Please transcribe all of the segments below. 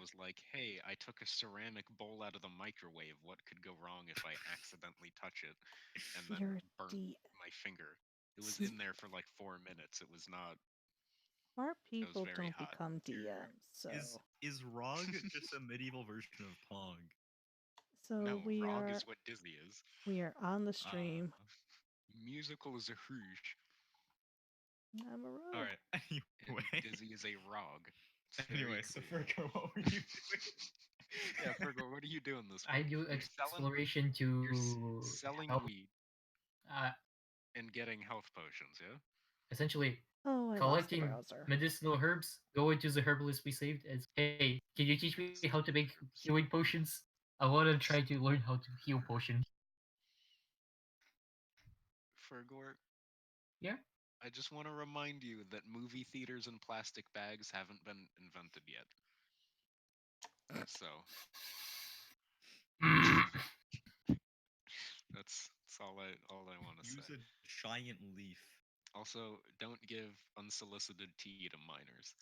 was like, "Hey, I took a ceramic bowl out of the microwave. What could go wrong if I accidentally touch it and then You're burnt D. my finger?" It was in there for like 4 minutes. It was not. Smart It was people very don't hot. become Here, DMs, so is ROG just a medieval version of Pong? so No, ROG is what Disney is. we are on the Uh, stream. Musical is a hoosh, I'm a all rogue. right. and Anyway, Dizzy is a ROG. It's very anyway, so cool. Virgo, what were you doing? Yeah, Fergal, what are you doing this I week? do You're selling. exploration to Selling help. weed Uh, and getting health potions. Yeah. Essentially, Oh, I lost the collecting browser. medicinal herbs, going to the herbalist we saved, and hey, can you teach me how to make healing potions? I want to try That's to learn how to heal potions. Fergor. Yeah. I just want to remind you that movie theaters and plastic bags haven't been invented yet. So that's all I want to say. Use a giant leaf. Also, don't give unsolicited tea to minors.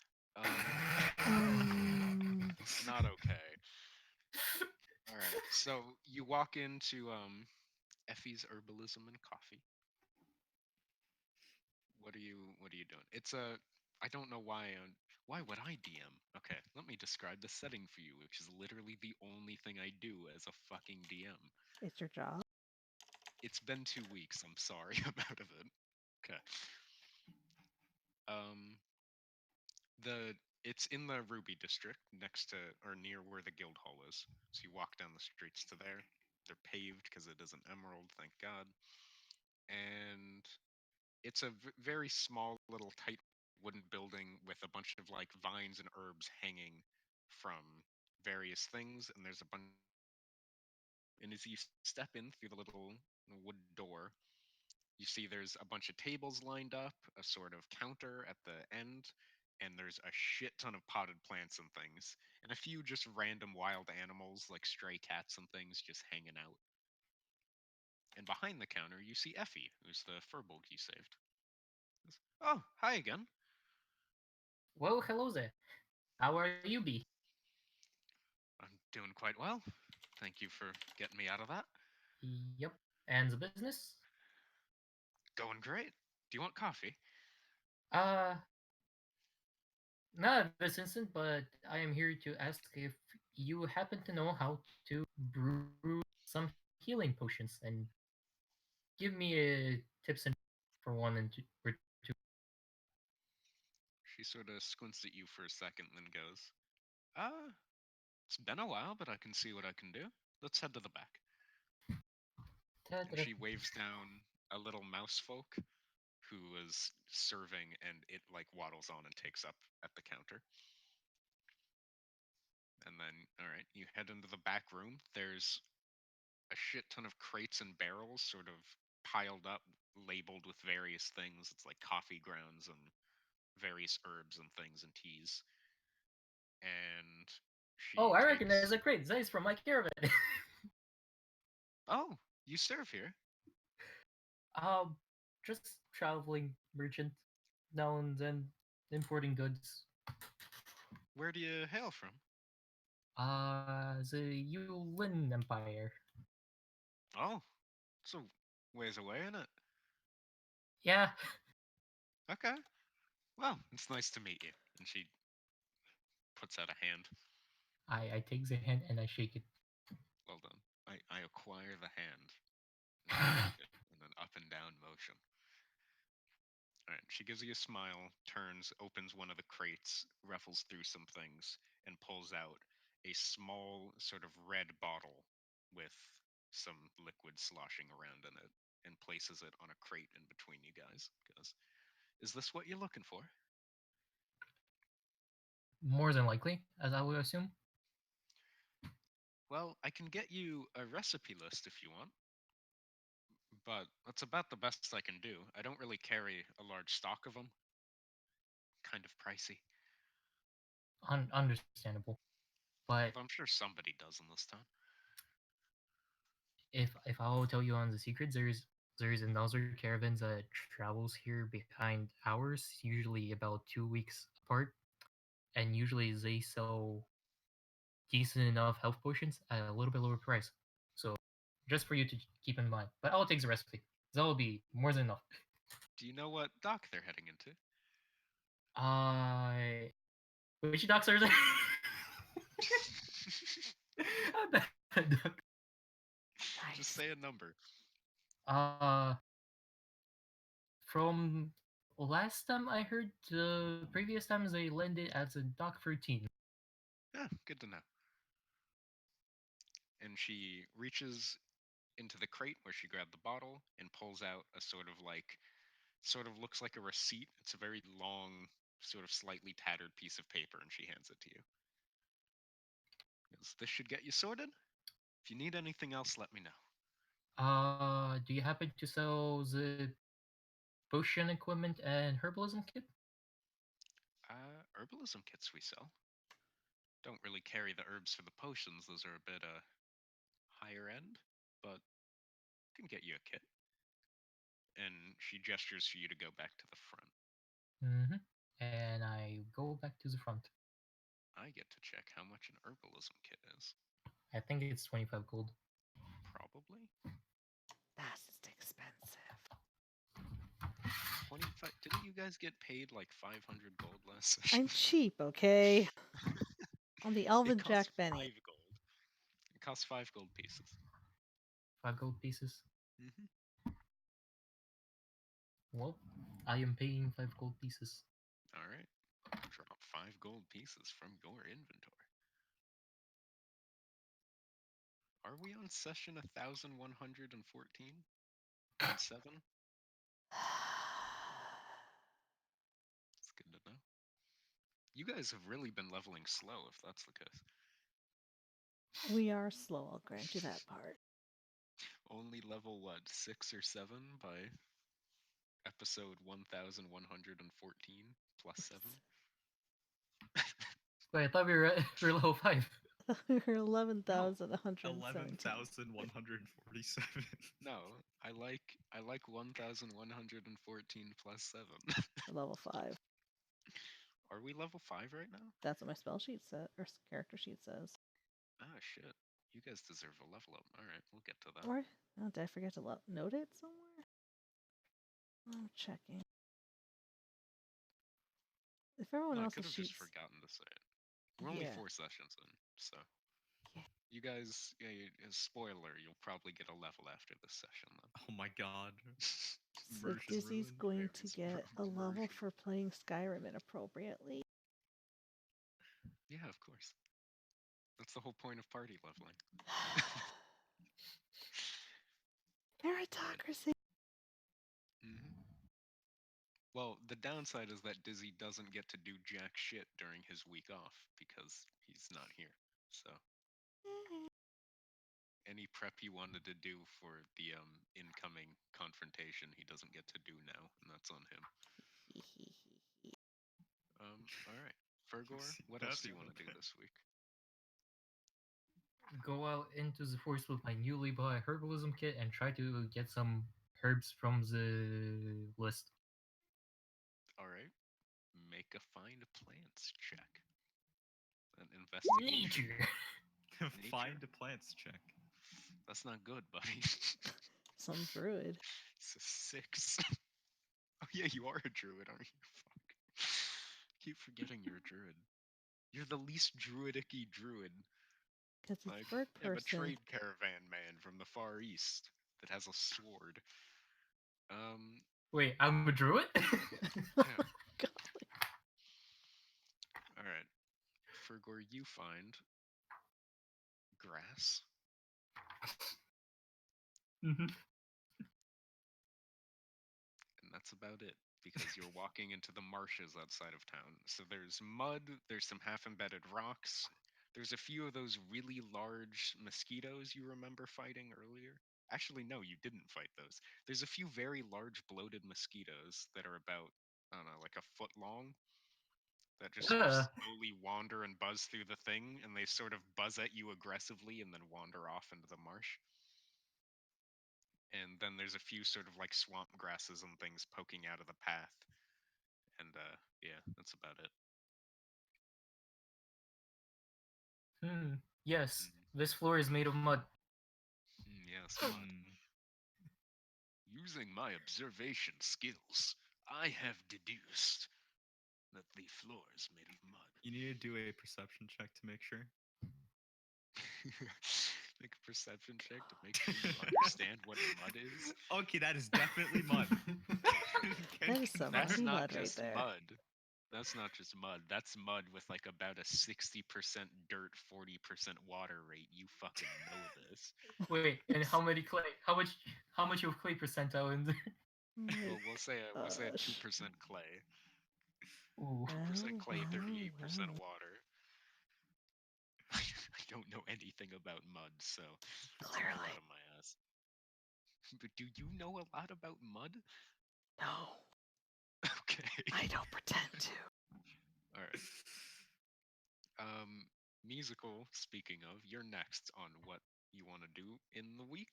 Um, It's not okay. All right. So you walk into Effie's Herbalism and Coffee. What are you doing? It's a I don't know why would I DM? Okay, let me describe the setting for you, which is literally the only thing I do as a fucking DM. it's your job. It's been 2 weeks. I'm sorry about it. Okay. Um, the it's in the Ruby district, next to or near where the guild hall is. So you walk down the streets to there. They're paved because it is an emerald, thank God. And it's a very small little tight wooden building with a bunch of like vines and herbs hanging from various things, and there's a bunch. And as you step in through the little wood door, you see there's a bunch of tables lined up, a sort of counter at the end, and there's a shit ton of potted plants and things, and a few just random wild animals like stray cats and things just hanging out. And behind the counter, you see Effie, who's the furbolg you saved. Oh, hi again. Well, hello there. How are you, be? I'm doing quite well. Thank you for getting me out of that. Yep. And the business? Going great. Do you want coffee? Uh, Not at this instant, but I am here to ask if you happen to know how to brew some healing potions and give me a tips and for one and two or two. She sort of squints at you for a second, then goes, "Ah, it's been a while, but I can see what I can do. Let's head to the back." And Ta-da. she waves down a little mouse folk who is serving, and it like waddles on and takes up at the counter. And then, all right, you head into the back room. There's a shit ton of crates and barrels sort of piled up, labeled with various things. It's like coffee grounds and various herbs and things and teas. And Oh, she I recognize a takes. crate. That is from my caravan. Oh, you serve here? um, just traveling merchant now and then, importing goods. Where do you hail from? The Yulin Empire. Oh, it's a ways away, isn't it? Yeah, Okay. Well, it's nice to meet you. And she puts out a hand. I take the hand and I shake it. Well done. I acquire the hand and shake it in an up and down motion. All right. She gives you a smile, turns, opens one of the crates, ruffles through some things, and pulls out a small, sort of red bottle with some liquid sloshing around in it and places it on a crate in between you guys. Goes, "Is this what you're looking for?" More than likely, as I would assume. Well, I can get you a recipe list if you want, but that's about the best I can do. I don't really carry a large stock of them. Kind of pricey. Understandable. But Although I'm sure somebody does in this town. if I will tell you on the secret, there's another caravan that travels here behind ours, usually about 2 weeks apart, and usually they sell decent enough health potions at a little bit lower price. So just for you to keep in mind. But I'll take the recipe. That will be more than enough. Do you know what dock they're heading into? Which docks are there? Dock. Just Nice. say a number. From last time I heard, the previous times they landed as a dock 13. Ah, good to know. And she reaches into the crate where she grabbed the bottle and pulls out a sort of looks like a receipt. It's a very long, sort of slightly tattered piece of paper, and she hands it to you. Goes, this should get you sorted. If you need anything else, let me know. Do you happen to sell the potion equipment and herbalism kit? Herbalism kits we sell. Don't really carry the herbs for the potions. Those are a bit higher end, but can get you a kit. And she gestures for you to go back to the front. Mm-hmm. And I go back to the front. I get to check how much an herbalism kit is. I think it's 25 gold. Probably That's just expensive. 25. Didn't you guys get paid like 500 gold last session? I'm cheap, okay? On the Elven It costs Jack Benny. 5 gold. It costs 5 gold pieces. 5 gold pieces. Mm-hmm. Well, I am paying 5 gold pieces. All right. Drop 5 gold pieces from your inventory. Are we on session 1114.7? It's good to know. You guys have really been leveling slow, if that's the case. We are slow, I'll grant you that part. Only level, what, 6 or 7 by episode 1114 plus 7? Wait, I thought we were level 5. We were 11,117. 11,147. No, I like 1114 plus 7. Level 5. Are we level 5 right now? That's what my spell sheet says, or character sheet says. Ah, shit. You guys deserve a level up. Alright, we'll get to that. Or, oh, did I forget to note it somewhere? I'm checking. If everyone No, I else's could have just sheets... forgotten to say it. We're only Yeah. 4 sessions in, so... Yeah. You guys, spoiler, you'll probably get a level after this session then. Oh my god. So Immersion Dizzy's ruined. going to Various get a level immersion. for playing Skyrim inappropriately. Yeah, of course. That's the whole point of party leveling. Meritocracy! Mm-hmm. Well, the downside is that Dizzy doesn't get to do jack shit during his week off because he's not here. So any prep he wanted to do for the incoming confrontation, he doesn't get to do now, and that's on him. All right, Fergor, See, what else that's do you the want to do other this week? Go out into the forest with my newly bought herbalism kit and try to get some herbs from the list. All right, make a find plants check. An investigation. Nature. Find a plants check. That's not good, buddy. Some druid. It's a 6. Oh yeah, you are a druid, aren't you? Fuck. Keep forgetting you're a druid. You're the least druidic-y druid. Because he's Like, bird I'm a person. trade caravan man from the Far East that has a sword. Wait, I'm a druid? Yeah. God. Alright. Fergor, you find grass. Mhm. And that's about it, because you're walking into the marshes outside of town. So there's mud, there's some half-embedded rocks, there's a few of those really large mosquitoes you remember fighting earlier. Actually, no, you didn't fight those. There's a few very large bloated mosquitoes that are about, I don't know, like a foot long, that just sort of Ugh. slowly wander and buzz through the thing, and they sort of buzz at you aggressively and then wander off into the marsh. And then there's a few sort of like swamp grasses and things poking out of the path. And yeah, that's about it. Yes, this floor is made of mud. Yes, mud. Hmm. Using my observation skills, I have deduced that the floor is made of mud. You need to do a perception check to make sure. Make a perception check to make sure you understand what mud is. Okay, that is definitely mud. Can That is some confirm. That's muddy not mud right just there. mud. That's not just mud. That's mud with like about a 60% dirt, 40% water rate. You fucking know this. Wait, and how many clay? How much of clay percentile in there? Well, we'll say a Gosh. 2% clay, Ooh. 2% clay, Wow, 38% wow. water. I don't know anything about mud, so it's all Clearly. out of my ass. But do you know a lot about mud? No, Okay. I don't pretend to. All right. Musical. Speaking of, you're next on what you want to do in the week.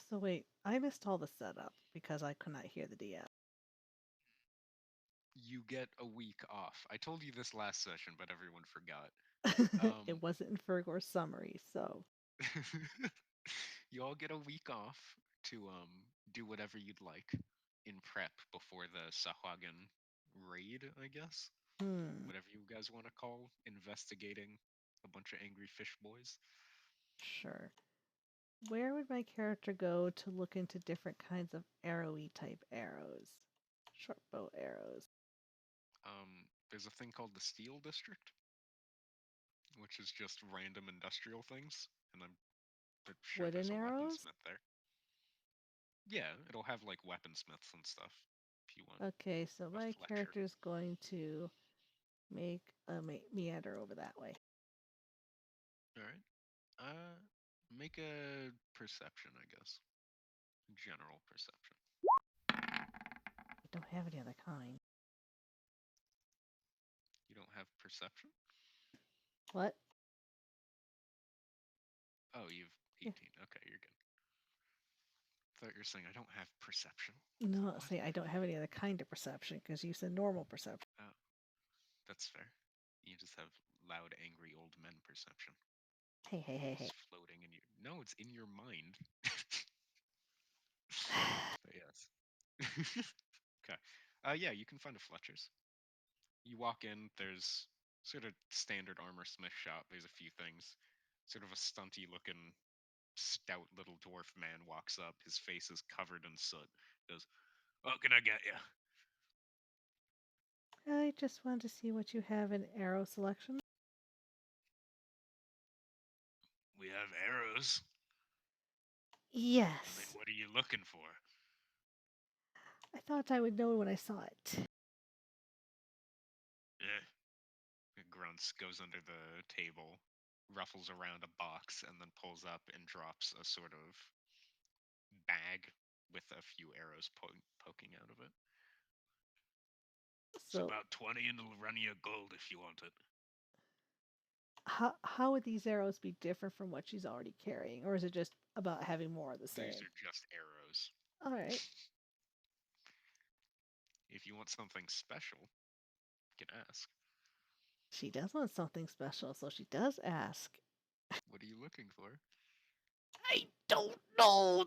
So wait, I missed all the setup because I could not hear the DM. You get a week off. I told you this last session, but everyone forgot. It wasn't in Fergor's summary, so You all get a week off to do whatever you'd like in prep before the Sahuagin raid, I guess. Whatever you guys want to call investigating a bunch of angry fish boys. sure. Where would my character go to look into different kinds of arrowy type arrows? Short bow arrows. There's a thing called the Steel District, which is just random industrial things, and I'm sure there's Wooden a arrows? weaponsmith there. Yeah, it'll have like weaponsmiths and stuff if you want Okay, so a my Fletcher. character is going to make a meander over that way. All right. Make a perception, I guess. General perception. I don't have any other kind. You don't have perception? What? Oh, you've Yeah. 18. Okay, you're good. Thought you were saying I don't have perception. No, What? say I don't have any other kind of perception because you said normal perception. Oh, that's fair. You just have loud, angry old men perception. Hey, hey, hey, hey. It's floating in your. No, it's in your mind. But yes. Okay. Yeah, you can find a Fletcher's. You walk in, there's sort of standard armor smith shop. There's a few things. Sort of a stunty looking, stout little dwarf man walks up. His face is covered in soot. Goes, "What can I get you?" I just wanted to see what you have in arrow selection. We have arrows. I Yes. mean, what are you looking for? I thought I would know when I saw it. It grunts, goes under the table, ruffles around a box, and then pulls up and drops a sort of bag with a few arrows poking out of it. It's So about 20 and it'll run you a gold if you want it. how would these arrows be different from what she's already carrying, or is it just about having more of the same? These are just arrows. All right. If you want something special, you can ask. She does want something special, so she does ask. What are you looking for? I don't know.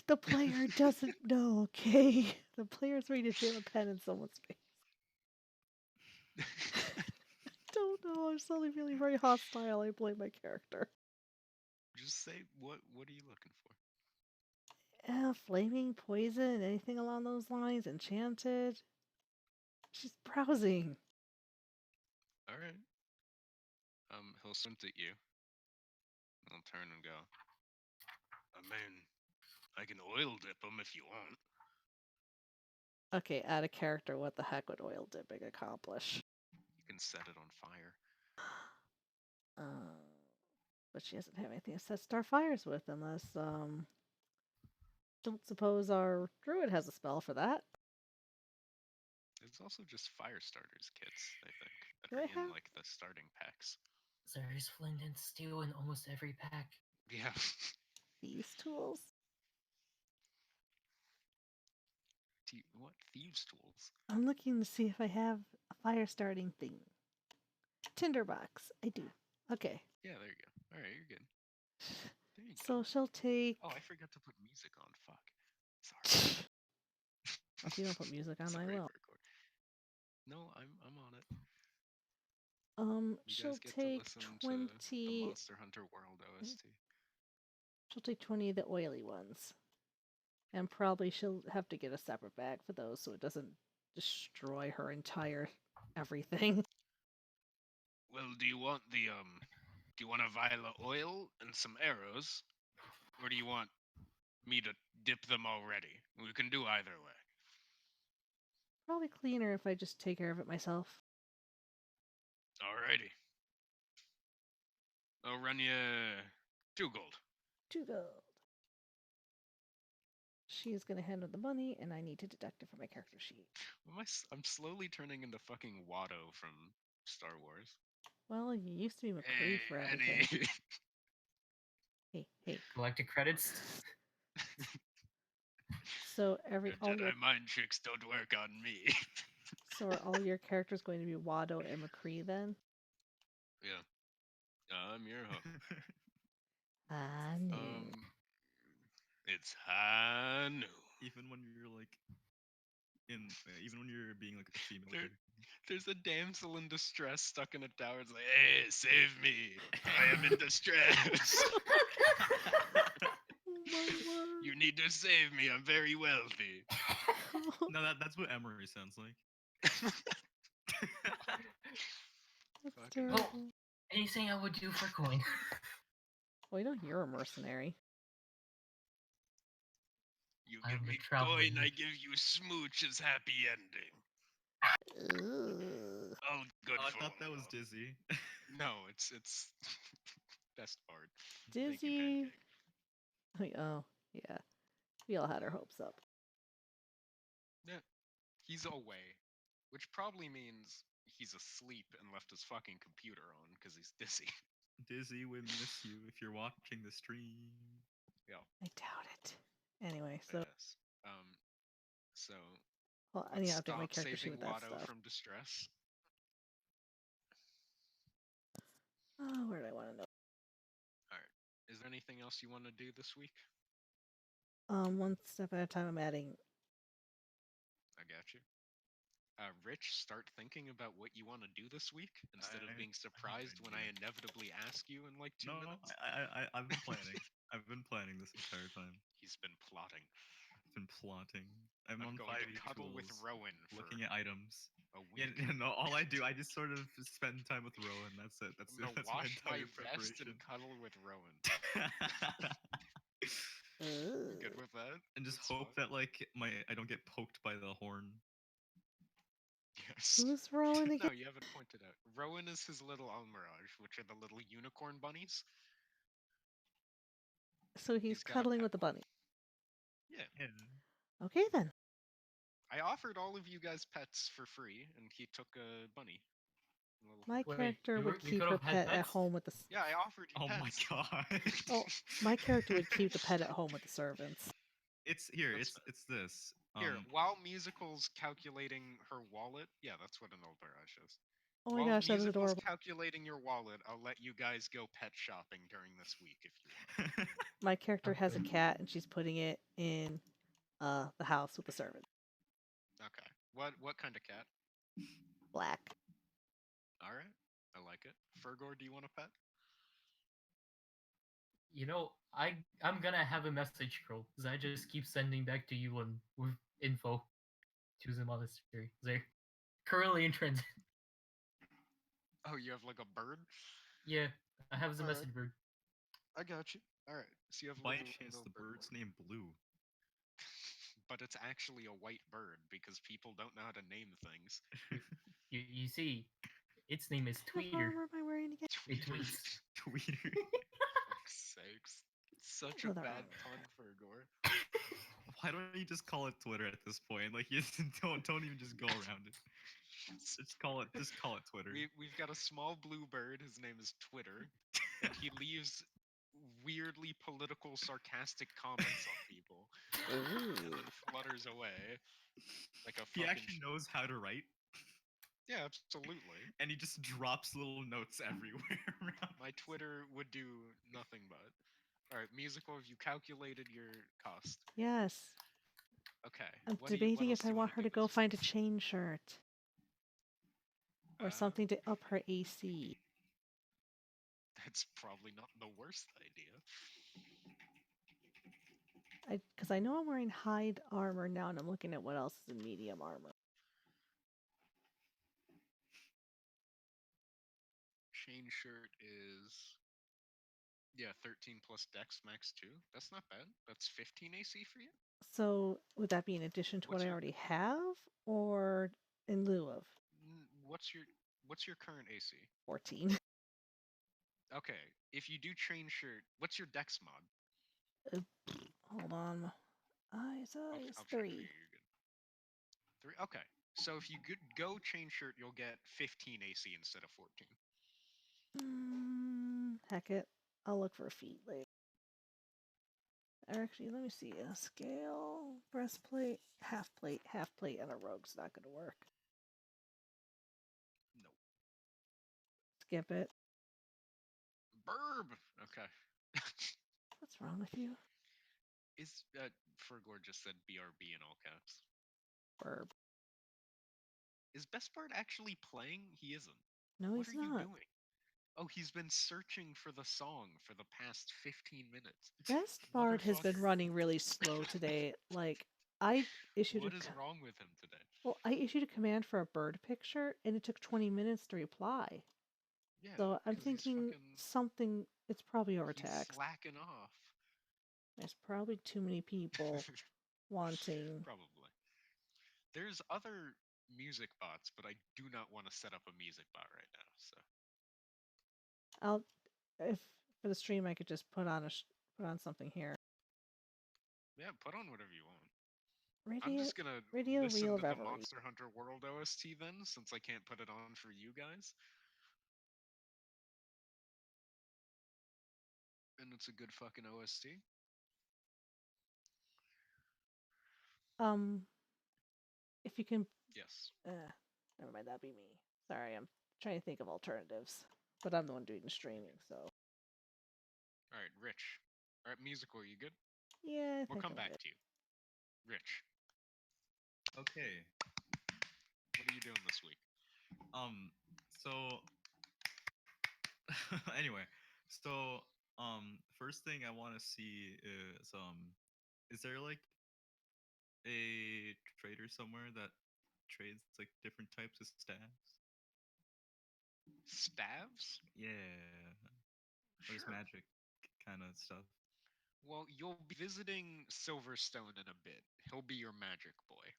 The player doesn't know, okay? The player's ready to jam a pen in someone's face. Don't know. I'm suddenly feeling very hostile. I blame my character. Just say what are you looking for? Flaming poison, anything along those lines? Enchanted? She's browsing. Alright. He'll squint at you. And he'll turn and go, I mean, I can oil dip them if you want. Okay, out of character, what the heck would oil dipping accomplish? You can set it on fire. But she doesn't have anything to set star fires with unless, don't suppose our druid has a spell for that. It's also just fire starters kits, I think, that Do are I in have- like the starting packs. There's flint and steel in almost every pack. Yeah. These tools? What? Thieves' tools? I'm looking to see if I have a fire starting thing. Tinderbox. I do. Okay. Yeah, there you go. So she'll take. Oh, I forgot to put music on. Fuck. Sorry. If you don't put music on, I Sorry, will. Vergor. No, I'm on it. You She'll guys get to take listen to the 20. Monster Hunter World OST. She'll take 20 of the oily ones. And probably she'll have to get a separate bag for those so it doesn't destroy her entire everything. Well, do you want a vial of oil and some arrows, or do you want me to dip them already? We can do either way. Probably cleaner if I just take care of it myself. Alrighty. I'll run you 2 gold. 2 gold. She is going to hand her the money, and I need to deduct it from my character sheet. I'm slowly turning into fucking Watto from Star Wars. Well, you used to be McCree for everything. Annie. Hey. Collecting credits. So Your all Jedi your mind tricks don't work on me. so are all your characters going to be Watto and McCree then? Yeah. I'm your host. I knew. It's Hanu. Even when you're like even when you're being like a female There- character. There's a damsel in distress stuck in a tower. It's like, hey, save me. I am in distress. Oh my word. You need to save me. I'm very wealthy. No, that's what Emery sounds like. That's Fucking terrible. Oh. Anything I would do for coin. Well, you know you're a mercenary. You I'm give the me traveling coin, I witch. give you smooch's happy ending. Ugh. All good I for thought that one, was though. Dizzy. No, it's best part. Thank you, Dizzy. Pancake. Oh, yeah. We all had our hopes up. Yeah, he's away, which probably means he's asleep and left his fucking computer on because he's dizzy. Dizzy, we miss you if you're watching the stream. Yeah. I doubt it. Anyway, so Yes. So I need let's to update my stop character sheet saving with that Watto stuff. from distress. Oh, where do I want to know? Alright. Is there anything else you want to do this week? One step at a time. I'm adding. I got you. Rich, start thinking about what you want to do this week instead of being surprised when I idea. inevitably ask you in like 2 No, minutes. I've been planning. I've been planning this entire time. He's been plotting. I've been plotting. I'm on going to 5e cuddle with tools, Rowan for looking at items. a Yeah, week. no, all I do, I just sort of spend time with Rowan. That's it. That's I'm gonna that's my wash my entire vest and preparation. cuddle with Rowan. Ugh. Good with that? And just That's hope fine. that like I don't get poked by the horn. Yes. Who's Rowan again? No, you haven't pointed out. Rowan is his little Almirage, which are the little unicorn bunnies. So he's got a cuddling pet with the one. bunny. Yeah. Yeah. Okay then. I offered all of you guys pets for free, and he took a bunny. A little My fur- Wait, character you would you keep could her have had pet at pets? home with the. Yeah, I offered you Oh pets. my god. Oh, my character would keep the pet at home with the servants. It's here. That's It's this. Here, while Musical's calculating her wallet, yeah, that's what an Almirage is. Oh my While gosh, that is Musical's adorable. calculating your wallet, I'll let you guys go pet shopping during this week if you want. My character has a Okay. cat, and she's putting it in the house with the servants. Okay. What kind of cat? Black. All right, I like it. Fergor, do you want a pet? You know, I'm gonna have a message scroll because I just keep sending back to you on with info. Choose a monastery. They're currently in transit. Oh, you have like a bird? Yeah, I have the Alright. message bird. I got you. All right. So you have a By little chance, little the bird bird's boy. named Blue. But it's actually a white bird because people don't know how to name things. You see, its name is What Tweeter. armor am I wearing again? It tweets. Tweeter. Fuck's sakes. Such What a other bad armor? pun, Fergor. Why don't you just call it Twitter at this point? Like you don't even just go around it. Just call it Twitter. We've got a small blue bird. His name is Twitter, and he leaves weirdly political, sarcastic comments on people, and then flutters away like a He fucking. actually knows how to write, Yeah, absolutely. and he just drops little notes everywhere around. My Twitter would do nothing but. All right, musical. Have you calculated your cost? Yes. Okay. I'm What debating else if do I you want want to her do to go this find a week? chain shirt or Uh, something to up her AC. that's probably not the worst idea. Because I know I'm wearing hide armor now, and I'm looking at what else is in medium armor. Chain shirt is 13 plus Dex max 2. That's not bad. That's 15 AC for you. So would that be in addition to what What's I your already have, or in lieu of what's your current AC? 14? Okay, if you do chain shirt, what's your Dex mod? Hold on. I'll Eyes check for 3. you. You're good. 3. Okay. So if you go chain shirt, you'll get 15 AC instead of 14. Heck it. I'll look for a feat later. Actually, let me see. A scale, breastplate, half plate, and a rogue's not going to work. No. Skip it. Burb. Okay. What's wrong with you? Is Fergor just said BRB in all caps. Burb. Is Bestbard actually playing? He isn't. No, What he's are you not. doing? Oh, he's been searching for the song for the past 15 minutes. Best Bard has been Motherfucker. running really slow today. Like, I issued What a is wrong with him today? well, I issued a command for a bird picture, and it took 20 minutes to reply. Yeah, So I'm because he's thinking fucking. something. It's probably He's overtaxed. slacking off. There's probably too many people wanting. Probably. There's other music bots, but I do not want to set up a music bot right now. So I'll if for the stream I could just put on put on something here. yeah, put on whatever you want. I'm Radio just gonna Radio listen Reel to of the Reverie. Monster Hunter World OST then, since I can't put it on for you guys. And it's a good fucking OST. If you can Yes. never mind, that'd be me. Sorry, I'm trying to think of alternatives. But I'm the one doing the streaming, so All right, Rich. All right, musical. Are you good? yeah, I We'll think come I'm back good. to you. Rich, Okay. what are you doing this week? So anyway, so first thing I want to see is there like a trader somewhere that trades like different types of staves? Staves? Yeah, or just Sure. magic kind of stuff. Well, you'll be visiting Silverstone in a bit. He'll be your magic boy.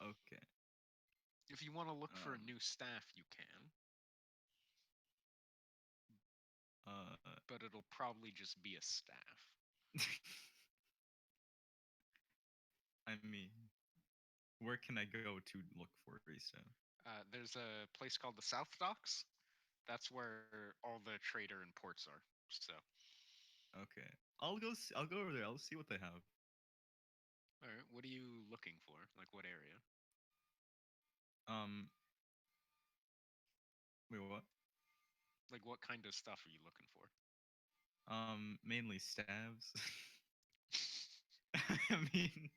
Okay. If you want to look for a Um, new staff, you can, but it'll probably just be a staff. I mean, where can I go to look for a staff? There's a place called the South Docks. That's where all the trader and ports are. So, Okay, I'll go. I'll go over there. I'll see what they have. all right, what are you looking for? Like, what area? Um, wait, what? Like, what kind of stuff are you looking for? Mainly stabs. I mean,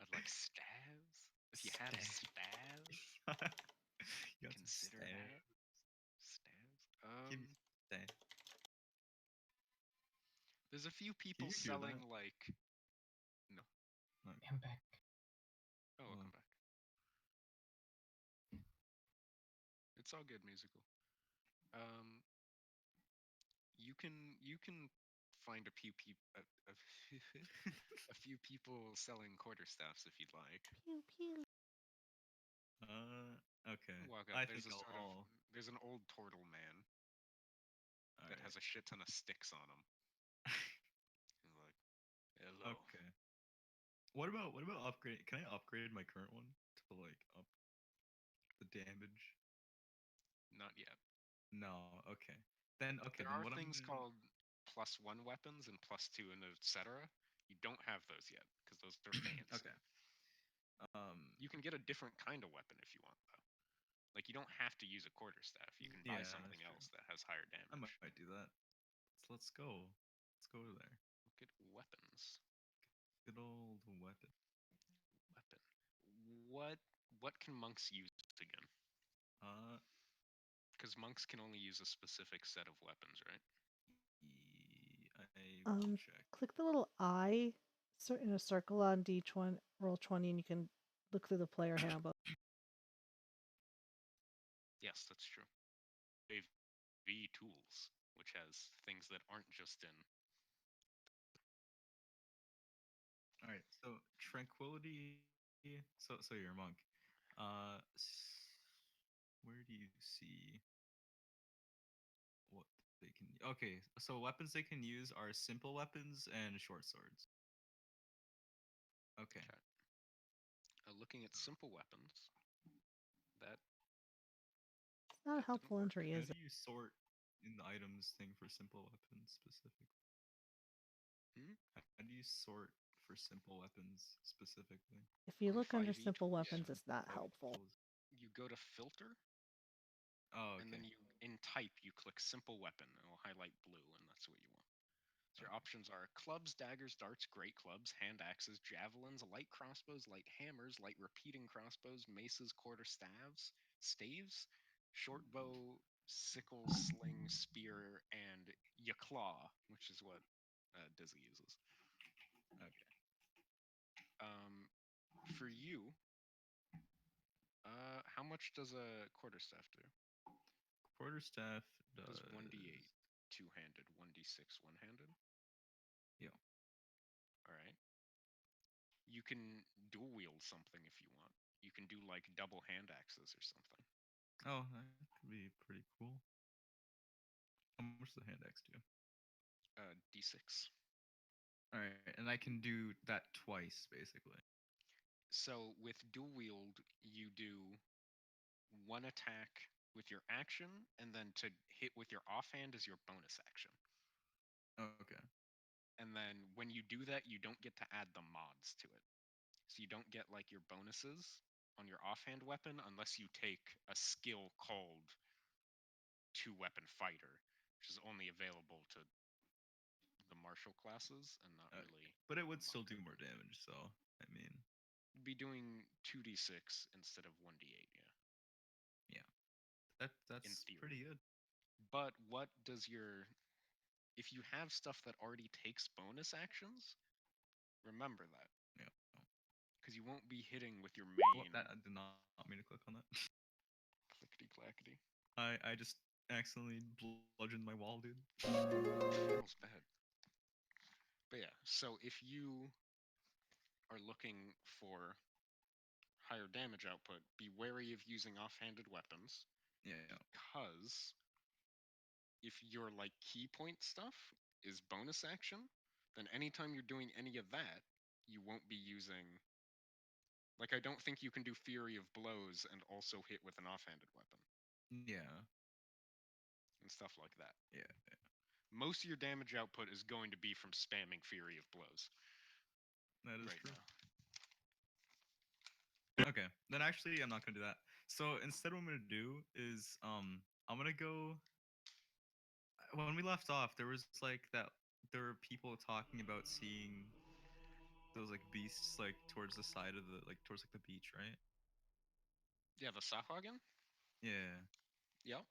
I'd like stabs. If you have stabs, you got some consider stab. that. Stabs. Give me stab. There's a few people you hear selling that? like. No. I'm back. Oh, welcome back. It's all good, musical. Um, you can find a few people a few people selling quarterstaffs if you'd like. Pew pew. Okay. Walk up. I There's think a I'll. there's an old turtle man All that right. has a shit ton of sticks on him. He's like, hello. Okay. What about upgrade? Can I upgrade my current one to like up the damage? Not yet. No. Okay. Then okay. There Then are what I'm things gonna. called +1 weapons and +2 and etc. You don't have those yet because those are fancy. Okay. You can get a different kind of weapon if you want though. Like you don't have to use a quarterstaff. You can buy Yeah, something that's true. else that has higher I damage. might do that. Let's go. Let's go there. Look at weapons. Good old weapon. Weapon. What can monks use again? Uh, Because monks can only use a specific set of weapons, right? I will check. Click the little eye in a circle on D20, roll 20, and you can look through the player handbook. Yes, that's true. AV tools, which has things that aren't just in. All right. So tranquility. So you're a monk. Uh, where do you see what they can? Okay. So weapons they can use are simple weapons and short swords. Okay. Looking at simple weapons, that It's not a That didn't helpful work. entry, How is do it? you sort in the items thing for simple weapons specifically? Hmm? How do you sort for simple weapons specifically? If you on look under 5e simple tools, weapons, it's not helpful. you go to filter, Oh, and okay. then you in type you click simple weapon, and it'll highlight blue, and that's what you want. So your Okay. options are clubs, daggers, darts, great clubs, hand axes, javelins, light crossbows, light hammers, light repeating crossbows, maces, quarter staves, short bow, sickle, sling, spear, and claw, which is what Dizzy uses. Okay. For you, how much does a quarterstaff do? Quarterstaff Does does. 1d8 two-handed, 1d6 one-handed? Yeah. All right. You can dual wield something if you want. You can do like double hand axes or something. Oh, that could be pretty cool. How much does the hand axe do? D6. All right, and I can do that twice basically. So with dual wield, you do one attack with your action, and then to hit with your offhand is your bonus action. Okay. And then when you do that, you don't get to add the mods to it. So you don't get like your bonuses on your offhand weapon unless you take a skill called two-weapon fighter, which is only available to the martial classes and not really. But it would still monk. do more damage, so I mean, You'd be doing 2d6 instead of 1d8, yeah. In that's theory. pretty good. But what does your if you have stuff that already takes bonus actions, remember that Yeah. because you won't be hitting with your Well, main that I did not mean to click on that. clickety clackety. I just accidentally bludgeoned my wall, dude. Feels bad. But yeah, so if you are looking for higher damage output, be wary of using offhanded weapons Yeah. because if your like key point stuff is bonus action, then anytime you're doing any of that, you won't be using like I don't think you can do Fury of Blows and also hit with an offhanded weapon Yeah. and stuff like that. Yeah. Most of your damage output is going to be from spamming Fury of Blows That is right true. now. Okay, then actually I'm not gonna do that. So instead, what I'm gonna do is I'm gonna go. When we left off, there was like that. There were people talking about seeing those like beasts like towards the side of the like towards like the beach, right? Yeah, the Sahuagin? Yeah. Yeah.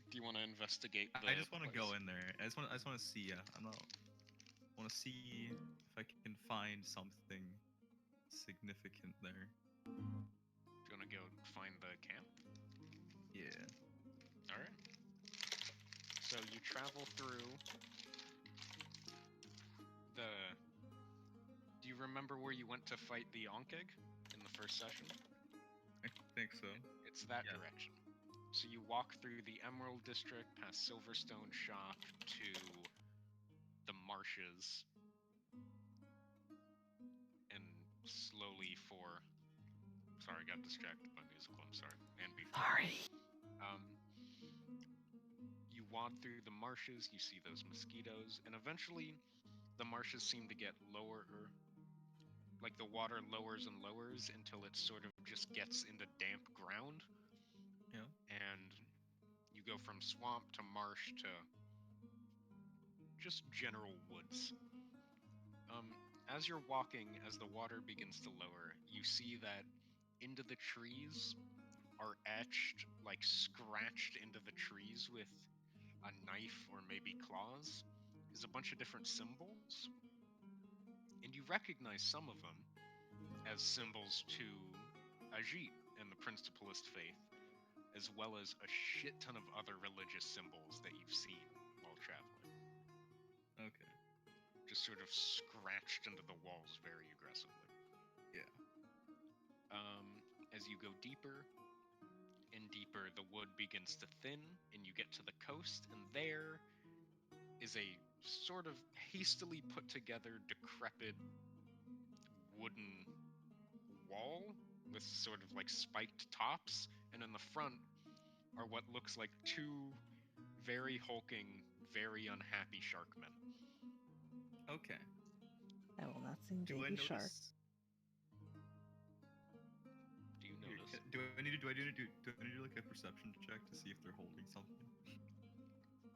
Do you want to investigate I the just want to place? go in there. I just want to see. Yeah, I'm not. Want to see if I can find something significant there. Do you want to go find the camp? Yeah. All right. So you travel through the. Do you remember where you went to fight the Onkeg in the first session? I think so. It's that Yeah. direction. So you walk through the Emerald District, past Silverstone Shop, to the marshes, and slowly for. Sorry, I got distracted by musical. I'm sorry. And before. Sorry. You wander through the marshes, you see those mosquitoes, and eventually the marshes seem to get lower, like the water lowers and lowers until it sort of just gets into damp ground, Yeah. and you go from swamp to marsh to just general woods. As you're walking, as the water begins to lower, you see that into the trees are etched, like scratched into the trees with a knife or maybe claws, is a bunch of different symbols. And you recognize some of them as symbols to Ajit and the Principalist faith, as well as a shit ton of other religious symbols that you've seen while traveling. Okay. Just sort of scratched into the walls very aggressively. Yeah. As you go deeper and deeper, the wood begins to thin, and you get to the coast, and there is a sort of hastily put together, decrepit wooden wall with sort of like spiked tops, and in the front are what looks like two very hulking, very unhappy sharkmen. Okay. I will not sing Do I Baby Shark. notice? Do you Here, notice? do I need to do like a perception check to see if they're holding something?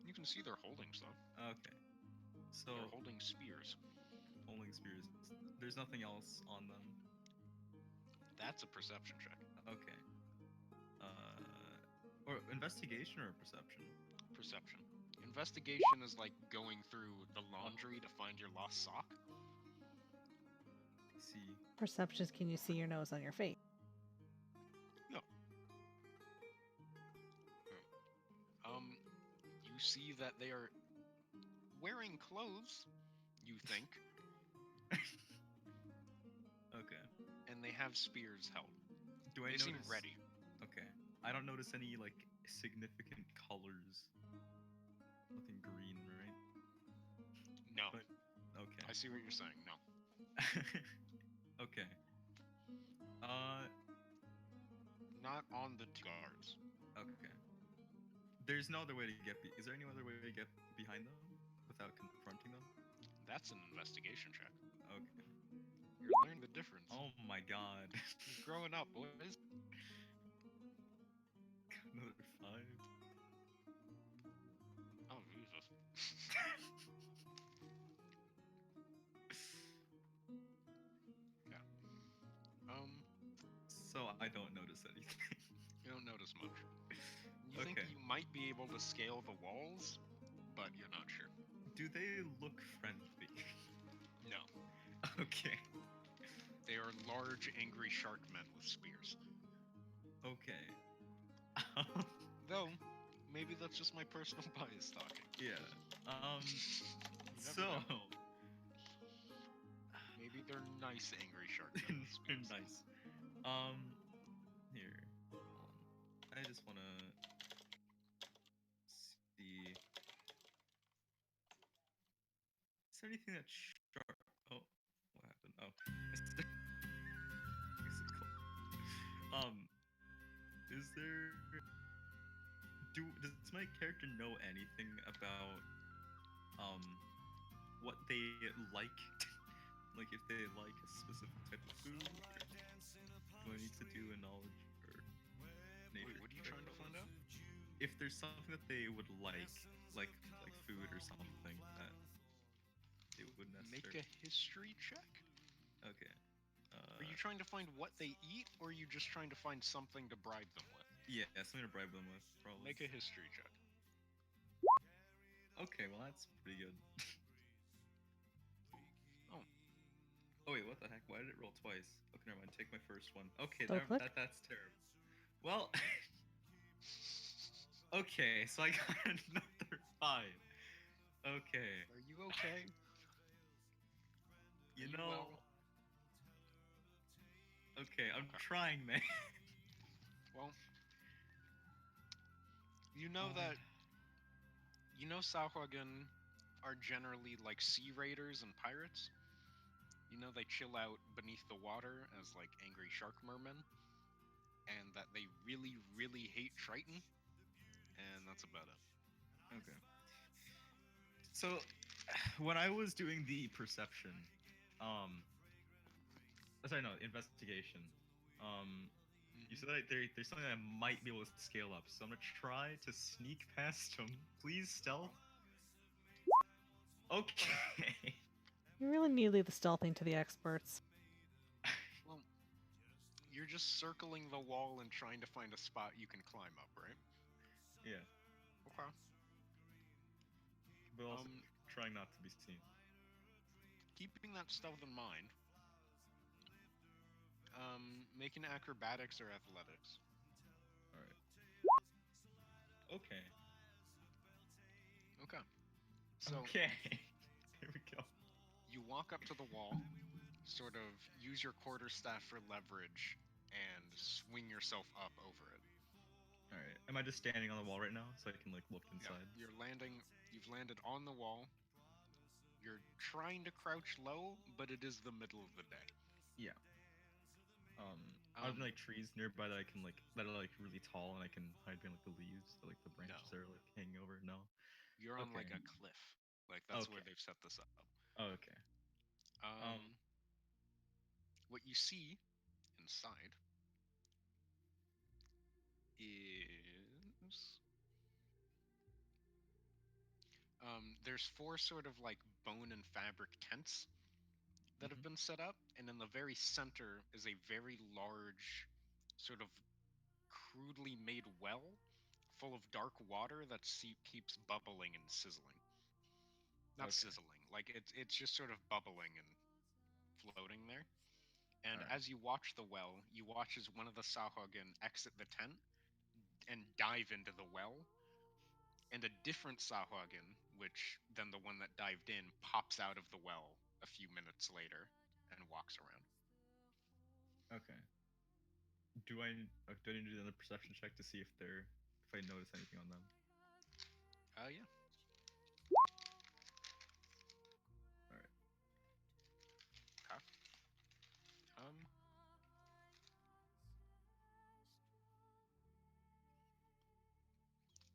You can see they're holding stuff. Okay. So They're holding spears. holding spears. There's nothing else on them. That's a perception check. Okay. Or investigation or perception? Perception. Investigation is like going through the laundry to find your lost sock. See. Perception is, can you see your nose on your face? You see that they are wearing clothes, you think, Okay. and they have spears held. Do I They notice? seem ready. Okay. I don't notice any like significant colors. Nothing green, right? No. But okay. I see what you're saying. No. Okay. Not on the guards. Okay. There's no other way to get. Is there any other way to get behind them without confronting them? That's an investigation check. Okay. You're learning the difference. Oh my god. You're growing up, boys. Another 5. Oh, Jesus. Yeah. So I don't notice anything. You don't notice much. You think Okay. you might be able to scale the walls, but you're not sure. Do they look friendly? No. Okay. They are large, angry shark men with spears. Okay. Though, maybe that's just my personal bias talking. Yeah. never So know. Maybe they're nice, angry shark men with they're spears. nice. Here. Hold on. I just wanna see. Is there anything that's sharp? Oh, what happened? Oh, is there... is it cool? Is there? Does my character know anything about what they like? Like if they like a specific type of food? Or do I need to do a knowledge or nature? Wait, what are you check? trying to find out? If there's something that they would like food or something that they would Make necessarily. a history check? Okay. Are you trying to find what they eat, or are you just trying to find something to bribe them with? Yeah, something to bribe them with, probably. Make a history check. Okay, well that's pretty good. Oh. Oh wait, what the heck? Why did it roll twice? Okay, never mind. Take my first one. Okay, Double click? that's terrible. Well, okay, so I got another 5. Okay, Are you okay? you Are you know. well? Okay, I'm Okay. trying, man. Well, you know that Sauhwagen are generally like sea raiders and pirates. You know they chill out beneath the water as like angry shark mermen, and that they really, really hate Triton, and that's about it. Okay. So, when I was doing the perception, sorry, no, investigation, you said that there's something that I might be able to scale up, so I'm gonna try to sneak past him. Please stealth. Okay. You really need to leave the stealthing to the experts. Well, you're just circling the wall and trying to find a spot you can climb up, right? Yeah, Okay. but also Um, trying not to be seen. keeping that stealth in mind, making acrobatics or athletics. All right. Okay. Okay. So Okay. Here we go. you walk up to the wall, sort of use your quarterstaff for leverage, and swing yourself up over it. All right. Am I just standing on the wall right now so I can like look Yeah, inside? you've landed on the wall. You're trying to crouch low, but it is the middle of the day. Yeah. Are there Um, like trees nearby that I can like that are like really tall and I can hide behind like the leaves or like the No. branches that are like hanging over? No. You're on Okay. like a cliff. Like that's where Okay. they've set this up. Okay. Um. Um, what you see inside is there's four sort of like bone and fabric tents that have Mhm. been set up, and in the very center is a very large, sort of crudely made well full of dark water that keeps bubbling and sizzling. Not Okay. sizzling, like it's just sort of bubbling and floating there. And All right. as you watch the well, you watch as one of the Sahuagin exit the tent and dive into the well, and a different Sahuagin, which than the one that dived in, pops out of the well a few minutes later and walks around. Okay. Do I need to do another perception check to see if I notice anything on them? Yeah. All right. Okay. Um,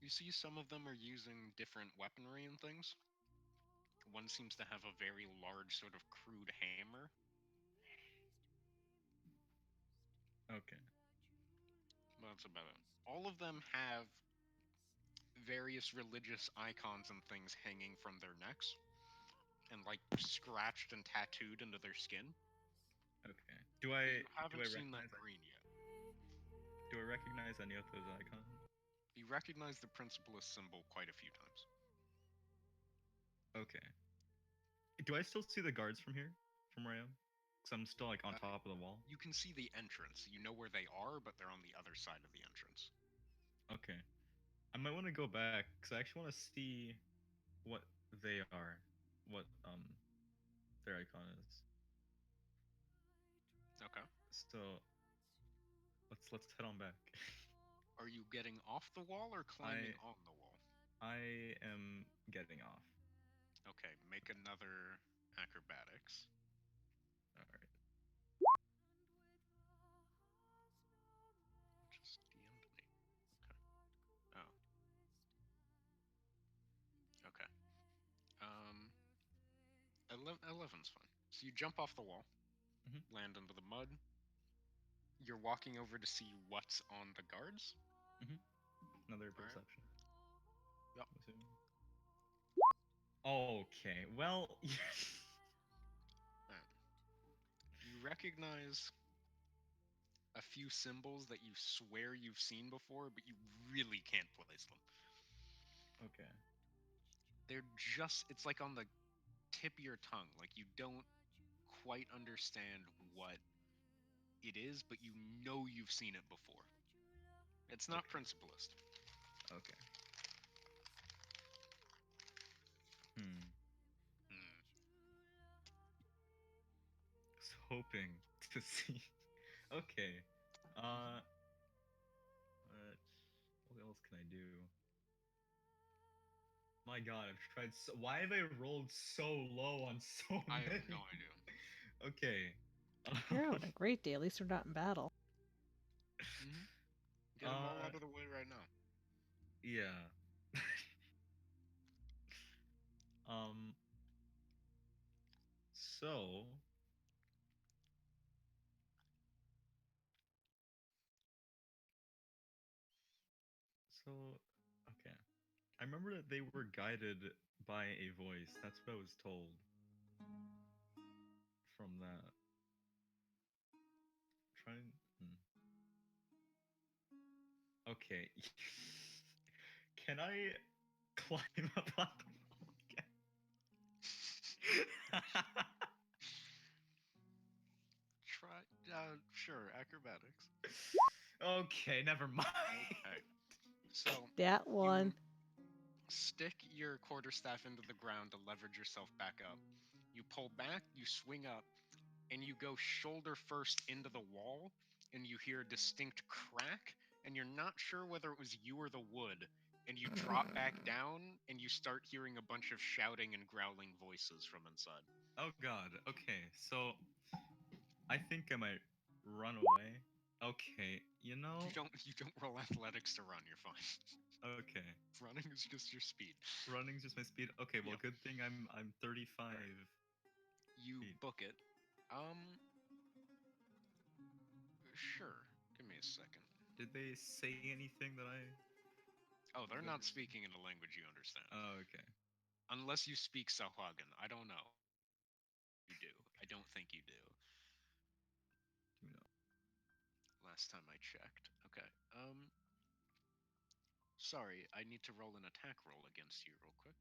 you see some of them are using different weaponry and things. One seems to have a very large, sort of crude hammer. Okay. Well, that's about it. All of them have various religious icons and things hanging from their necks and like scratched and tattooed into their skin. Okay. Do But I you do I haven't seen the recognize green yet. do I recognize any of those icons? You recognize the principalist symbol quite a few times. Okay. Do I still see the guards from here? From where I am? Because I'm still like on Uh, top of the wall. You can see the entrance. You know where they are, but they're on the other side of the entrance. Okay. I might want to go back because I actually want to see what they are. What their icon is. Okay. So let's head on back. Are you getting off the wall or climbing I on the wall? I am getting off. Okay, make another acrobatics. All right. Just DM'd me. Okay. Oh, okay. Um, 11's fine. So you jump off the wall, Mhm. land into the mud. You're walking over to see what's on the guards. Mhm. Another All right. perception. Yep. I'm assuming. Okay. Well. All right. You recognize a few symbols that you swear you've seen before, but you really can't place them. Okay. They're just, it's like on the tip of your tongue. Like you don't quite understand what it is, but you know you've seen it before. It's not Okay. principalist. Okay. Hmm. Hmm. Was hoping to see. Okay. Uh. What else can I do? My God, I've tried. Why have I rolled so low on so I have no many? idea. Okay. You're having a great day. At least they're not in battle. Mm-hmm. Get them all uh. out of the way right now. Yeah. um. So. So. Okay. I remember that they were guided by a voice. That's what I was told from that. Trying. Okay. Can I climb up on the wall again? Try. Sure. Acrobatics. Okay, never mind. Okay. So That one. stick your quarterstaff into the ground to leverage yourself back up. You pull back, you swing up, and you go shoulder first into the wall, and you hear a distinct crack, and you're not sure whether it was you or the wood. And you drop back down, and you start hearing a bunch of shouting and growling voices from inside. Oh god. Okay, so I think I might run away. Okay, you know. You don't roll athletics to run. You're fine. Okay, Running is just your speed. running's just my speed. Okay, well, Yep. good thing I'm 35. You Feet. book it. Sure. Give me a second. Did they say anything that I? Oh, they're I've not ever seen? speaking in a language you understand. Oh, okay. Unless you speak Sahuagin. I don't know. You do. I don't think you do. Do we know? Last time I checked. Okay. Sorry, I need to roll an attack roll against you real quick.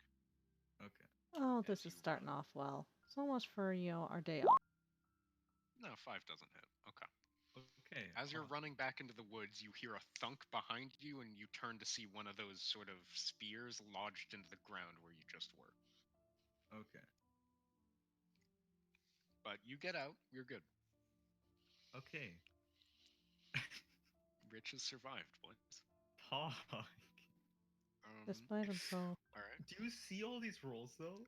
Okay. Oh, As this is you starting run. off well. So much for, our day off. No, 5 doesn't hit. Okay. Okay. As you're running back into the woods, you hear a thunk behind you, and you turn to see one of those sort of spears lodged into the ground where you just were. Okay. But you get out. You're good. Okay. Rich has survived, boys. Fuck. Despite himself. All right. Do you see all these rolls though?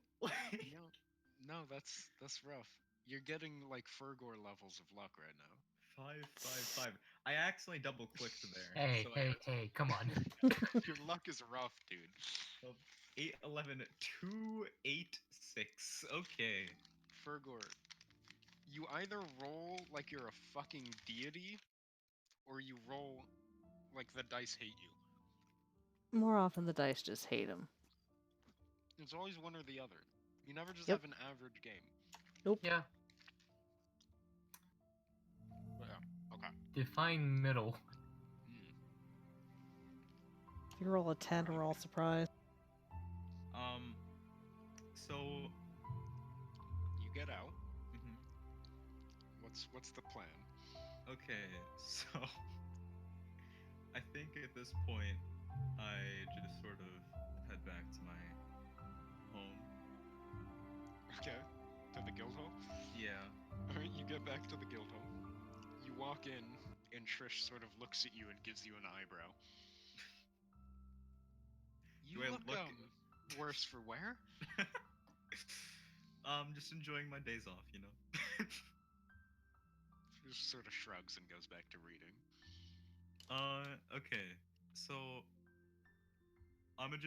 No, that's rough. You're getting like Fergor levels of luck right now. 5, 5, 5. I accidentally double clicked there. Hey, so hey, come on. Your luck is rough, dude. 8, 11, 2, 8, 6. Okay. Fergor, you either roll like you're a fucking deity, or you roll like the dice hate you. More often the dice just hate him. It's always one or the other. You never just Yep. have an average game. Nope. Yeah, But yeah, okay. define middle. If you roll a 10, we're all surprised. So. You get out. Mhm. What's the plan? Okay, so. I think at this point, I just sort of head back to my home. Okay. To the guild hall? Yeah. Alright, you get back to the guild hall. You walk in, and Trish sort of looks at you and gives you an eyebrow. You Do I look, look- worse for wear? Just enjoying my days off, you know? She just sort of shrugs and goes back to reading. Okay. So, I'm gonna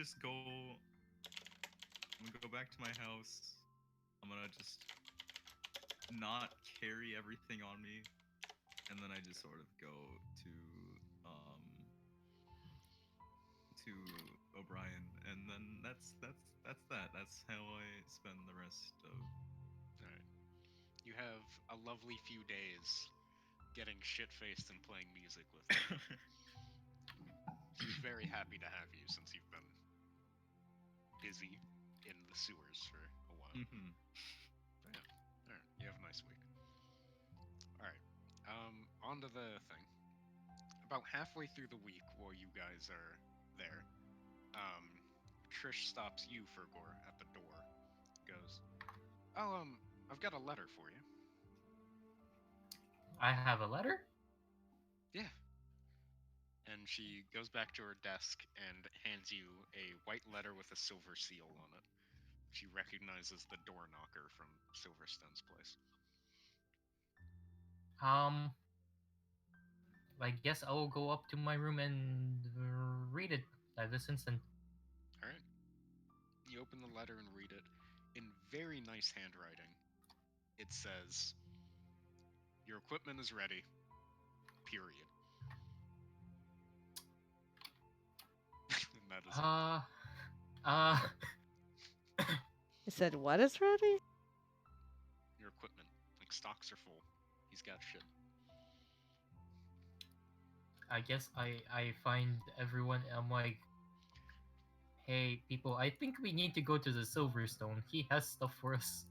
go back to my house. I'm gonna just not carry everything on me. And then I just sort of go to O'Brien, and then that's that. That's how I spend the rest of. Alright. You have a lovely few days getting shit-faced and playing music with her. She's very happy to have you since you've been busy in the sewers for a while. Mm-hmm. But yeah. Alright, you have a nice week. Alright. On to the thing. About halfway through the week while you guys are there, Trish stops you, Fergor, at the door. Goes, "Oh, I've got a letter for you." I have a letter? Yeah. And she goes back to her desk and hands you a white letter with a silver seal on it. She recognizes the door knocker from Silverstone's place. I guess I will go up to my room and read it at this instant. Alright. You open the letter and read it. In very nice handwriting, it says, "Your equipment is ready. Period." And that is it. Uh, I said, what is ready? Your equipment, like stocks are full. He's got shit. I guess I find everyone. I'm like, hey people, I think we need to go to the Silverstone. He has stuff for us.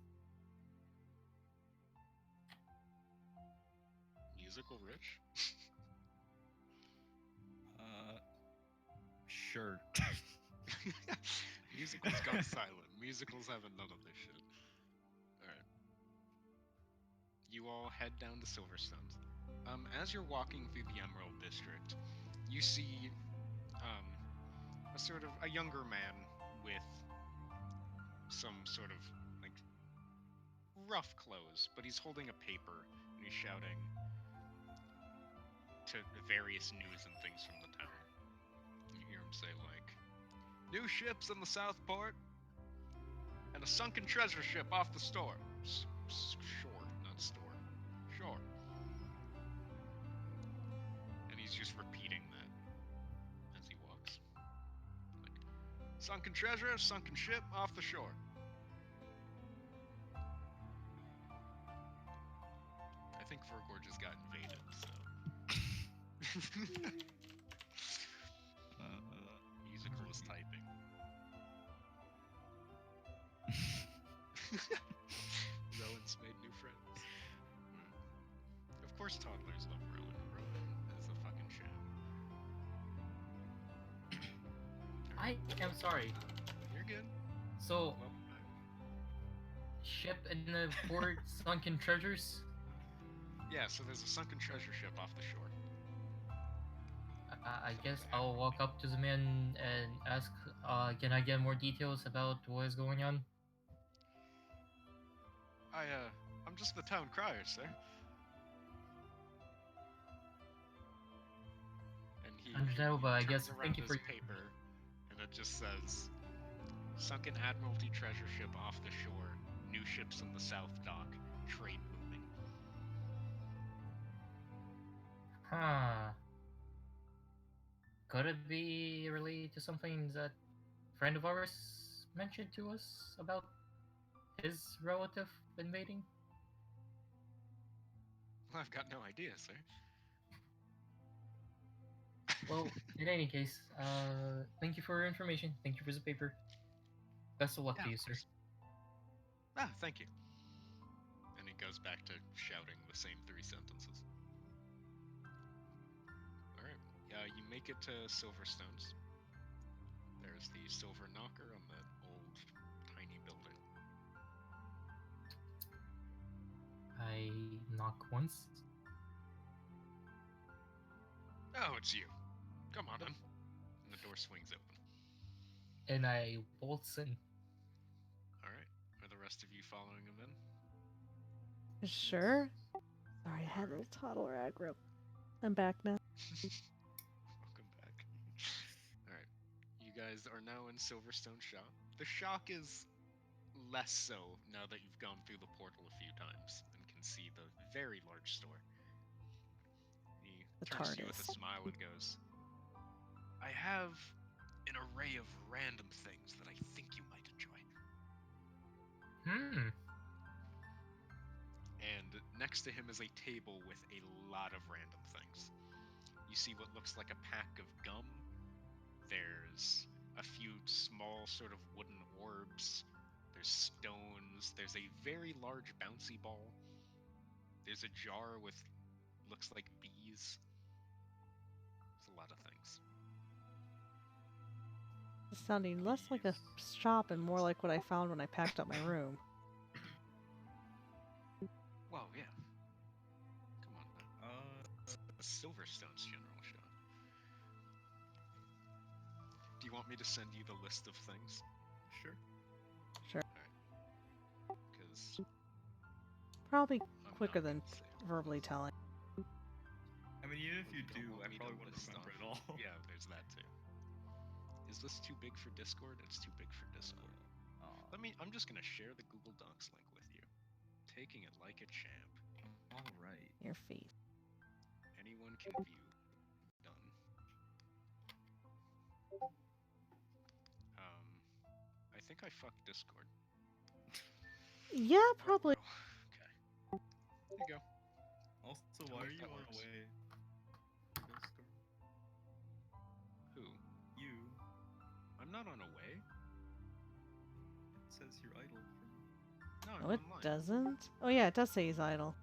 Musical Rich? Sure. Musicals gone silent. Musicals having none of this shit. Alright. You all head down to Silverstones. As you're walking through the Emerald District, you see a sort of a younger man with some sort of like rough clothes, but he's holding a paper and he's shouting to various news and things from the town. You hear him say like, "New ships in the South Port, and a sunken treasure ship off the store." Shore, not store. Shore. And he's just repeating that as he walks. Like, sunken treasure, sunken ship off the shore. I think Vergor just got invaded, so. Musical is typing. Rowan's made new friends. Of course toddlers love Rowan. Rowan is a fucking champ. I am sorry. You're good. So, Welcome back. ship in the port, sunken treasures. Yeah, so there's a sunken treasure ship off the shore. I guess I'll walk up to the man and ask, can I get more details about what is going on? I'm just the town crier, sir. And he Understandable, but I turns guess around thank you his for paper, and it just says, "Sunken Admiralty treasure ship off the shore. New ships in the South Dock. Trade booming." Huh. Could it be related to something that a friend of ours mentioned to us about his relative invading? Well, I've got no idea, sir. Well, in any case, thank you for your information. Thank you for the paper. Best of luck Yeah, to you, of sir. course. Ah, thank you. And he goes back to shouting the same 3 sentences. Alright, you make it to Silverstones. There's the silver knocker on that old, tiny building. I knock once. Oh, it's you. Come on in. And the door swings open. And I waltz in. Alright, are the rest of you following him in? Sure. Sorry, I had a little toddler aggro. I'm back now. Welcome back. Alright, you guys are now in Silverstone Shop. The shock is less so now that you've gone through the portal a few times and can see the very large store. He The turns to you with a TARDIS. smile and goes, "I have an array of random things that I think you might enjoy." Hmm. And next to him is a table with a lot of random things. You see what looks like a pack of gum. There's a few small sort of wooden orbs. There's stones. There's a very large bouncy ball. There's a jar with looks like bees. There's a lot of things. It's sounding less like a shop and more like what I found when I packed up my room. Well, yeah. Come on now. A Silverstone's general shop. Do you want me to send you the list of things? Sure. Because Probably I'm quicker not than gonna say it. verbally telling. I mean, even if you don't do, want I me to probably wouldn't list remember it off- all. Yeah, there's that too. Is this too big for Discord? It's too big for Discord. I'm just gonna share the Google Docs link with you. Taking it like a champ. All right. Your face. Anyone can view. Done. think I fucked Discord. Yeah, There we probably. go. Okay. There you go. Also, Tell why me are if you that on works. away? Discord. Who? You. I'm not on away. It says you're idle for me. No, I'm No, it online. doesn't. Oh yeah, it does say he's idle.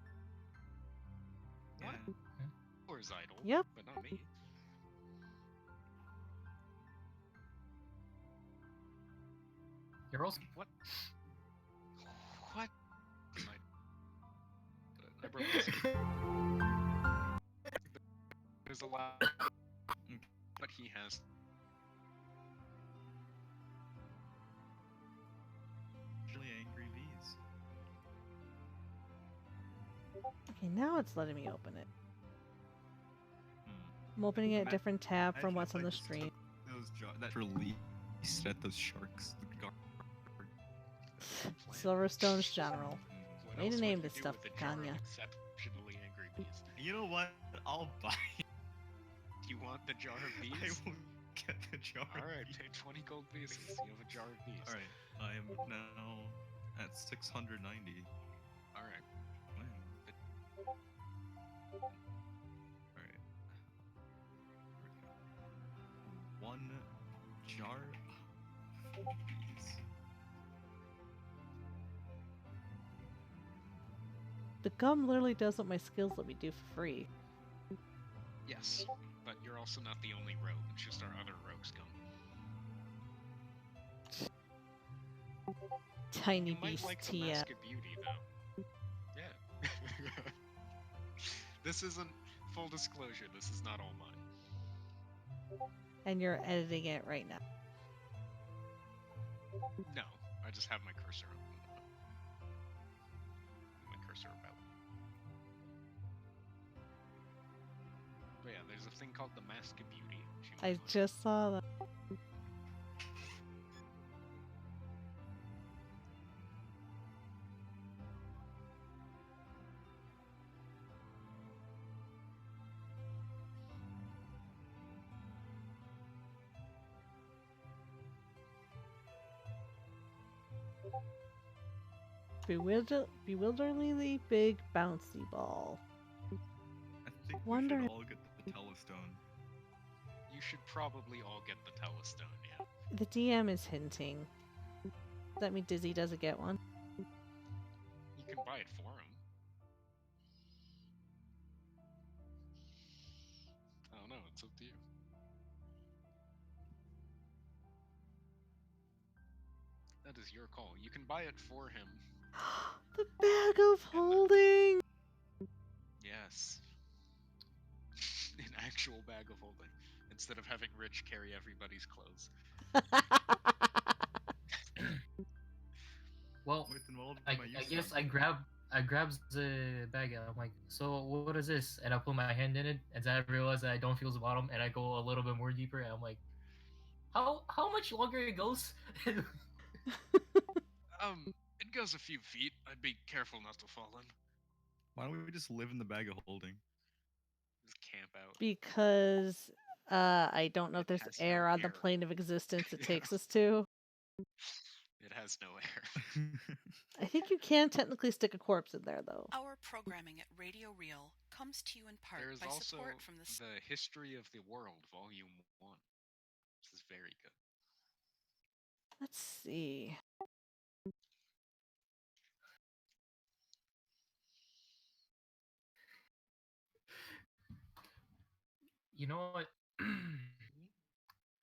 What? Yeah. Or is idle. Yep. But not me. You're also What? What? I broke this. There's a lot. But he has. Really angry V's. Okay, now it's letting me open it. Hmm. I'm opening a different tab from Imagine what's if on I the just stream. took those that released at those sharks. Silverstone's General. What Way to else name would you this do stuff, with a jar Kanya. of exceptionally angry bees? You know what? I'll buy it. Do you want the jar of I bees? will get the jar. Alright, of pay 20 gold pieces. You have a jar of bees. Alright, I am now at 690. Alright. Alright. One jar of bees. The gum literally does what my skills let me do for free. Yes, but you're also not the only rogue. It's just our other rogues come. Tiny You might Beast like the TM. Mask of Beauty, though. Yeah. This isn't full disclosure. This is not all mine. And you're editing it right now. No, I just have my cursor on. My cursor about. But yeah, there's a thing called the Mask of Beauty. which you I might like. just saw that. Bewilderingly big bouncy ball. I think Wonder- we should all get the Telestone. You should probably all get the Telestone, yeah. The DM is hinting. Does that mean Dizzy doesn't get one? You can buy it for him. I don't know, it's up to you. That is your call. You can buy it for him. The bag of holding! Yes. An actual bag of holding. Instead of having Rich carry everybody's clothes. well. Wait, then what I guess I grabs the bag out. I'm like, so what is this? And I put my hand in it, and then I realize that I don't feel the bottom, and I go a little bit more deeper. And I'm like, how much longer it goes? It goes a few feet. I'd be careful not to fall in. Why don't we just live in the bag of holding? Just camp out. Because I don't know if It there's has no air on the air. plane of existence it Yeah. takes us to. It has no air. I think you can technically stick a corpse in there, though. Our programming at Radio Real comes to you in part There is by also support from the the History of the World, Volume 1. This is very good. Let's see. You know what?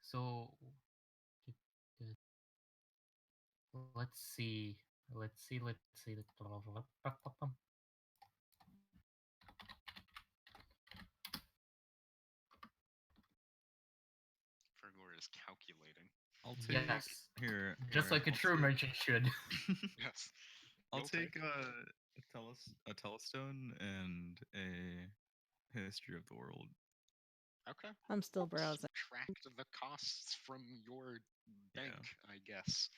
So let's see. Fergor is calculating. I'll take Yes, here. just like a I'll true take- merchant should. Yes. I'll You'll take a Telestone and a History of the World. Okay. I'm still browsing. Subtract the costs from your bank, Yeah. I guess.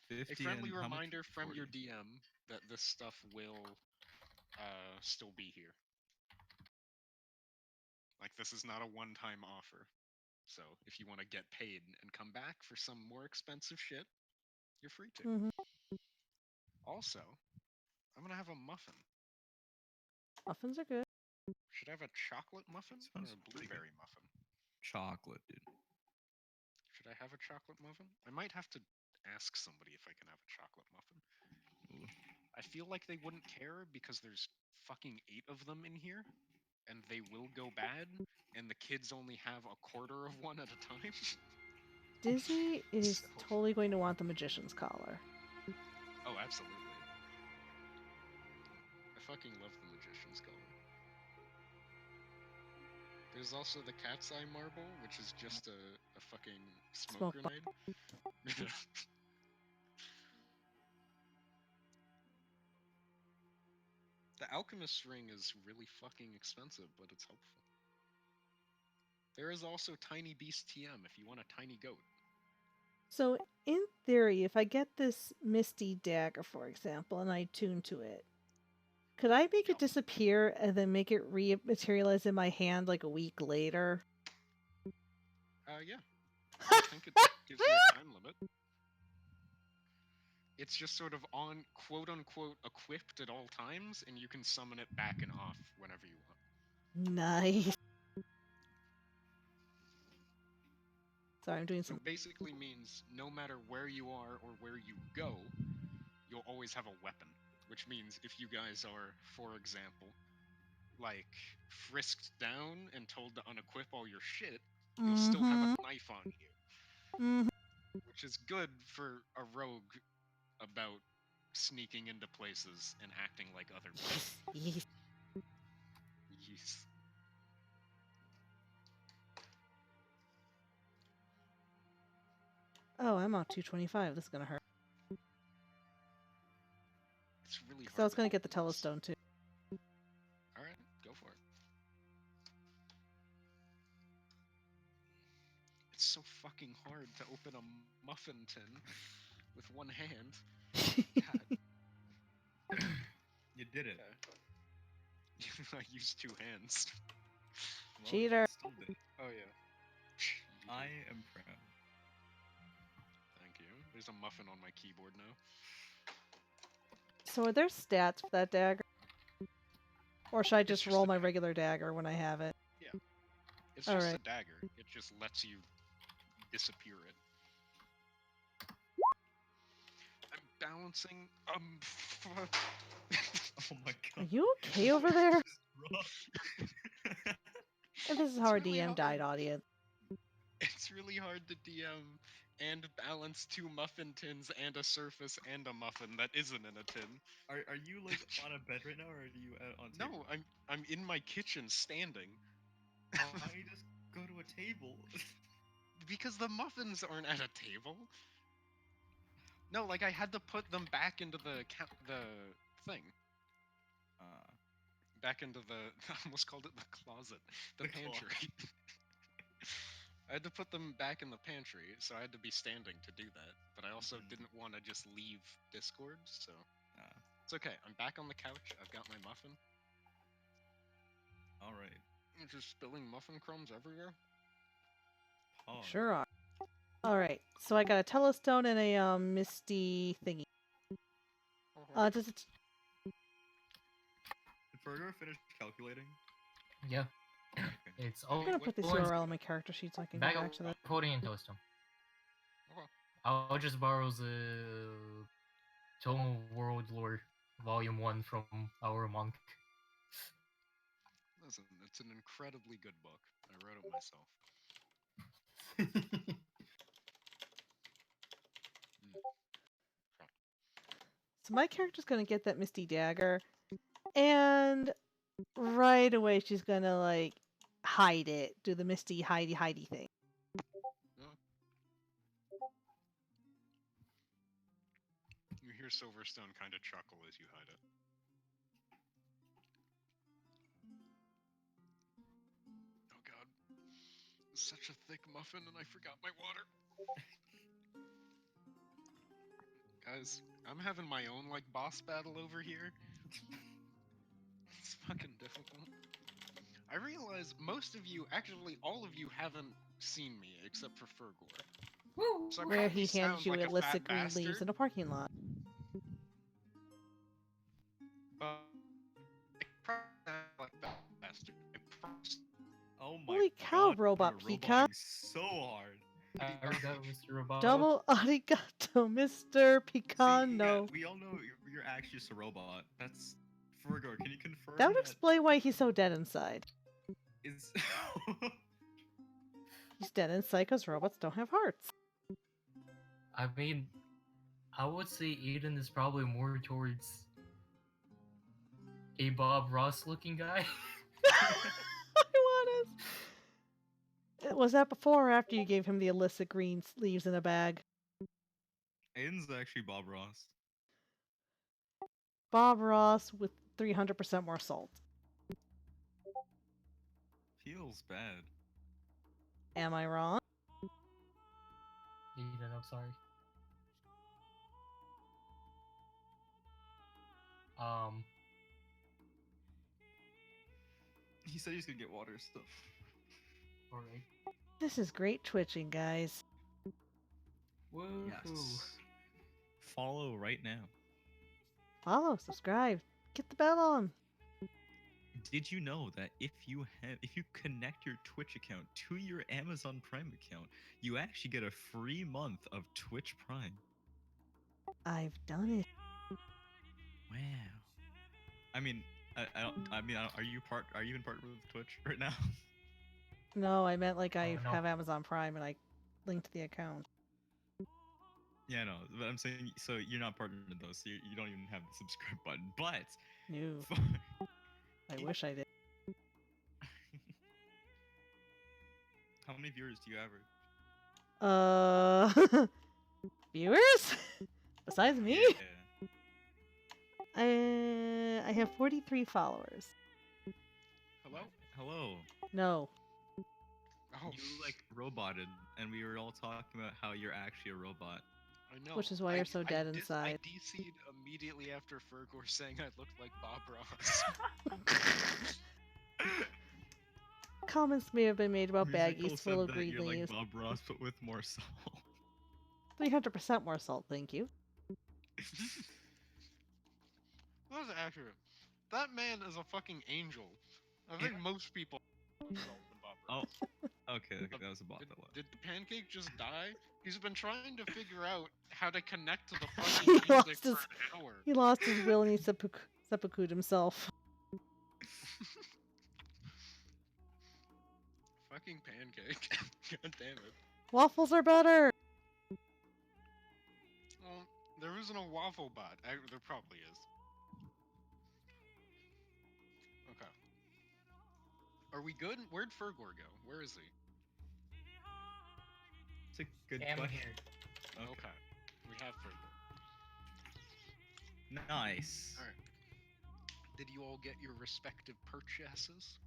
50 A friendly and how much? reminder from your 40. DM that this stuff will still be here. Like, this is not a one-time offer. So, if you want to get paid and come back for some more expensive shit, You're free to. Mhm. Also, I'm gonna have a muffin. Muffins are good. Should I have a chocolate muffin or Sounds a pretty good. blueberry muffin? Chocolate, dude. Should I have a chocolate muffin? I might have to ask somebody if I can have a chocolate muffin. Ooh. I feel like they wouldn't care because there's fucking 8 of them in here, and they will go bad, and the kids only have a quarter of one at a time. Dizzy is So- totally going to want the magician's collar. Oh, absolutely. I fucking love the magician's collar. There's also the cat's eye marble, which is just a fucking smoke Smoke bomb. grenade. The alchemist's ring is really fucking expensive, but it's helpful. There is also Tiny Beast TM if you want a tiny goat. So, in theory, if I get this Misty dagger, for example, and I tune to it, could I make Yeah. it disappear and then make it re-materialize in my hand like a week later? Yeah. I think it gives you a time limit. It's just sort of on quote unquote equipped at all times, and you can summon it back and off whenever you want. Nice. Sorry, I'm doing So some. it basically means no matter where you are or where you go, you'll always have a weapon. Which means if you guys are, for example, like frisked down and told to unequip all your shit, you'll still have a knife on you. Mhm. Which is good for a rogue about sneaking into places and acting like other people. Yes. Yes. Oh, I'm on 225. This is gonna hurt. It's really hard. Because I was gonna get the open this. telestone too. Alright, go for it. It's so fucking hard to open a muffin tin with one hand. God. You did it. Okay. I used 2 hands. Well, Cheater. you still did it. Oh yeah. I am proud. Thank you. There's a muffin on my keyboard now. So are there stats for that dagger? Or should I just just roll a my dagger. regular dagger when I have it? It's just a Alright. dagger. It just lets you disappear it. I'm balancing. Oh my Are god. you okay over there? Just rough. And this is how It's our really DM died, hard. audience. It's really hard to DM and balance 2 muffin tins and a surface and a muffin that isn't in a tin. Are you like on a bed right now, or are you on table? No, I'm in my kitchen standing. Why don't you just go to a table? Because the muffins aren't at a table. No, like I had to put them back into the thing. Back into the I almost called it the closet. The The pantry. I had to put them back in the pantry, so I had to be standing to do that. But I also didn't want to just leave Discord, so it's okay. I'm back on the couch. I've got my muffin. All right. I'm just spilling muffin crumbs everywhere. Pause. Sure are. Alright, so I got a telestone and a misty thingy. Does it... Did Fergo finish calculating? Yeah. Okay. It's I'm all gonna put this ones URL in my character sheet so I can go back back to that. coding and Toastone. Okay. I'll just borrow the Tome of World Lore Volume 1 from our monk. Listen, it's an incredibly good book. I wrote it myself. So my character's gonna get that misty dagger, and right away she's gonna like hide it, do the misty hidey thing. You hear Silverstone kind of chuckle as you hide it. Oh god. It's such a thick muffin and I forgot my water. Guys, I'm having my own like boss battle over here. It's fucking difficult. I realize most of you, actually all of you, haven't seen me except for Fergor. Woo! So Where he Crafty hands sounds you like a illicit fat green leaves bastard, in a parking lot. but Crafty sounds like a fat bastard. I promise. Oh my Holy cow, god, Robot you're Pika. roboting so hard. Arigato, Mr. Roboto. Double arigato, Mr. See, Picano. we all know you're actually just a robot. That's Fergor. Can you confirm That would explain why he's so dead inside. is? He's dead inside because robots don't have hearts. I mean, I would say Aiden is probably more towards a Bob Ross looking guy. I want us. Was that before or after you gave him the illicit green leaves in a bag? Aiden's actually Bob Ross. Bob Ross with 300% more salt. Feels bad. Am I wrong? Aiden, I'm sorry. He said he's gonna get water stuff. Alright. This is great twitching, guys. Woohoo. Yes. Follow right now. Follow, subscribe, get the bell on. Did you know that if you connect your Twitch account to your Amazon Prime account, you actually get a free month of Twitch Prime? I've done it. Wow. I mean, are you even partnered with Twitch right now? No, I meant like I No. have Amazon Prime and I linked the account. Yeah, no, but I'm saying so you're not partnered with those, so you don't even have the subscribe button. But No, I wish I did. how many viewers do you average? Viewers? Besides me? Yeah. I have 43 followers. Hello? Hello. No. Oh, You like roboted, and we were all talking about how you're actually a robot. I know. Which is why you're so dead inside. I DC'd immediately after Fergor saying I looked like Bob Ross. Comments may have been made about Musical baggies full said of that green you're leaves. like Bob Ross, but with more salt. 300% more salt, thank you. That's accurate. That man is a fucking angel. I think most people salt than Bob Ross. Oh, okay, that was a bot. Did the pancake just die? He's been trying to figure out how to connect to the He fucking music lost for his- an hour. He lost his will and he seppuku'd himself. Fucking pancake. God damn it. Waffles are better! Well, there isn't a waffle bot. There probably is. Okay. Are we good? Where'd Fergor go? Where is he? It's a good Am question. here. Okay. We have Fergor. Nice. Alright. Did you all get your respective purchases?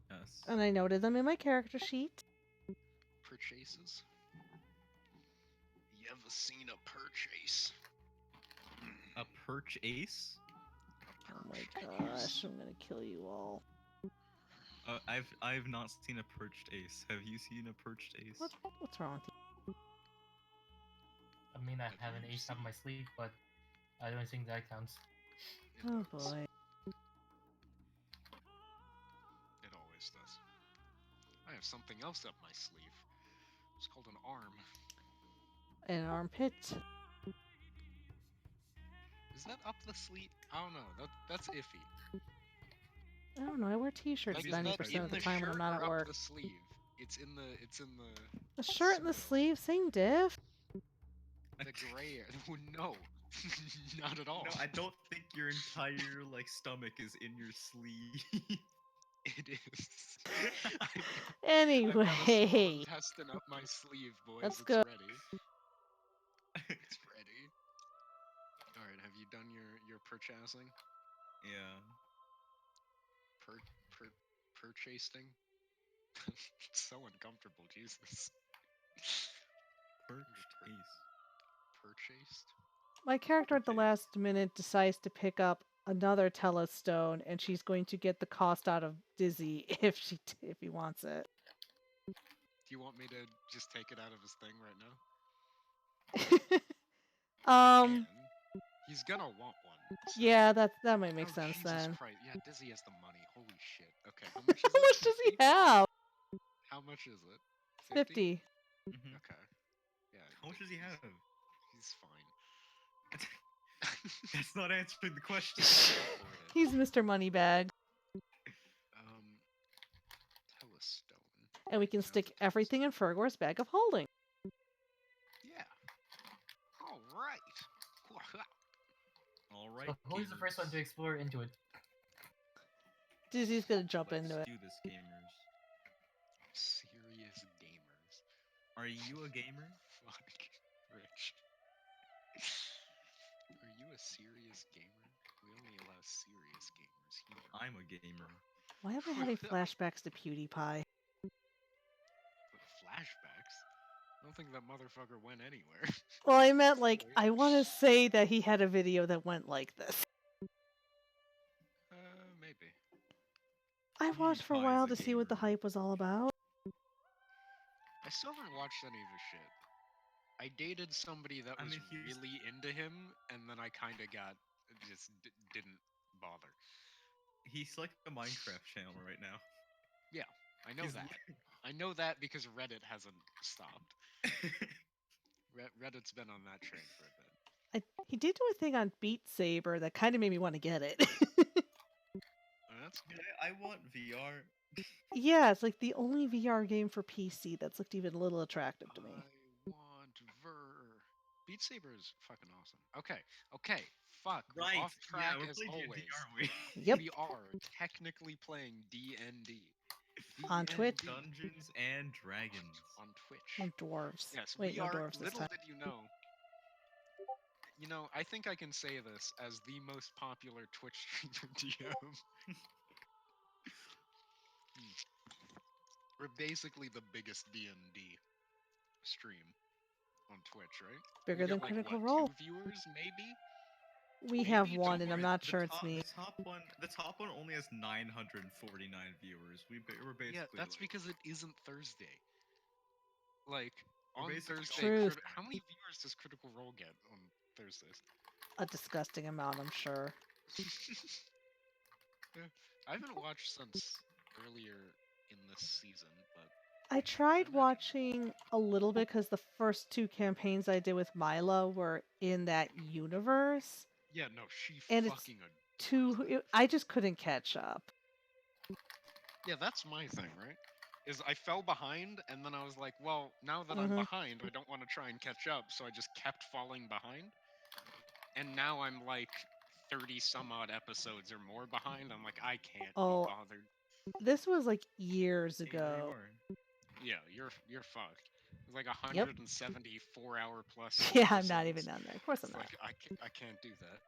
Yes. And I noted them in my character sheet. Purchases? You ever seen a purchase? A perch ace? Oh my gosh, I'm gonna kill you all. I've not seen a perched ace. Have you seen a perched ace? What's wrong with you? I mean, I have an ace up my sleeve, but I don't think that counts. Oh boy. It always does. I have something else up my sleeve. It's called an arm. An armpit. Is that up the sleeve? I don't know. That's iffy. I don't know, I wear t-shirts Like, is that 90% in of the time when I'm shirt not or at work. Up the sleeve. It's in the. The shirt and the sleeve, same diff. The gray. No, not at all. No, I don't think your entire stomach is in your sleeve. It is. Anyway. Testing up my sleeve, boys. Let's It's go. ready. It's ready. All right. Have you done your purchasing? Yeah. Purchasing? It's so uncomfortable, Jesus. Perched ace. Purchased? My character at the Okay. last minute decides to pick up another telestone, and she's going to get the cost out of Dizzy if he wants it. Do you want me to just take it out of his thing right now? um, Can. He's gonna want one. So. yeah, that might make Oh, sense Jesus then. Christ. Yeah, Dizzy has the money. Holy shit. Okay, how much is How it? much does he 50? have? How much is it? 50. Mhm. Okay. Yeah. How much does he have? He's fine. That's not answering the question. Afford it. He's Mr. Moneybag. Telestone. And we can Now the stick everything in Fergor's bag of holding. Yeah. All right. All right. So who is the first one to gamers. explore into it? Dizzy's gonna jump Let's into it. do this, gamers. Serious gamers. Are you a gamer? Fuck, Rich. Are you a serious gamer? We only allow serious gamers here. I'm a gamer. Why am I having flashbacks to PewDiePie? But flashbacks? I don't think that motherfucker went anywhere. Well, I meant like I want to say that he had a video that went like this. Maybe. I watched for a PewDiePie is while a to see what the gamer. hype was all about. I still haven't watched any of his shit. I dated somebody that I was mean, he's- really into him, and then I kind of just didn't bother. He's like a Minecraft channel right now. Yeah, I know He's that. I know that because Reddit hasn't stopped. Reddit's been on that train for a bit. He did do a thing on Beat Saber that kind of made me want to get it. That's good. I want VR. Yeah, it's like the only VR game for PC that's looked even a little attractive to me. I want Ver. Beat Saber is fucking awesome. Okay. Fuck. We're Right. off track Yeah, we're as playing D&D, always. aren't we? Yep, We are technically playing D&D. On Twitch. Dungeons and Dragons. On Twitch. and dwarves. Yes, Wait, we no are. dwarves this Little time. did you know. You know, I think I can say this as the most popular Twitch streamer DM. We're basically the biggest D&D stream on Twitch, right? Bigger we than get, like, Critical what, Role. 2 viewers, maybe? We have Maybe one, don't and I'm worry, not sure it's me. The top one only has 949 viewers. We're basically Yeah, that's like, because it isn't Thursday. Like, We're on basically Thursday, True. how many viewers does Critical Role get on Thursdays? A disgusting amount, I'm sure. Yeah, I haven't watched since earlier in this season, but I tried imagine- watching a little bit because the first 2 campaigns I did with Mila were in that universe. yeah, no, she And it's fucking I just couldn't catch up. Yeah, that's my thing, right? Is I fell behind, and then I was like, well, now that I'm behind, I don't want to try and catch up, so I just kept falling behind. And now I'm like 30 some odd episodes or more behind. I'm like, I can't Oh, be bothered. This was like years hey, there you ago. are. Yeah, you're fucked. It's like Yep. 174 hour plus. Yeah, I'm not episodes. even on there. Of course I'm It's not. like I can't do that.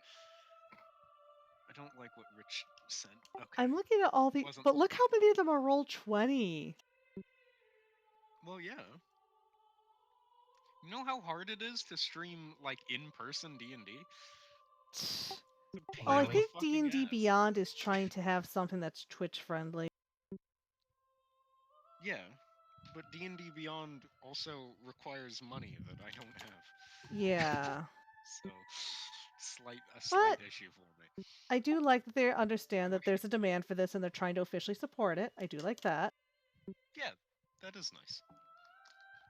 I don't like what Rich said. Okay. I'm looking at all the, Wasn't but look how many of them are roll 20. Well, yeah. You know how hard it is to stream like in-person D&D? Oh, I Really? think D&D Beyond is trying to have something that's Twitch friendly. Yeah, but D&D Beyond also requires money that I don't have. Yeah. So, a slight But issue for me. I do like that they understand that there's a demand for this and they're trying to officially support it. I do like that. Yeah, that is nice.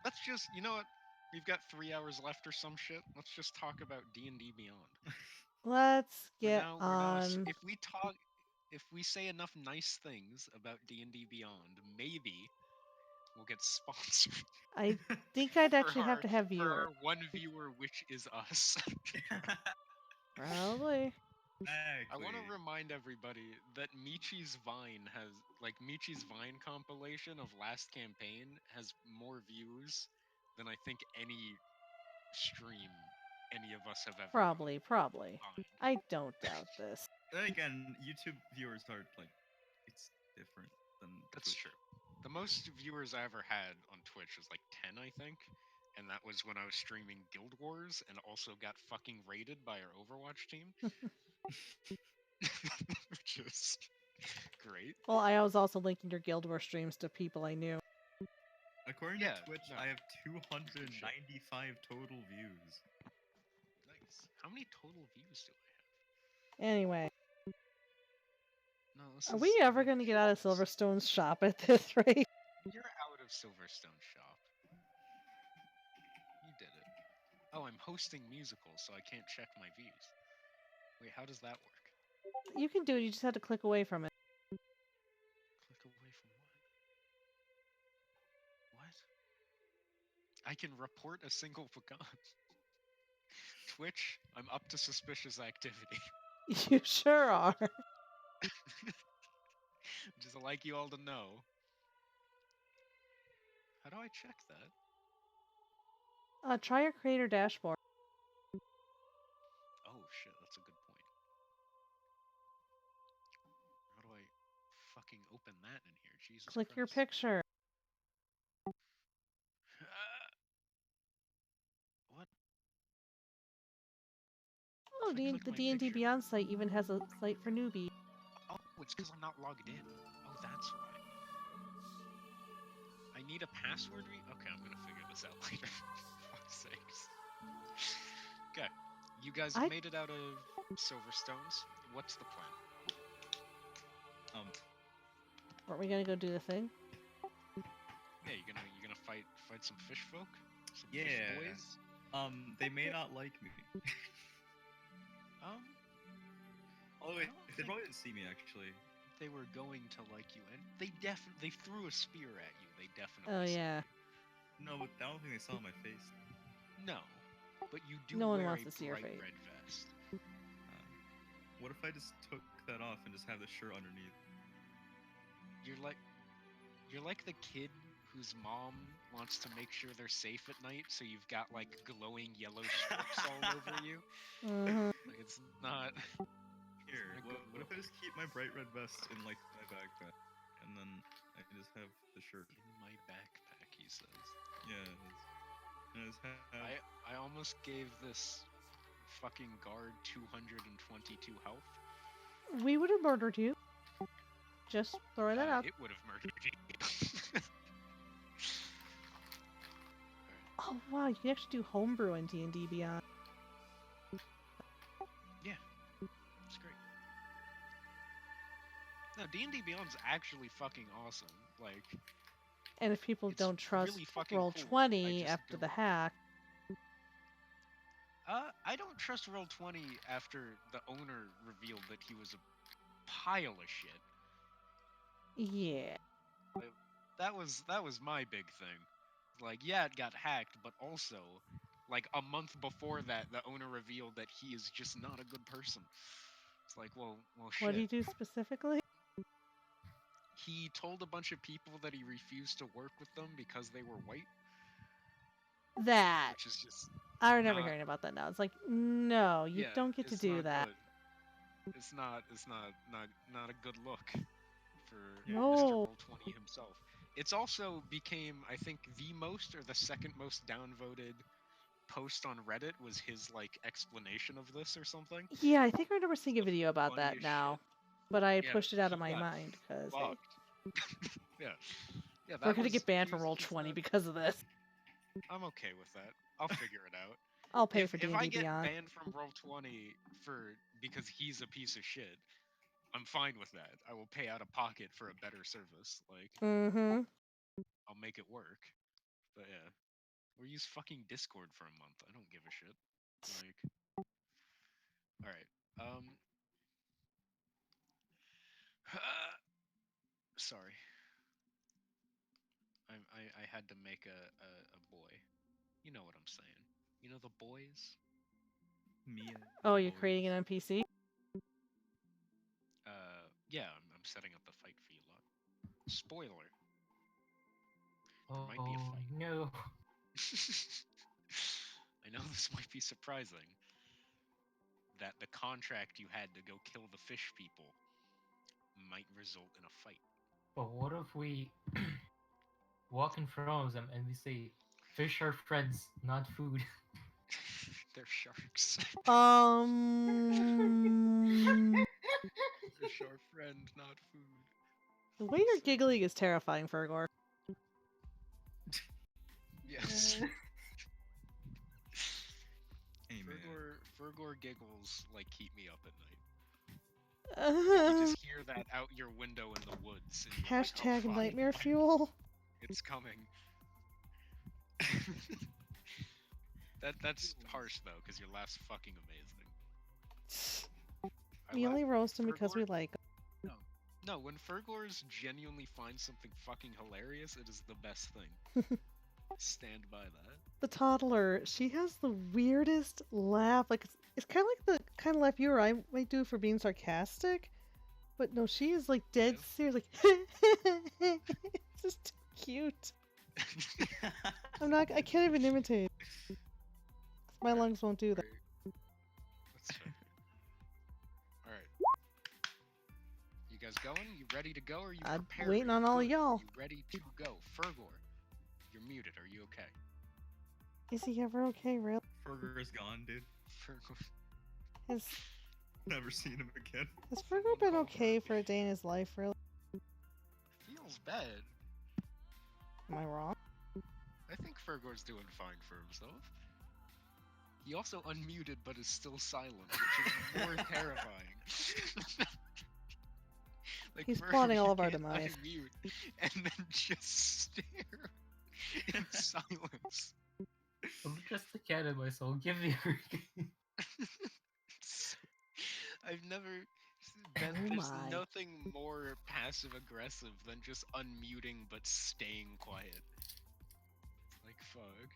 Let's just, you know what? We've got 3 hours left or some shit. Let's just talk about D&D Beyond. Let's get We're now on. if we say enough nice things about D&D Beyond, maybe we'll get sponsored. I think I'd for actually have to have for viewers. our one viewer, which is us. Probably. I want to remind everybody that Michi's Vine compilation of last campaign has more views than I think any stream any of us have ever Probably. Fine. I don't doubt this. Then again, YouTube viewers are like, it's different than That's Twitch. true. The most viewers I ever had on Twitch was like 10, I think. And that was when I was streaming Guild Wars and also got fucking raided by our Overwatch team. Which is great. Well, I was also linking your Guild Wars streams to people I knew. According Yeah, to Twitch, no. I have 295 total views. Nice. How many total views do I have? Anyway, No, this are is we ever going to get out of ridiculous. Silverstone's shop at this rate? You're out of Silverstone shop. You did it. Oh, I'm hosting musicals, so I can't check my views. Wait, how does that work? You can do it. You just have to click away from it. Click away from what? What? I can report a single pecan. Twitch, I'm up to suspicious activity. You sure are. Just like you all to know. How do I check that? Try your creator dashboard. Oh shit, that's a good point. How do I fucking open that in here? Jesus Click Christ. your picture. What? Oh, If I click the my D&D picture- Beyond site even has a site for newbies. Oh, it's because I'm not logged in. Oh, that's why. I need a password Okay, I'm gonna figure this out later. For fuck's sakes. Okay. You guys have made it out of Silverstones. What's the plan? Weren't we gonna go do the thing? Yeah, you're gonna fight some fish folk? Some Yeah. fish boys? They may not like me. Oh wait, I don't they think- probably didn't see me actually. They were going to like you, and they threw a spear at you. They definitely. Oh saw yeah. No, but I don't think they saw my face. you. No, but you do No one wear wants a to see your bright face. red vest. What if I just took that off and just have the shirt underneath? You're like the kid whose mom wants to make sure they're safe at night, so you've got like glowing yellow strips all over you. Mhm. Like it's not. Here, a what, good what if I just keep my bright red vest in like my backpack, and then I can just have the shirt? In my backpack, he says. Yeah. And I just have. I almost gave this fucking guard 222 health. We would have murdered you. Just throwing that out. It would have murdered you. Oh wow, you can actually do homebrew in D&D Beyond. Yeah, it's great. No, D&D Beyond's actually fucking awesome. Like, And if people It's don't trust really fucking roll cool. 20 I just after the don't. hack, I don't trust Roll20 after the owner revealed that he was a pile of shit. yeah. That was my big thing. Like, yeah, it got hacked, but also, like a month before that, the owner revealed that he is just not a good person. It's like, well, shit. What do you do specifically? He told a bunch of people that he refused to work with them because they were white, That. which is just I remember not- hearing about that now. It's like, no, you yeah, don't get to it's do not that. good. It's not a good look for No. Mr. Roll20 himself. It's also became, I think, the most or the second most downvoted post on Reddit was his like explanation of this or something. Yeah, I think I remember seeing a video about that Funniest now. shit. But I Yeah, pushed it out of he my got mind because fucked. yeah, that we're gonna was- get banned he from was roll just 20 not- because of this. I'm okay with that. I'll figure it out. I'll pay if, for if D&D I get Beyond. banned from Roll20 because he's a piece of shit, I'm fine with that. I will pay out of pocket for a better service. Like, Mm-hmm. I'll make it work. But yeah, or use fucking Discord for a month. I don't give a shit. Like, all right. Sorry. I had to make a boy. You know what I'm saying. You know the boys? Me and Oh, the you're creating boys. an NPC? Yeah, I'm setting up the fight for you lot. Spoiler. Oh might be a fight. no. I know this might be surprising. That the contract you had to go kill the fish people might result in a fight. But what if we walk in front of them and we say, "Fish are friends, not food." They're sharks. Fish are friend, not food. The way you're giggling is terrifying, Fergor. Yes. Hey man. Fergor giggles like keep me up at night. You just hear that out your window in the woods. And you're like, Hashtag oh, fuck, nightmare fuel. it's coming. That's harsh though, because your laugh's fucking amazing. We only roast him because we Fergor- like him. No, when Fergors genuinely finds something fucking hilarious, it is the best thing. Stand by that. The toddler, she has the weirdest laugh. Like it's kind of like the kind of laugh you or I might do for being sarcastic, but no, she is like dead Yeah. serious. Like it's just too cute. I can't even imitate. 'Cause my lungs won't do that. That's fair. Alright. You guys going? You ready to go? Or are you I'm prepared? waiting Are on you all good? y'all. Are you ready to go? Fergor, you're muted. Are you okay? Is he ever okay, really? Ferger is gone, dude. Fergor. Has Never seen him again. has Fergal been okay for a day in his life, really? Feels bad. Am I wrong? I think Fergor's doing fine for himself. He also unmuted but is still silent, which is more terrifying. Like, He's Fergor, plotting all you of our can't demise. Unmute and then just stare in silence. I'm just a cat in my soul. Give me a break. I've never been. Oh There's my. nothing more passive aggressive than just unmuting but staying quiet. Like, fuck.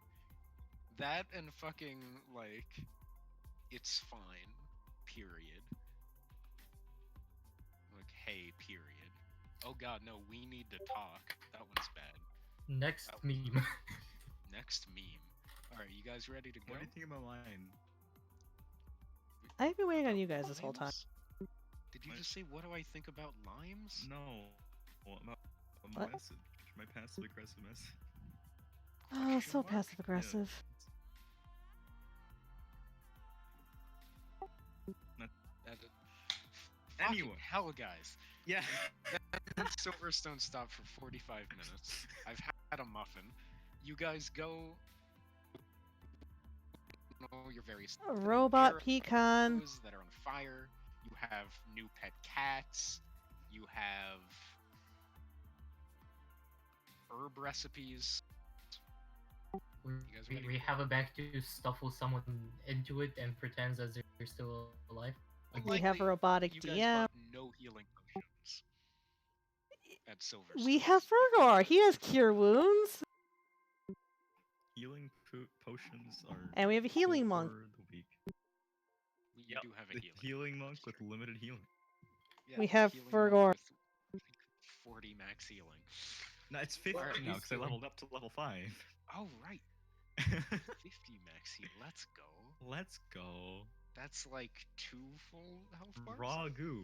That and fucking, like, it's fine, period. Like, hey, period. Oh god, no, we need to talk. That one's bad. Next That- meme. Next meme. Alright, you guys ready to go? What do you think about mine? I've been waiting on you guys this whole time. Limes? Did you What? just say, what do I think about limes? No. Well, my What? message. My passive aggressive message. Oh, so mark? passive aggressive. That, Anyway. fucking hell, guys. Yeah. Silverstone stopped for 45 minutes. I've had a muffin. You guys go. Know your various A robot arrows pecan. that are on fire. You have new pet cats. You have herb recipes. We, guys we, ready? we have a back to stuffle someone into it and pretends as they're still alive. We have a robotic you guys DM. bought no healing potions at Silverstone. We have Fergar. He has cure wounds. Healing potions are. And we have a healing monk. for the weak. We Yep, do have a the healing. healing monk with limited healing. Yeah, We the have healing Fergor. monk with, I think, 40 max healing. No, it's 50 Alright, now he's because I healing. leveled up to level 5. Oh, right. 50 max heal. Let's go. Let's go. That's like 2 full health bars? Raw goo.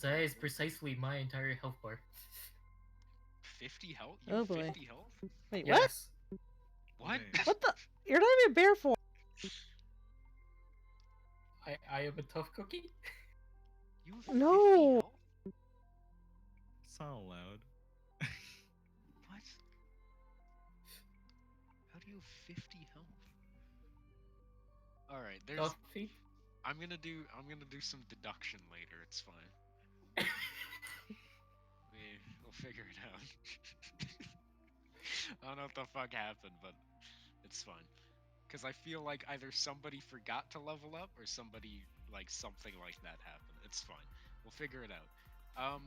That is precisely my entire health bar. 50 health? You Oh have boy. 50 health? Wait, what? Yes. What? Okay. What the? You're not even a bear for. I am a tough cookie. You have 50 No. health? It's not allowed. What? How do you have 50 health? Alright, there's Toughy. I'm gonna do some deduction later, it's fine. We'll figure it out. I don't know what the fuck happened, but it's fine. Because I feel like either somebody forgot to level up or somebody, like, something like that happened. It's fine. We'll figure it out.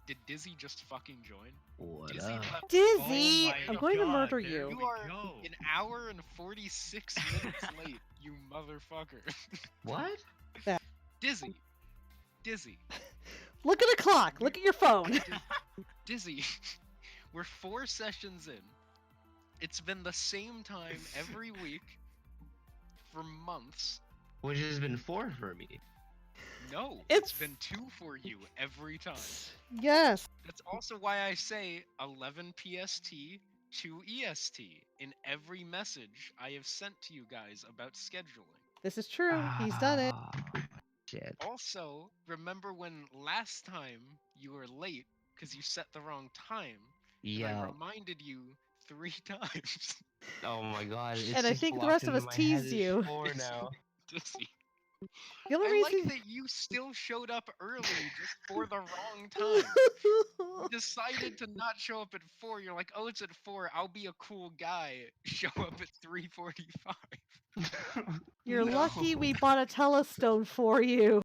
Did Dizzy just fucking join? What Dizzy up? left Dizzy, Oh my I'm going to God, murder there you. we You are go. an hour and 46 minutes late, you motherfucker. What? Dizzy. Dizzy. Look at the clock. Look at your phone. Dizzy. We're 4 sessions in. It's been the same time every week for months. Which has been 4 for me. No, It's- it's been 2 for you every time. Yes. That's also why I say 11 PST, 2 EST in every message I have sent to you guys about scheduling. This is true. He's done it. Ah, Shit. Also, remember when last time you were late because you set the wrong time? And I Yeah. reminded you 3 times. Oh my god, it's And I just think the blocked rest of into us my head teased as you. 4 now. Dizzy. The only I like reason. that you still showed up early just for the wrong time. You decided to not show up at 4. You're like, oh, it's at 4. I'll be a cool guy. Show up at 3:45. You're No. lucky we bought a telestone for you.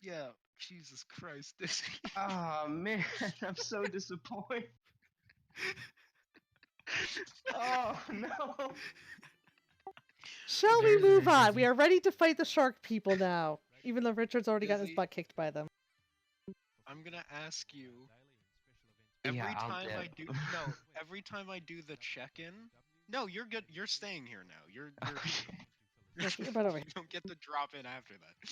Yeah, Jesus Christ, Dizzy. Oh man, I'm so disappointed. Oh no. Shall we There's move your on? Dizzy. We are ready to fight the shark people now. Even though Richard's already got his Dizzy. butt kicked by them. I'm gonna ask you Yeah, every I'll time I dip. do every time I do the check-in. No, you're good. You're staying here now. You're here. Yeah, get your butt over You don't get to drop in after that.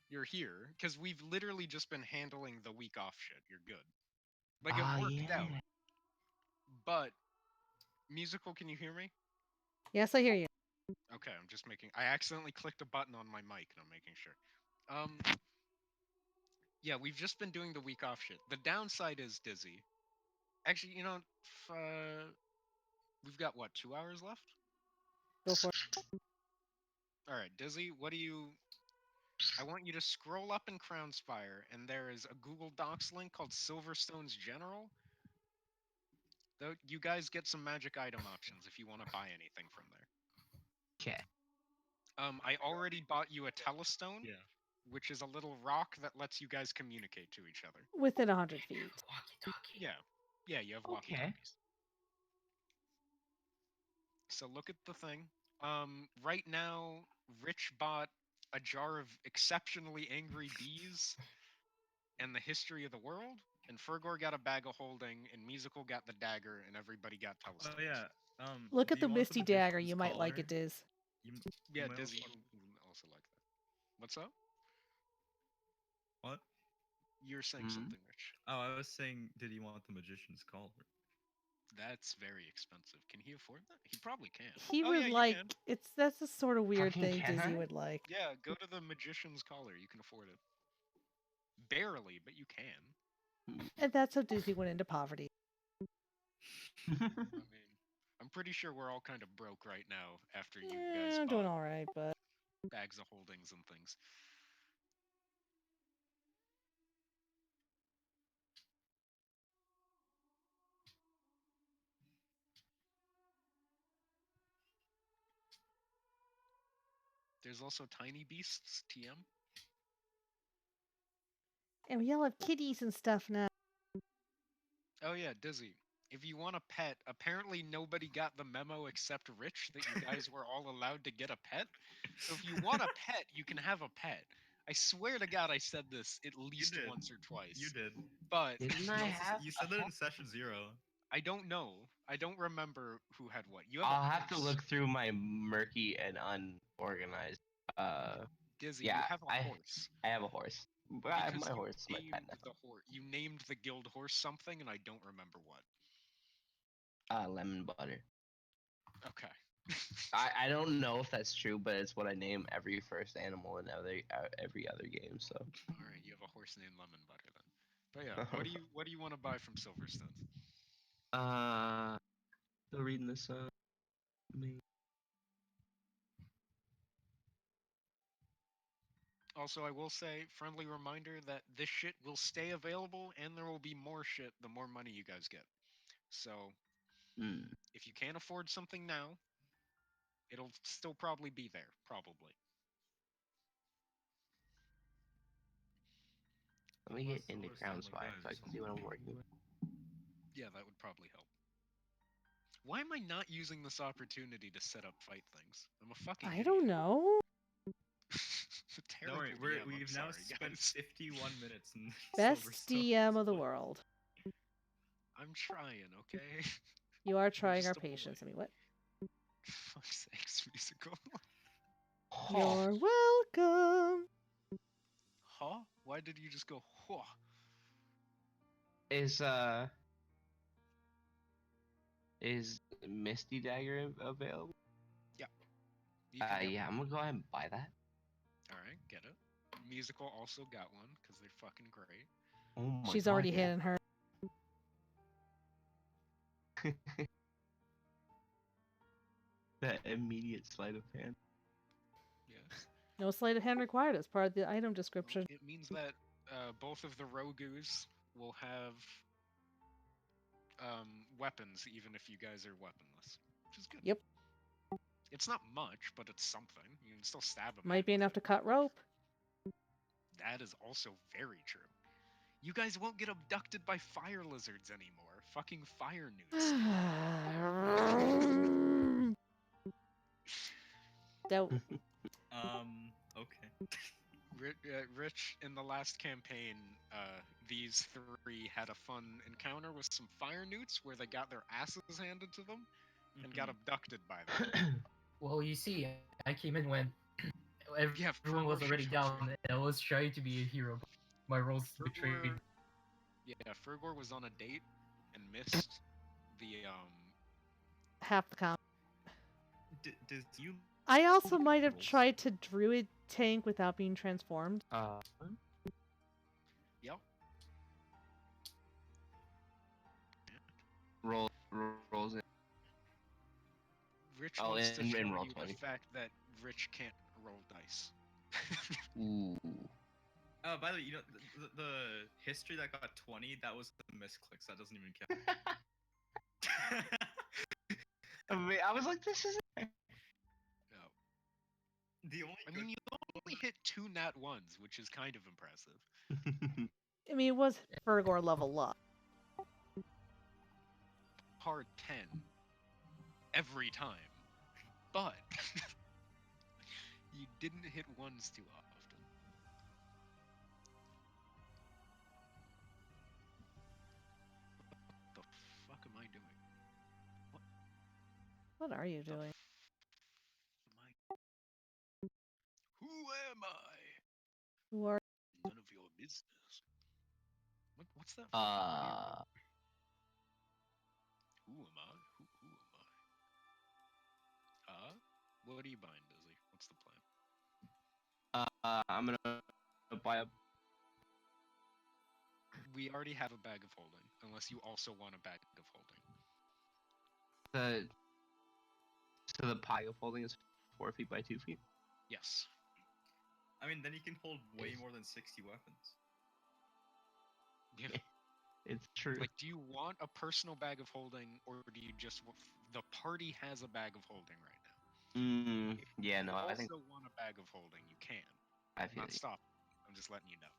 You're here because we've literally just been handling the week off shit. You're good. Like it worked out. Yeah. But musical, can you hear me? Yes, I hear you. Okay, I'm just making. I accidentally clicked a button on my mic, and I'm making sure. Yeah, we've just been doing the week off shit. The downside is Dizzy. Actually, we've got what, 2 hours left? Go for it. All right, Dizzy, what do you? I want you to scroll up in Crownspire, and there is a Google Docs link called Silverstone's General. Though you guys get some magic item options if you want to buy anything from there. Okay. I already bought you a telestone, Yeah. which is a little rock that lets you guys communicate to each other. Within 100 feet. Walkie-talkie. Yeah, you have walkie Okay. talkies. So look at the thing. Right now, Rich bought a jar of exceptionally angry bees and the history of the world, and Fergor got a bag of holding, and Musical got the dagger, and everybody got telestones. Oh yeah. Look at do the you want Misty Dagger. magician's You might like it, collar? Diz. You Yeah, might Dizzy, also- you also like that. What's up? What? You're saying Mhm. something, Rich. Oh, I was saying, did he want the magician's collar? That's very expensive. Can he afford that? He probably can. He Oh, would yeah, you like can. that's a sort of weird Fucking thing can Dizzy I? would like. Yeah, go to the magician's collar. You can afford it. Barely, but you can. And that's how Dizzy went into poverty. I mean, I'm pretty sure we're all kind of broke right now after you guys I'm bought doing alright, but bags of holdings and things. There's also tiny beasts, TM. and we all have kitties and stuff now. Oh yeah, Dizzy. If you want a pet, apparently nobody got the memo except Rich that you guys were all allowed to get a pet. So if you want a pet, you can have a pet. I swear to God, I said this at least did. once or twice. You did. But Didn't You, I also, have? you said that in session 0. I don't know. I don't remember who had what. You have I'll a have to horse. look through my murky and unorganized. Dizzy, Yeah, you have a horse. I have a horse. But I have Because my you horse, my pet named now. the horse. You named the guild horse something, and I don't remember what. Lemon butter. Okay. I don't know if that's true, but it's what I name every first animal in every other game. So. All right, you have a horse named Lemon Butter then. But yeah, what do you want to buy from Silverstones? Still reading this. Me. Also, I will say, friendly reminder that this shit will stay available, and there will be more shit the more money you guys get. So, if you can't afford something now, it'll still probably be there, probably. Let me get Unless into Silverstone, like, Crownspire so I dies can see what I'm working with. Yeah, that would probably help. Why am I not using this opportunity to set up fight things? I'm a fucking I don't know. It's a Don't terrible worry, DM, I'm we've now sorry, spent guys. 51 minutes in Best Silverstone. DM of the world. I'm trying, okay? You are trying just our a boy. patience. I mean, what? Fuck's sakes, musical. You're welcome. Huh? Why did you just go, huh? Is Misty Dagger available? You can get Yeah, I'm gonna go ahead and buy that. Alright, get it. Musical also got one, because they're fucking great. Oh my She's god, already yeah. hitting her. That immediate sleight of hand. Yes. No sleight of hand required as part of the item description. It means that both of the Rogus will have weapons, even if you guys are weaponless, which is good. Yep. It's not much, but it's something. You can still stab them. Might be enough to cut rope. That is also very true. You guys won't get abducted by fire lizards anymore. Fucking fire newts. Dope. Okay. Rich, in the last campaign, these three had a fun encounter with some fire newts where they got their asses handed to them and got abducted by them. Well, you see, I came in when everyone was Fergal- already down, and I was trying to be a hero. But my roles betrayed. Fergor, yeah, Fergor was on a date and missed the Half the comp. Does you? I also might have Rolls. tried to druid tank without being transformed. Yep. Rolls in. Rich Oh, wants to in show roll you 20. the fact that Rich can't roll dice. Ooh. By the way, you know the history that got 20, that was the misclicks. That doesn't even count. I mean, I was like, this isn't. No. The only I mean, you only hit 2 nat 1s, which is kind of impressive. I mean, it was Fergor level up. Hard 10 every time, but you didn't hit 1s too often. What the fuck am I doing? What are you doing? Who am I? Who are None of your business. What's that? Who am I? Who am I? What are you buying, Dizzy? What's the plan? I'm gonna buy a. We already have a bag of holding, unless you also want a bag of holding. So the pile of holding is 4 feet by 2 feet. Yes. I mean, then you can hold way more than 60 weapons. Yeah. It's true. Like, do you want a personal bag of holding, or do you just? The party has a bag of holding right now. Yeah, no, If you I think also want a bag of holding, you can. I I'm feel not you. stopping. I'm just letting you know.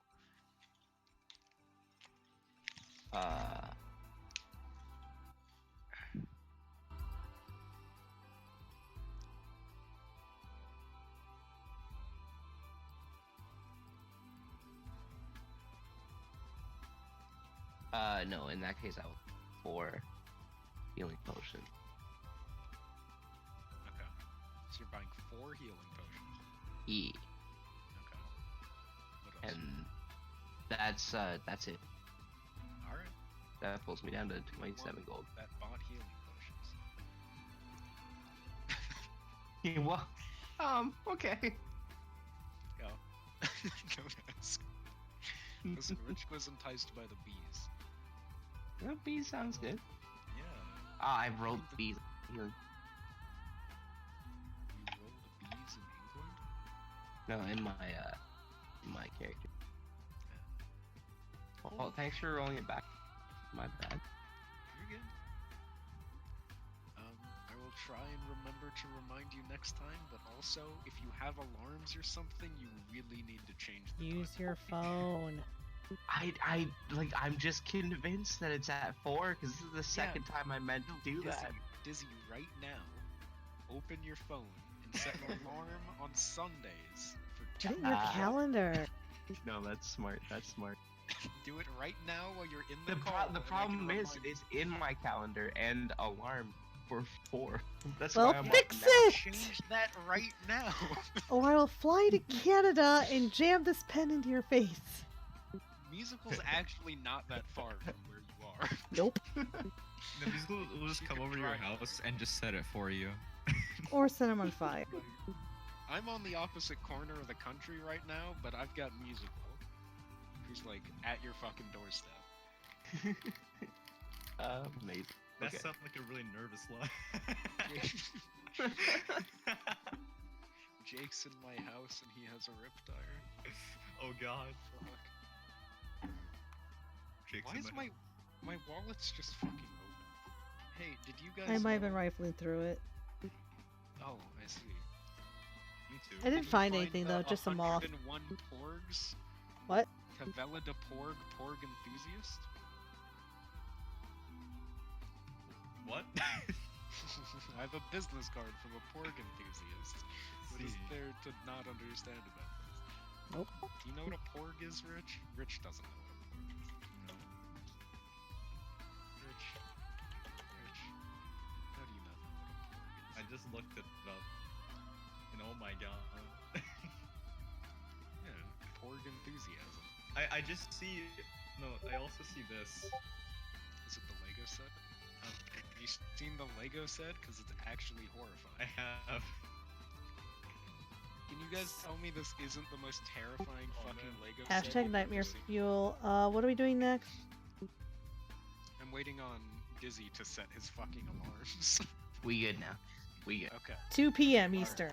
No, in that case, I would 4 healing potion. Okay. So you're buying 4 healing potions. Yeah. Okay. What else? And that's it. All right. That pulls me down to Anyone 27 gold. That bought healing potions. Yeah, well, okay. Go. Don't ask. Listen, Rich was enticed by the bees. That bee sounds good. Yeah. I rolled bees. Healing. You rolled bees in England? No, in my character. Well, thanks for rolling it back. My bad. You're good. I will try and remember to remind you next time, but also, if you have alarms or something, you really need to change the use time. your phone? I'm just convinced that it's at 4 because this is the second time I meant to do that. Dizzy, right now, open your phone and set an alarm on Sundays for Put it in your calendar. No, that's smart. That's smart. Do it right now while you're in the The call. the and I can problem is, remind you. it's in my calendar and alarm for 4. That's Well, why I'm fix up now. it! Change that right now. Or I will fly to Canada and jam this pen into your face. Musical's actually not that far from where you are. Nope. The musical will just You come could over to your drive. house and just set it for you. Or set him on fire. I'm on the opposite corner of the country right now, but I've got Musical, who's like at your fucking doorstep. Amazing. That Okay. sounds like a really nervous line. Jake's in my house and he has a riptire. Oh god. Fuck. Jake's Why in is my my wallet's just fucking open? Hey, did you guys? I might have been know- rifling through it. Oh, I see. Me too. I didn't Did you find anything the though, just a moth. 101 porgs. What? Cavella de Porg, porg enthusiast. What? I have a business card from a porg enthusiast. What is See. there to not understand about this? Nope. Do you know what a porg is, Rich? Rich doesn't know what a porg is. No. Rich. How do you not know what a porg is? I just looked it up. And oh my god. Yeah, porg enthusiasm. I just see. No, I also see this. Is it the Lego set? Have you seen the Lego set? Because it's actually horrifying. I have. Can you guys tell me this isn't the most terrifying Oh, fucking man. Lego set Hashtag you've nightmare ever seen? fuel. What are we doing next? I'm waiting on Dizzy to set his fucking alarms. We good now. We good. Okay. 2 p.m. Eastern.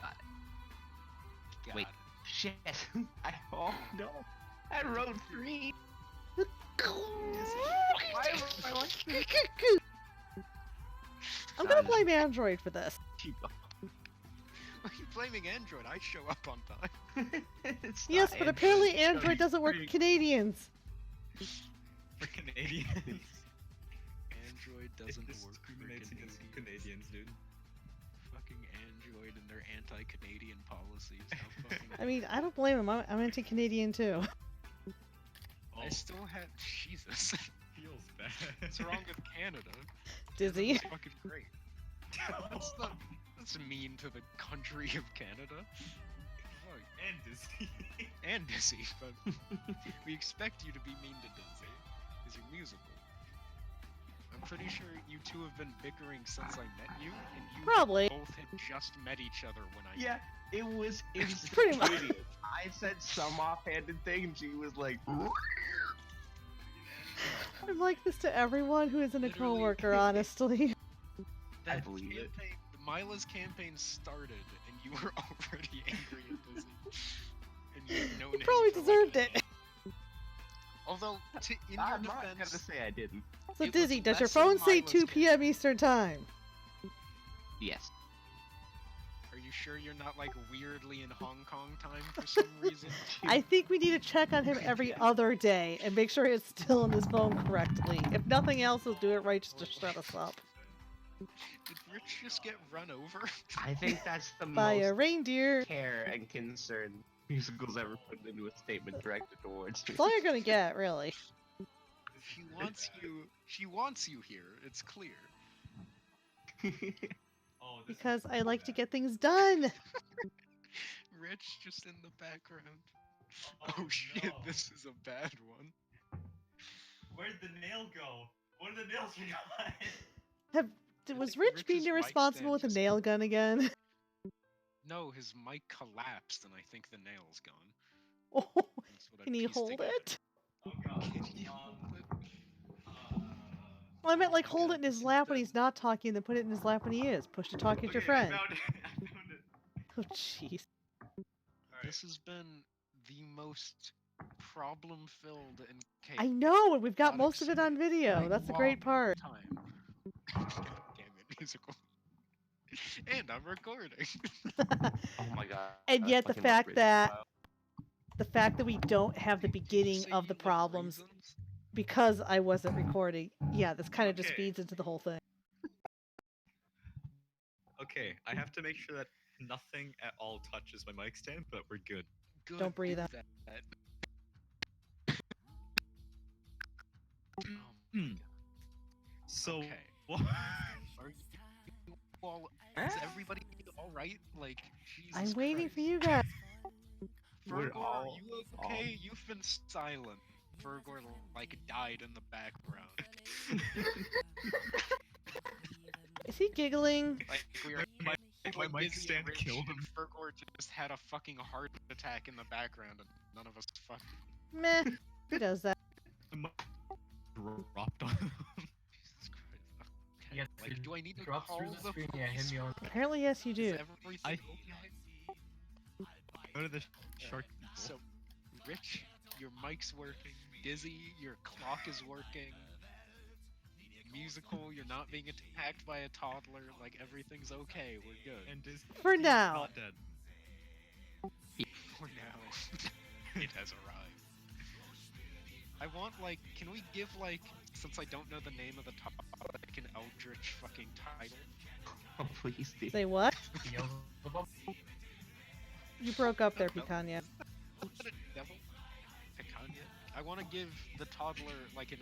Got Got Wait. it. Shit. Oh no. I wrote 3. Why am I like this? I'm gonna blame Android for this. Keep going. Why are you blaming Android? I show up on time. It's Yes, not but Android, apparently it's Android doesn't work Android. with Canadians. For Canadians. Android It doesn't work for discriminates against Canadians. Canadians, dude. Fucking Android and their anti-Canadian policies. How fucking... I mean, I don't blame him. I'm anti-Canadian too. I still have... Jesus. feels bad. What's wrong with Canada? Dizzy. It's fucking great. That's mean to the country of Canada. Fuck. And Disney. And Dizzy, but we expect you to be mean to Dizzy, because you're musical. I'm pretty sure you two have been bickering since I met you, and you Probably. both had just met each other when I Yeah, it was Pretty much. instantaneous. I said some offhanded thing and she was like, I'm like this to everyone who isn't a Literally. coworker, honestly. I That believe it. campaign, Mila's campaign started, and you were already angry at Dizzy. And you've known He him probably for, like, deserved a it. month. Although, in your I'm not defense, gonna say I didn't. So It was Dizzy, does your less in phone say Milo's 2 case. p.m. Eastern time? Yes. are you sure you're not like weirdly in Hong Kong time for some reason? I think we need to check on him every other day and make sure it's still in his phone correctly. If nothing else, he'll do it right just to shut us up. Did Rich just get run over? I think that's the By a most reindeer. care and concern musicals ever put into a statement directed towards me. That's all you're gonna get, really. She wants you. She wants you here. It's clear. Oh, this is Because I so like to bad. get things done. Rich just in the background. Oh, Oh shit, no. this is a bad one. Where'd the nail go? What are the nails we got? Was think Rich Rich's being mic irresponsible stand with a just nail gun again? No, his mic collapsed and I think the nail's gone. Oh, That's what I can he pieced hold together. it? Oh god. Can you hold it? Well, I meant like my hold God, it in his this lap has when he's been- not talking, then put it in his lap when he is. Push to talk at your Okay, friend. I found it. I found it. Oh, jeez. Alright. This has been the most problem-filled and chaotic. I know, and we've got chaotic most of it on video. like, That's the great long part. Time. God damn it, musical. And I'm recording. Oh my god. And I yet the fucking love fact Bridget that Wild. the fact that we don't have the Did you beginning say of you the love problems raisins? because I wasn't recording, yeah, this kind of just Okay. feeds into the whole thing. Okay, I have to make sure that nothing at all touches my mic stand, but we're good. Good, Don't breathe do out. that. Oh, Hmm. So, okay. what? Are you all? Is everybody all right? Like, Jesus I'm waiting Christ. for you guys. We're Fergor, all- are you okay? You've been silent. Fergor like died in the background. Is he giggling? Like we were My like mic Dizzy stand and Rich, killed and him. Fergor just had a fucking heart attack in the background, and none of us fucking. Meh. He does that. The mic dropped on him. Yes, Like, it do I need to drops call through the the screen. Yeah, hit police? me on. Apparently, yes, you Is do. everything I- okay? Go to the shark people. So, Rich, your mic's working. Dizzy, your clock is working. Musical, you're not being attacked by a toddler. Like, everything's okay. We're good. And Disney For now. not dead. For now, it has arrived. I want, like, can we give, like, since I don't know the name of the topic, like an eldritch fucking title? Oh, please, dude. Say what? Beelzebub. You broke up there, No. Picanha. Is that a devil? Picanha? I want to give the toddler, like, an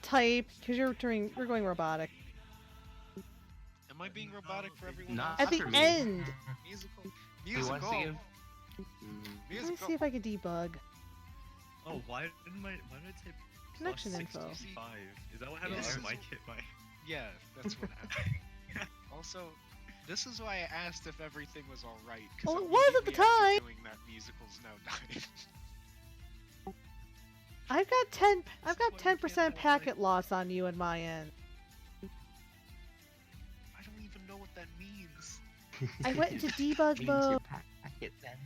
Type, because you're going robotic. Am I being robotic for everyone Not else? At the for me. end! Musical. Who wants to Musical. give? Let me Musical. see if I can debug. Oh, why did I say Connection plus info. 65? Is that what happened Yes. when my mic hit my? Yeah, that's what happened. Also, this is why I asked if everything was all right. 'Cause Well, it was at the immediately after time. Doing that, musical's now dying. I've got This is why you 10% can't have, packet loss on you and my end. I don't even know what that means. I went into debug Means your mode. packet then.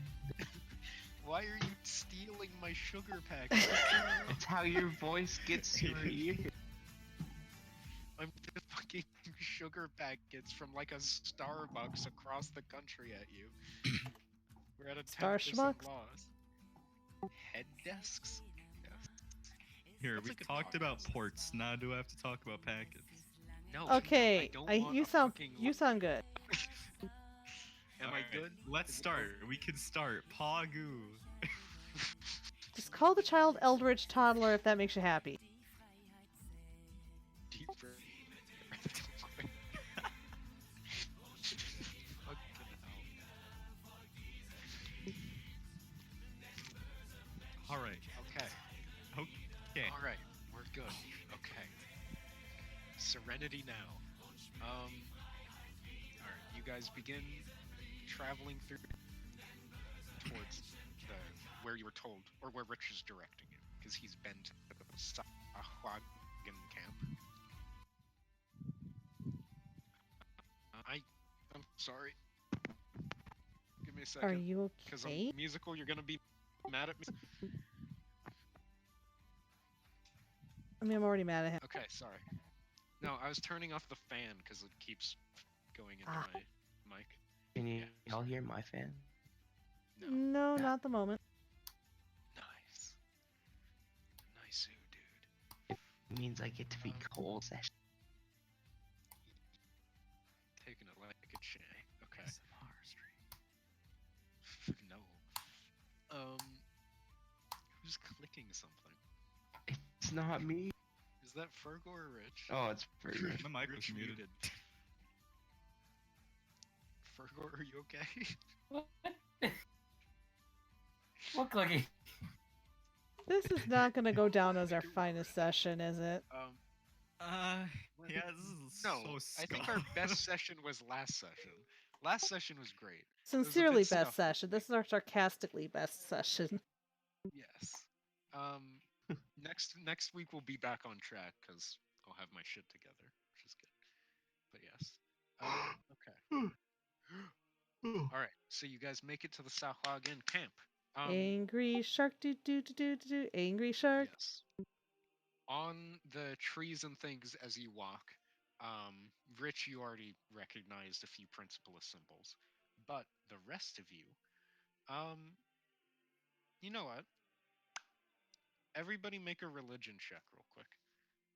Why are you stealing my sugar packet? It's how your voice gets to your ear. I'm fucking sugar packets from like a Starbucks across the country at you. We're at a 10% Starbucks? loss. Head desks? Yes. Here, That's we a good talked about podcast. ports. Now do I have to talk about packets? No. Okay, I don't want you a sound fucking good. Am I Alright, good? Let's Is it start. We can start. Pagu. Just call the child Eldritch Toddler if that makes you happy. Deep breath. Fucking hell. All right. Okay. Okay. All right. We're good. Okay. Serenity now. All right. You guys begin traveling through towards the where you were told, or where Rich is directing you, because he's been to the Sahuagin camp. I'm sorry. Give me a second. Are you Because okay? I'm musical, you're gonna be mad at me. I mean, I'm already mad at him. Okay, sorry. No, I was turning off the fan because it keeps going into Ah. my mic. Can you Yeah. all hear my fan? No. No, not at the moment. Nice. Nice, dude. It means I get to be cold session. Taking it like a shay. Okay. ASMR stream. No. Who's clicking something? It's not me. Is that Fergo or Rich? Oh, it's for My mic was Rich muted. Fergo, are you okay? What? What clicking? This is not going to go down as our finest session, is it? Yeah, this is No, so I think skull. our best session was last session. Last session was great. Sincerely bit best stuffy. session. This is our sarcastically best session. Yes. Next week we'll be back on track because I'll have my shit together, which is good. But yes. Okay. All right. So you guys make it to the Sahuagin camp. Angry shark, do do do do do do. Angry shark. Yes. On the trees and things as you walk, Rich, you already recognized a few principalist symbols, but the rest of you, you know what? Everybody make a religion check real quick.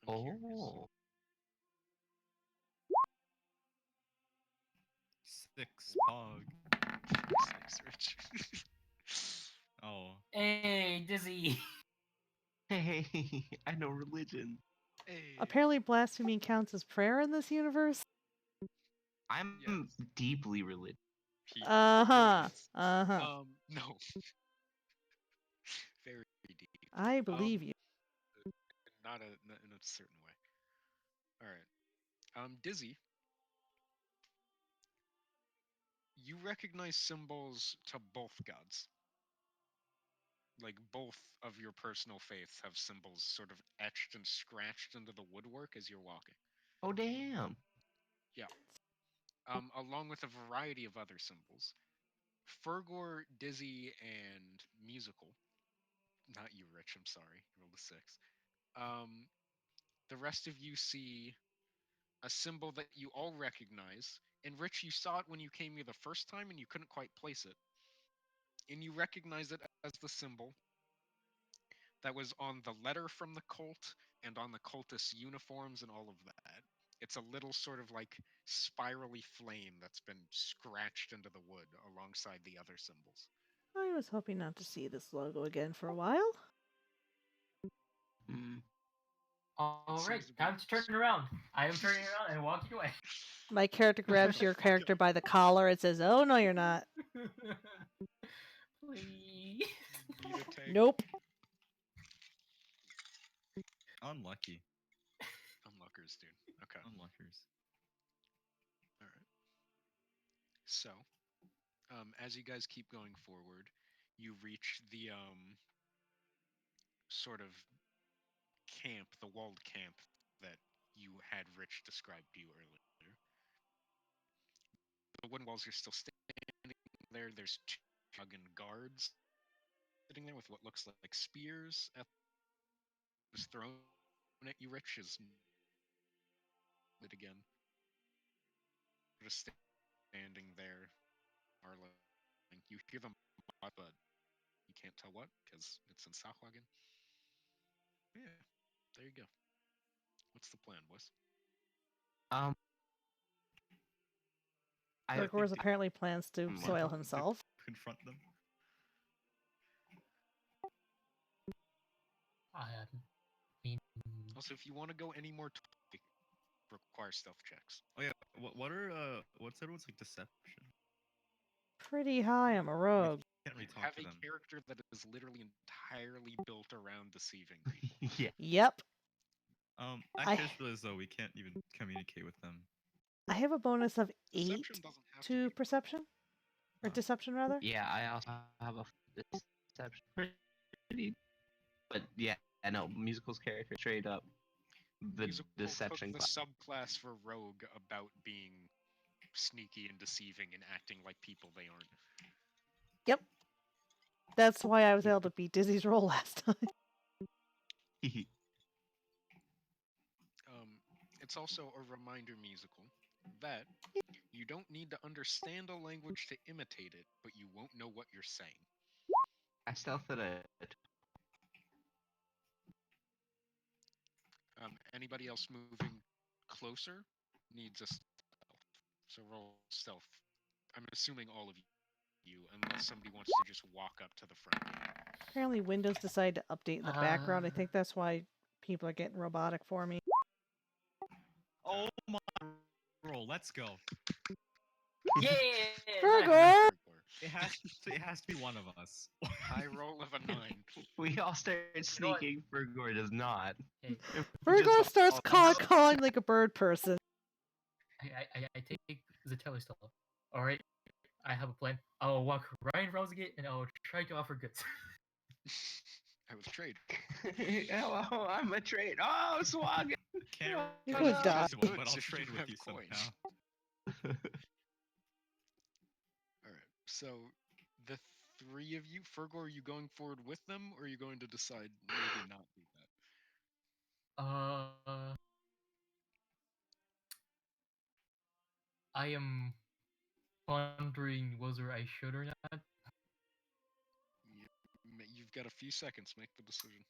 I'm curious. Oh. 6 Pog. Six, Rich. Oh. Hey, Dizzy. Hey, I know religion. Hey. Apparently, blasphemy counts as prayer in this universe. I'm Yes. deeply religious. He Uh huh. really is. Uh huh. No. Very deep. I believe you. Not in a certain way. All right. Dizzy. You recognize symbols to both gods. Like both of your personal faiths have symbols sort of etched and scratched into the woodwork as you're walking. Oh damn. along with a variety of other symbols. Fergor, Dizzy, and Musical. Not you, Rich. I'm sorry. You rolled a 6. Um, the rest of you see a symbol that you all recognize. And Rich, you saw it when you came here the first time, and you couldn't quite place it. And you recognize it as the symbol that was on the letter from the cult and on the cultist uniforms and all of that. It's a little sort of like spirally flame that's been scratched into the wood alongside the other symbols. I was hoping not to see this logo again for a while. Mm. All right, seems to be time to turn around. I am turning around and walking away. My character grabs your character by the collar and says, "Oh, no, you're not." Please. Beta tank. Nope. Unlucky. Unluckers, dude. Okay. Unluckers. All right. So, as you guys keep going forward, you reach the sort of camp, the walled camp that you had Rich describe to you earlier. The wooden walls are still standing there. There's two Tuggen guards sitting there with what looks like spears at was thrown at you, Rich, is it again. Just standing there, Arling. You hear them, but you can't tell what because it's in Southwagen. Yeah, there you go. What's the plan, boys? Um, I Fergor's think- apparently plans to Hmm. soil himself. Confront them. I mean, Also, if you want to go any more, require stealth checks. Oh yeah. What are what's everyone's like deception? Pretty high. I'm a rogue. Can't really You talk have to a them. character that is literally entirely built around deceiving people. yeah. Yep. Actually, I just realized though we can't even communicate with them. I have a bonus of 8 Deception doesn't have to to be perception. Or Oh. deception, rather. Yeah, I also have a deception. Pretty, but yeah, I know musical's character straight up the Musical deception took the class. subclass for rogue about being sneaky and deceiving and acting like people they aren't. Yep. That's why I was able to beat Dizzy's roll last time. It's also a reminder musical that you don't need to understand a language to imitate it, but you won't know what you're saying. I stealthed it. Anybody else moving closer needs a stealth. So roll stealth. I'm assuming all of you, unless somebody wants to just walk up to the front. Apparently, Windows decided to update in the background. I Uh, think that's why people are getting robotic for me. Oh my roll. Let's go. yeah. Fergor! It has to be one of us. High roll of a 9. We all start know what? sneaking. Fergor does not. Hey, We just Fergor starts all- calling like a bird person. I take the teller still. All right, I have a plan. I'll walk Ryan Rosegate and I'll try to offer goods. I was trade. Hello, I'm a trade. Oh, swag. Can't You really would trade die. with, but I'll If you trade with have you coins. somehow. All right. So the three of you, Fergor, are you going forward with them, or are you going to decide maybe not do that? I am pondering whether I should or not. You've got a few seconds. Make the decision.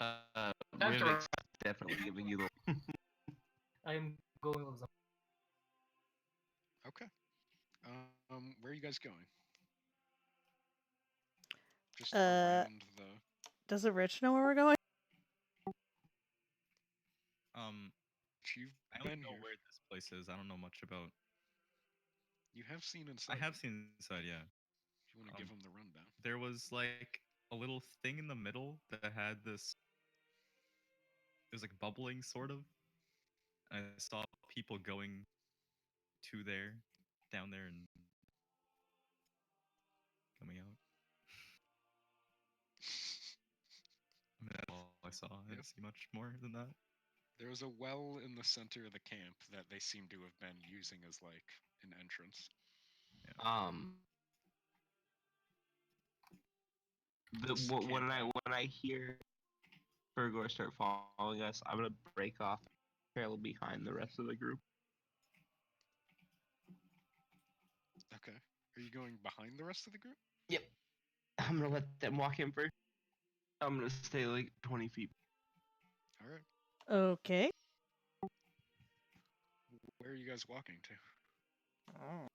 Time to Rivik's definitely giving you the. I am going with them. Okay. Where are you guys going? Just around the. Does it Rich know where we're going? You've I don't been know here. where this place is. I don't know much about. You have seen I inside. have seen inside, yeah. If you want to give them the rundown. There was like a little thing in the middle that had this. It was like bubbling, sort of. I saw people going to there, down there, and coming out. I mean, that's all I saw. I didn't see much more than that. There's a well in the center of the camp that they seem to have been using as like an entrance. Um, It's a when camp. I hear Fergor start following us, I'm gonna break off, trail behind the rest of the group. Okay. Are you going behind the rest of the group? Yep. I'm gonna let them walk in first. I'm gonna stay like 20 feet. All right. Okay. Where are you guys walking to? Oh.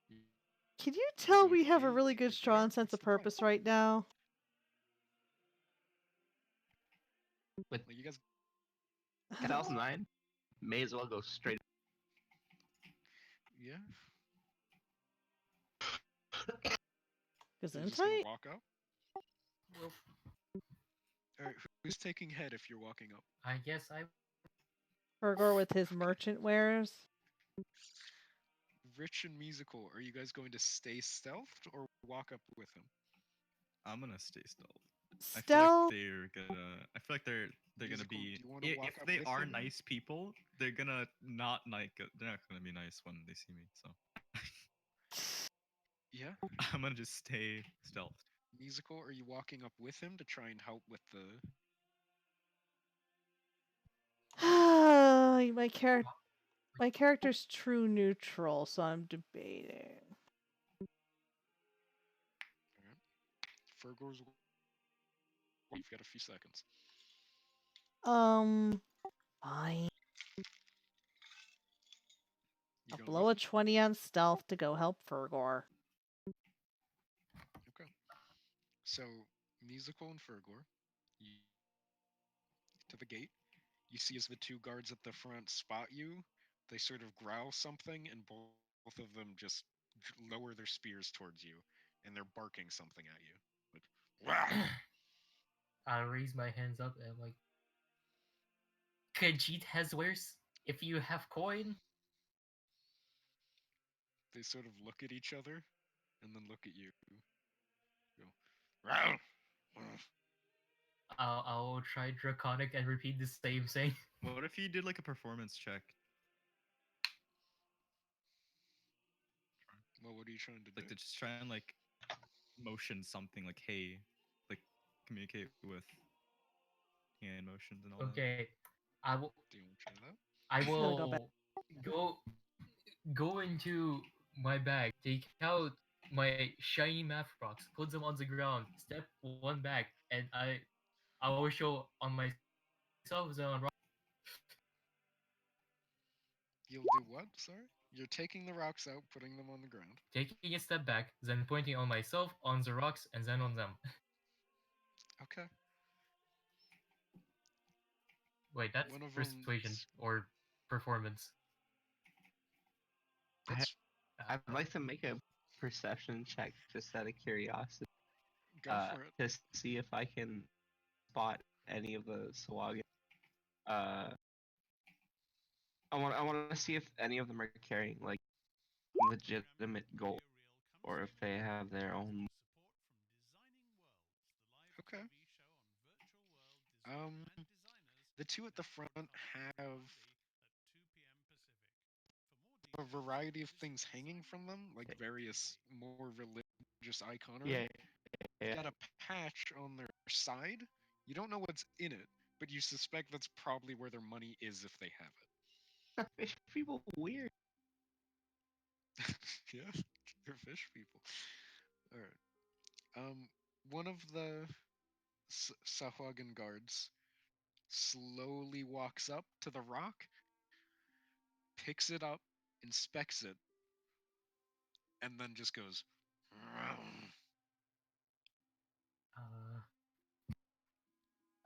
You Can you tell going we have a in really or good, there? strong sense What's of the plan? purpose right now? With Like you guys. 1009, may as well go straight. Yeah. Because You're just gonna insight? walk up. All right. Who's taking head if you're walking up? I guess I Fergor with his merchant wares. Rich and musical. Are you guys going to stay stealthed or walk up with him? I'm gonna stay stealth. Stealth. I feel like they're gonna Musical, be. do you wanna walk If up they with are him? nice people, they're gonna not like. They're not gonna be nice when they see me. So Yeah. I'm gonna just stay stealth. Musical, are you walking up with him to try and help with the? My character's true neutral, so I'm debating. Fergor's. You've got a few seconds. Fine. You I'll going blow with a him? 20 on stealth to go help Fergor. Okay. So musical and Fergor, you to the gate. You see as the two guards at the front spot you, they sort of growl something, and both of them just lower their spears towards you, and they're barking something at you. Like, "Rah!" I'll raise my hands up and like, Khajiit has wares. If you have coin, They sort of look at each other, and then look at you. Go, "Rah!" I'll try draconic and repeat the same thing. What if you did like a performance check? Well, what are you trying to do? Like to just try and like motion something like hey, like communicate with hand motions and all that. Okay, I will. Do you want to try that? I It's gonna go back. will go into my bag, take out my shiny math rocks, put them on the ground, step one back, and I will show on myself the on rock. You'll do what? Sorry? You're taking the rocks out, putting them on the ground. Taking a step back, then pointing on myself, on the rocks, and then on them. Okay. Wait, that's One of persuasion them's or performance. that's I'd like to make a perception check just out of curiosity, go for it. to see if I can spot any of the Sawagan. I want to see if any of them are carrying like legitimate gold, or if they have their own. Okay. Um, the two at the front have a variety of things hanging from them, like various more religious iconography. Yeah, They've yeah. got a patch on their side. You don't know what's in it, but you suspect that's probably where their money is if they have Fish people weird. it. Yeah, they're fish people. All right. One of the Sahuagin guards slowly walks up to the rock, picks it up, inspects it, and then just goes. Uh,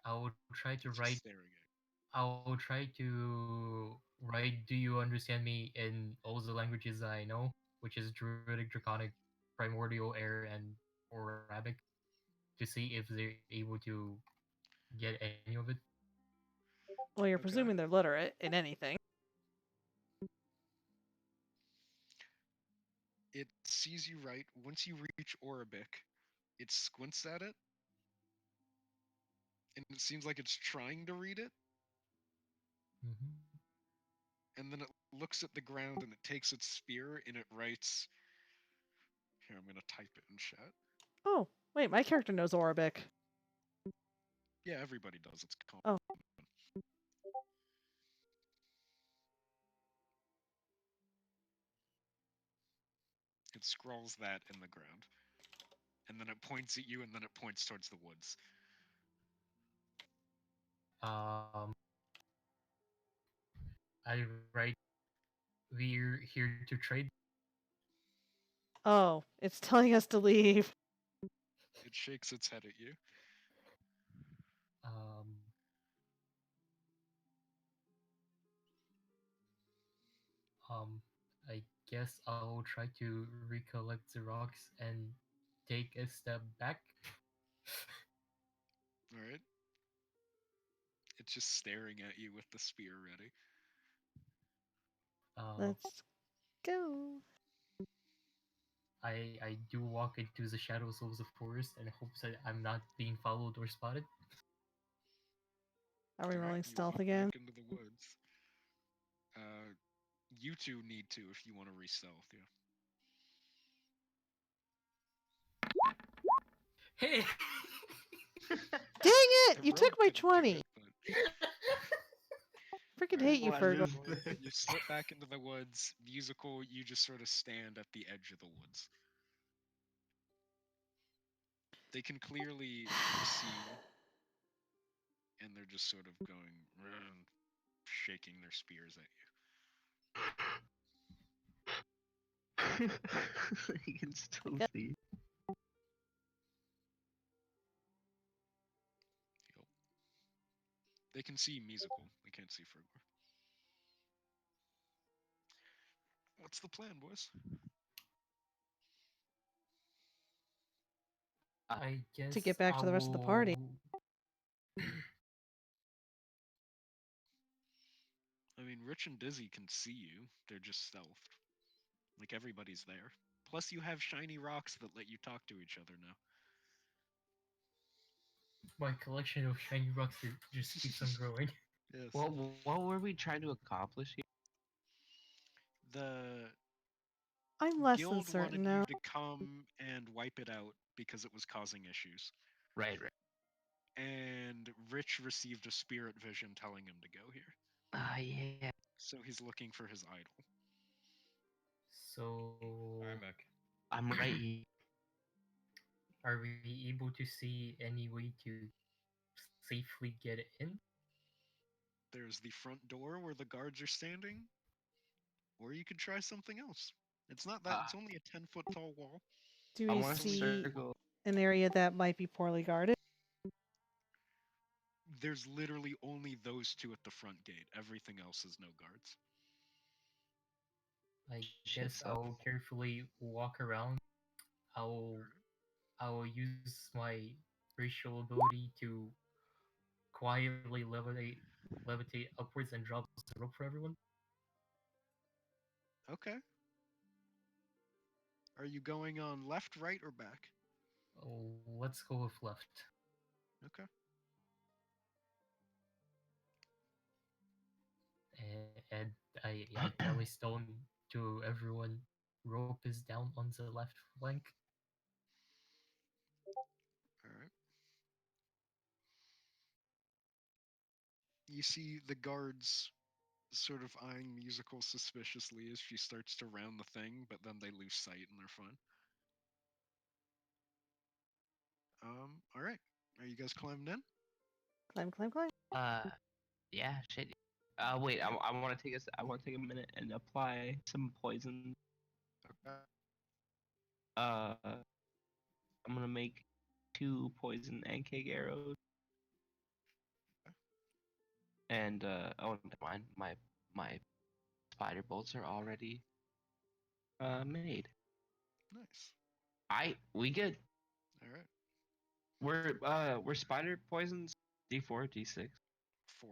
I will try to He's just write. staring at you. I will try to write. Do you understand me in all the languages I know, which is Druidic, Draconic, Primordial, Air, and or Arabic, to see if they're able to get any of it. Well, you're Okay. presuming they're literate in anything. It sees you right. Once you reach Orabic, it squints at it, and it seems like it's trying to read it, Mhm. and then it looks at the ground and it takes its spear and it writes. Here, I'm gonna type it in chat. Oh, wait, my character knows Arabic. Yeah, everybody does. It's common. Oh. It scrawls that in the ground. And then it points at you, and then it points towards the woods. Um, I write, we're here to trade. Oh, it's telling us to leave. It shakes its head at you. Um, I guess I'll try to recollect the rocks and take a step back. Alright? It's just staring at you with the spear ready. Let's go. I do walk into the shadows of the forest and hope that I'm not being followed or spotted. Are we Alright, rolling you stealth walk again? back into the woods. You two need to if you want to re-stealth, yeah. Hey! Dang it! The You took rogue my couldn't do 20. it, but- Freaking hate you, What Fergal. is this? You slip back into the woods. Musical, you just sort of stand at the edge of the woods. They can clearly see you, and they're just sort of going, shaking their spears at you. You can still got- see. Yep. They can see musical. They can't see Fergor. What's the plan, boys? I guess To get back to the rest of the party. I mean, Rich and Dizzy can see you. They're just stealthed. Like everybody's there. Plus, you have shiny rocks that let you talk to each other now. My collection of shiny rocks just keeps on growing. Yes. What were we trying to accomplish here? The I'm less than guild wanted certain now. you to come and wipe it out because it was causing issues. Right. And Rich received a spirit vision telling him to go here. Yeah. So he's looking for his idol. So, I'm back. I'm right here. are we able to see any way to safely get in? There's the front door where the guards are standing. Or you could try something else. It's not that, it's only a 10-foot tall wall. Do I we want to see circle. an area that might be poorly guarded? There's literally only those two at the front gate. Everything else is no guards. I Shit's guess up. I'll carefully walk around. I'll use my racial ability to quietly levitate upwards and drop the rope for everyone. Okay. Are you going on left, right, or back? Oh, let's go with left. Okay. And I tell a stone to everyone, rope is down on the left flank. Alright. You see the guards sort of eyeing Musical suspiciously as she starts to round the thing, but then they lose sight and they're fine. Alright. Are you guys climbing in? Climb, climb, climb. Yeah, shit. Wait. I want to take I want to take a minute and apply some poison. Okay. I'm gonna make 2 poison ankeg arrows. And oh, never mind. My spider bolts are already made. Nice. We good. Alright. We're spider poisons D4, D6. 4.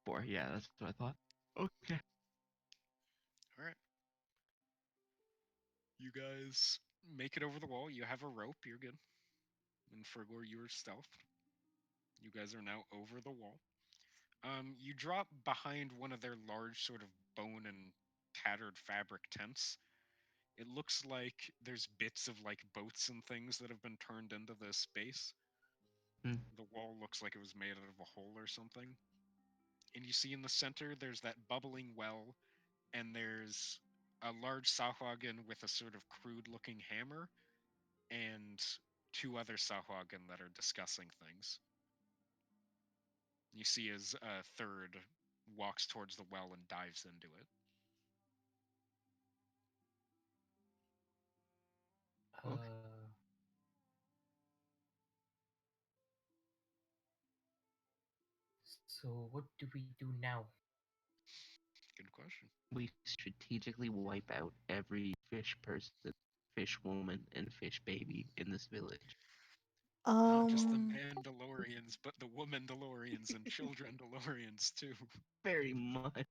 4. Yeah, that's what I thought. Okay. Alright. You guys make it over the wall. You have a rope. You're good. And Fergor, you're stealth. You guys are now over the wall. You drop behind one of their large, sort of bone and tattered fabric tents. It looks like there's bits of like boats and things that have been turned into this space. Hmm. The wall looks like it was made out of a hole or something. And you see in the center there's that bubbling well, and there's a large Sahuagin with a sort of crude looking hammer, and two other Sahuagin that are discussing things. You see as a third walks towards the well and dives into it. Okay. So what do we do now? Good question. We strategically wipe out every fish person, fish woman, and fish baby in this village. Not just the Um, Mandalorians, but the Womandalorians and Children-Dalorians too. Very much.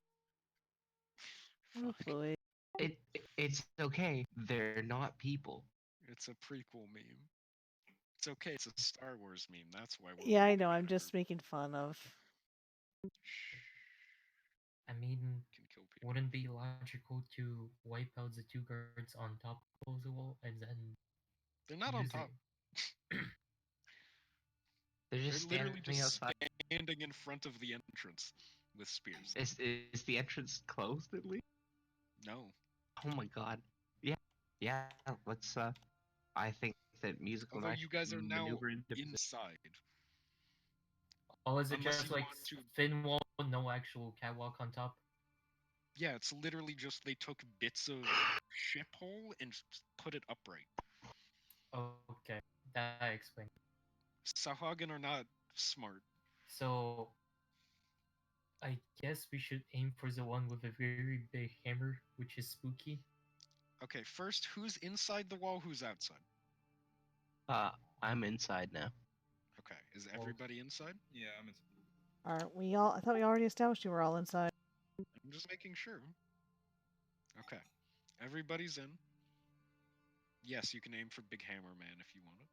oh Fuck. boy. It's okay. They're not people. It's a prequel meme. It's okay, it's a Star Wars meme. That's why we're Yeah, I waiting know. I'm for just making fun of. I mean, can kill people. wouldn't it be logical to wipe out the two guards on top of the wall and then They're not on use top. it? They're They're just literally standing just outside. standing in front of the entrance with spears. Is the entrance closed at least? No. Oh my god. Yeah. Yeah. Let's. I think that musical Although and I you should guys are now maneuver into position. inside. Oh, is it Unless just you like want to. thin wall, no actual catwalk on top? Yeah, it's literally just they took bits of ship hole and put it upright. Okay, that explains. Sahagin are not smart. So I guess we should aim for the one with a very big hammer, which is spooky. Okay, first, who's inside the wall, who's outside? Uh, I'm inside now. Okay, is Well, everybody inside? Yeah, I'm. Aren't we all? I thought we already established you were all inside. I'm just making sure. Okay, everybody's in. Yes, you can aim for Big Hammer Man if you want it.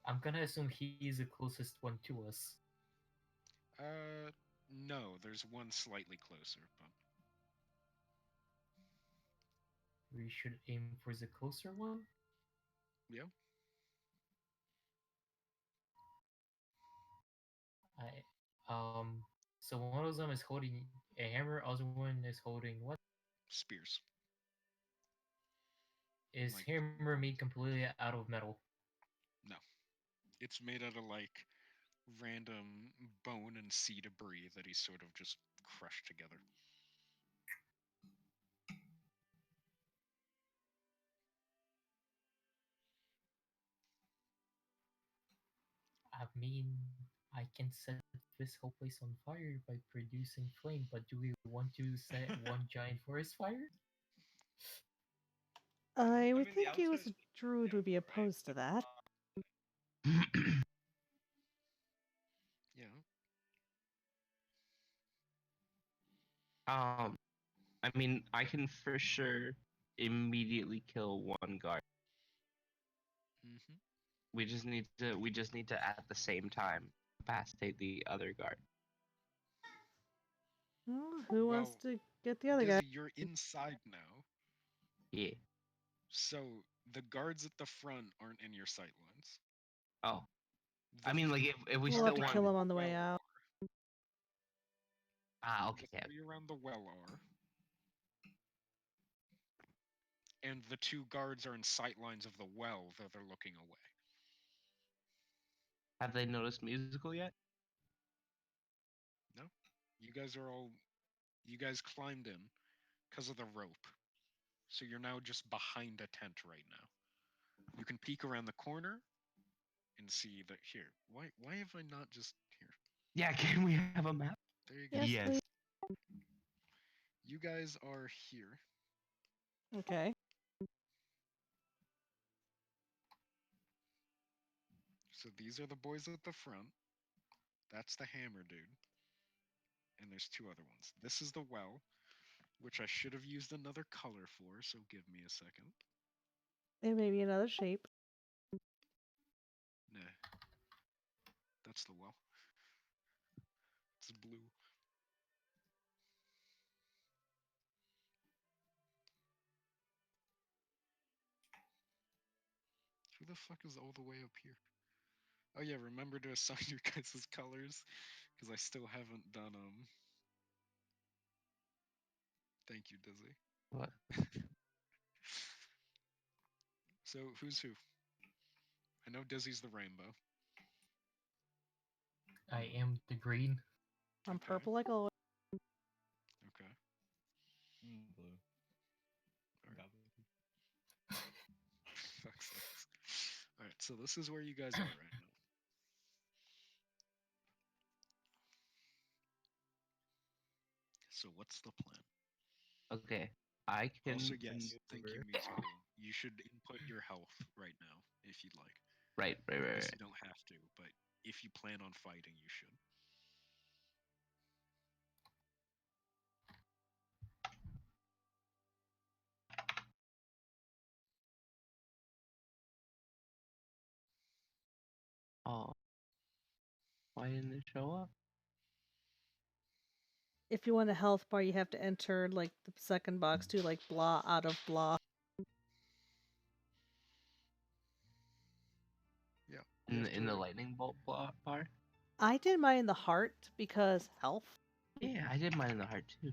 I'm gonna assume he's the closest one to us. No, there's one slightly closer, but We should aim for the closer one. yeah. So one of them is holding a hammer, other one is holding what? Spears. Is Like, hammer made completely out of metal? no. It's made out of like random bone and sea debris that he's sort of just crushed together. I mean, I can set this whole place on fire by producing flame, but do we want to set one giant forest fire? I would mean, the think you as a outside's druid would be different, right? opposed to that. Yeah. I mean, I can for sure immediately kill one guard. Mm-hmm. We just need to at the same time incapacitate the other guard. Well, who wants Well, to get the other guy? Dizzy, you're inside now, Yeah. so the guards at the front aren't in your sight lines. Oh. The I mean, like if we We'll still have to want. kill him on the way well out. Ah, The okay. three around the well are, and the two guards are in sight lines of the well, though they're looking away. Have they noticed musical yet? No, you guys are all. You guys climbed in because of the rope, so you're now just behind a tent right now. You can peek around the corner and see that here. Why have I not just here? Yeah. Can we have a map? There you go. Yes, Yes. please. You guys are here. Okay. So these are the boys at the front. That's the hammer dude. And there's two other ones. This is the well, which I should have used another color for, so give me a second. It may be another shape. Nah. That's the well. It's blue. Who the fuck is all the way up here? Oh yeah, remember to assign your guys' colors, because I still haven't done Thank you, Dizzy. What? So who's who? I know Dizzy's the rainbow. I am the green. I'm Okay. purple like always. Okay. Blue. Forgot about it. Fuck's sakes. All right, so this is where you guys are right now. So what's the plan? Okay. I can Also, yes, thank you, maneuver. musical. You should input your health right now if you'd like. Right, right, I right, guess right. you don't have to, but if you plan on fighting, you should. Oh, why didn't it show up? If you want a health bar, you have to enter like the second box too, like blah out of blah. Yeah. you In have the to- lightning bolt bar? I did mine in the heart because health. Yeah, I did mine in the heart too.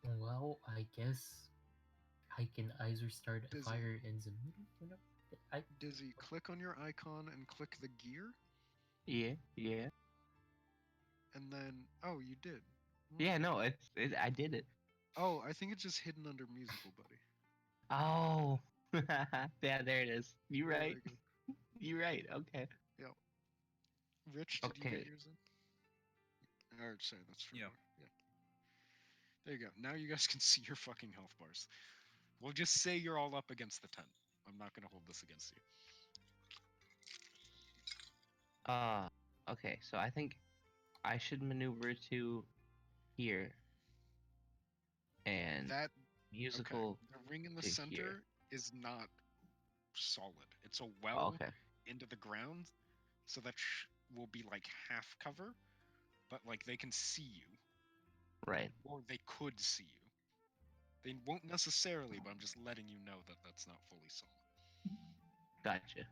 Well, I guess I can either start a Dizzy. fire in the middle. I Dizzy, click on your icon and click the gear, Yeah, yeah. and then oh, you did. Yeah, no, I did it. Oh, I think it's just hidden under musical, buddy. Oh. Yeah, there it is. You're There right. we go. You're right. Okay. Yeah. Rich, did you get Okay. yours in? Or sorry, that's for Yeah. Yeah. There you go. Now you guys can see your fucking health bars. We'll just say you're all up against the tent. I'm not gonna hold this against you. Okay, so I think I should maneuver to here and That okay. musical The ring in the to center here. is not solid. It's a Oh, well okay. into the ground, so that will be like half cover, but like they can see you, Right. or they could see you. They won't necessarily, but I'm just letting you know that that's not fully solid. Gotcha.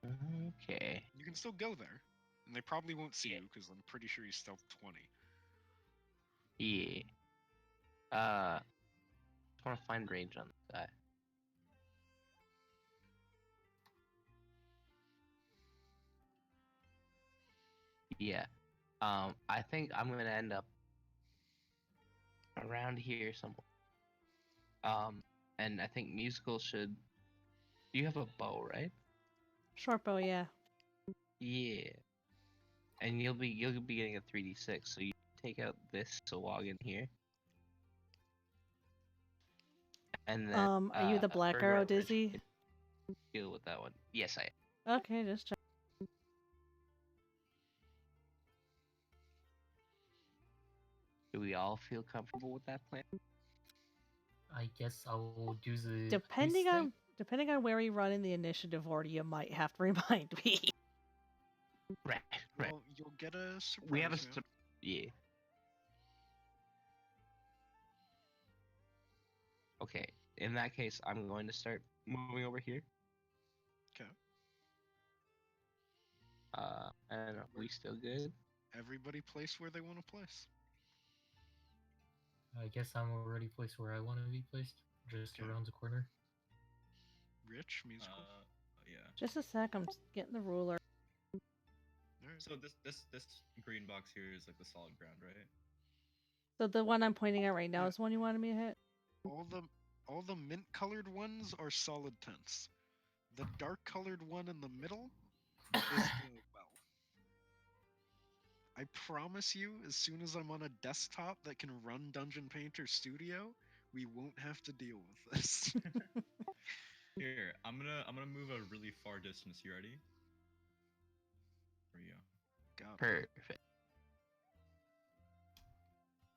Mm-hmm. Okay. You can still go there, and they probably won't see Yeah. you because I'm pretty sure he's stealth 20. Yeah. Just want to find range on this guy. Yeah. I think I'm gonna end up around here somewhere. And I think musical should. You have a bow, right? Short bow, yeah. Yeah. And you'll be getting a 3d6, so you take out this log in here. And then Are you the black Burger arrow, and Rich Dizzy? can deal with that one. Yes, I am. Okay, just check. Do we all feel comfortable with that plan? I guess I will do the Depending haste on thing. depending on where you run in the initiative order, you might have to remind me. Right, right. Well, you'll get a surprise. We have a yeah. yeah. Okay. In that case, I'm going to start moving over here. Okay. I don't know. We still good? Everybody place where they want to place. I guess I'm already placed where I want to be placed, just Okay. around the corner. Rich, musical. Yeah. Just a sec, I'm getting the ruler. Alright. So this green box here is like the solid ground, right? So the one I'm pointing at right now Yeah. is the one you wanted me to hit? All the mint colored ones are solid tents. The dark colored one in the middle is the well. I promise you, as soon as I'm on a desktop that can run Dungeon Painter Studio, we won't have to deal with this. Here, I'm gonna move a really far distance. You ready? There we go. God. Perfect.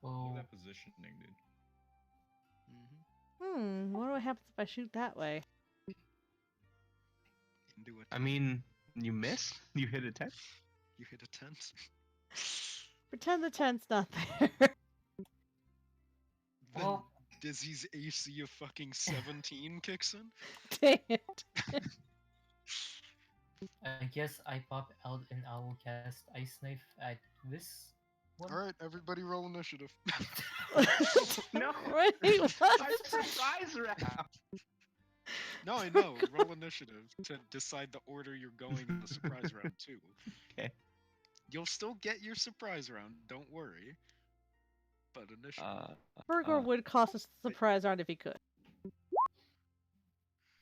Look Well, at that positioning, dude. Mm-hmm. What happens if I shoot that way? Into a I tent. mean, you missed. You hit a 10. You hit a tent. Pretend the tent's not there. Then Well, Dizzy's AC of fucking 17 kicks in. Dang it. I guess I pop out and I will cast Ice Knife at this one. All right, everybody, roll initiative. No. Wait, what? Our surprise round. No, I know. Roll initiative to decide the order you're going in the surprise round too. Okay. You'll still get your surprise round. Don't worry. But initiative. Burgor would cost us the surprise round if he could.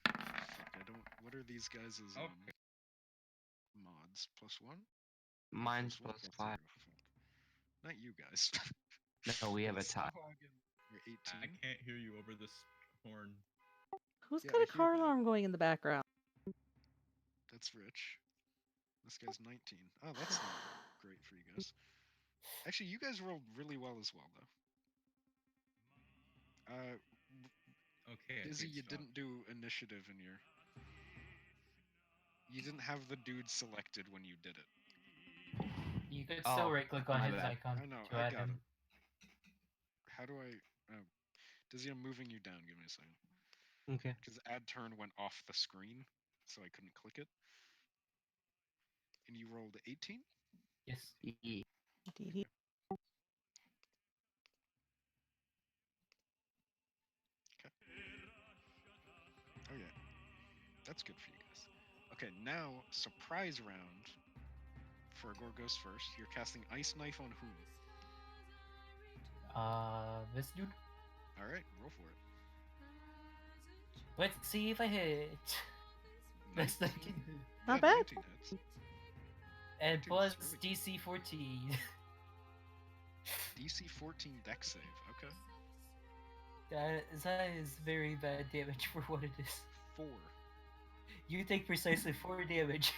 Fuck, I don't. What are these guys' Okay. mods? +1? Mine's one? plus That's 5. not gonna fuck. Not you guys. No, we have a tie. You're I 18. can't hear you over this horn. Who's Yeah, got I a hear car that. alarm going in the background? That's rich. This guy's 19. Oh, that's not great for you guys. Actually, you guys rolled really well as well, though. Okay. I Dizzy, think you stop. didn't do initiative in your. You didn't have the dude selected when you did it. You could Oh, still right click on my his bad. icon I know, to I add got him. it. How do I? Oh, Dizzy, I'm moving you down. Give me a second. Okay. Because add turn went off the screen, so I couldn't click it. And you rolled 18? Yes. Yeah. Indeed. Oh yeah. That's good for you guys. Okay, now surprise round. Fergor goes first. You're casting Ice Knife on whom? This dude. Alright, roll for it. Let's see if I hit. That's 19. Not Yeah, bad. 19 hits. And 19 plus is really DC 14. DC 14 deck save. Okay. That is very bad damage for what it is. 4. You take precisely 4 damage.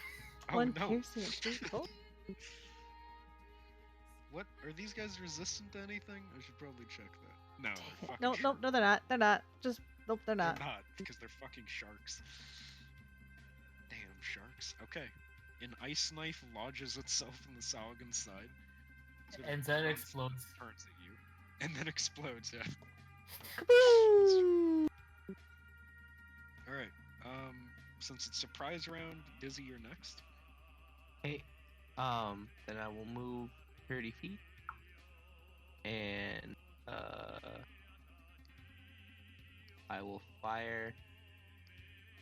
Oh One no. piercing and 3 cold. What? Are these guys resistant to anything? I should probably check that. No, they're fucking No, sharks. no, they're not. They're not. Just nope, they're They're not. not, because they're fucking sharks. Damn sharks. Okay. An ice knife lodges itself in the Sahuagin's side. sort of And then turns- explodes. Turns at you. And then explodes, yeah. Kaboo! Alright. Since it's surprise round, Dizzy, you're next. Hey. Then I will move 30 feet. And I will fire.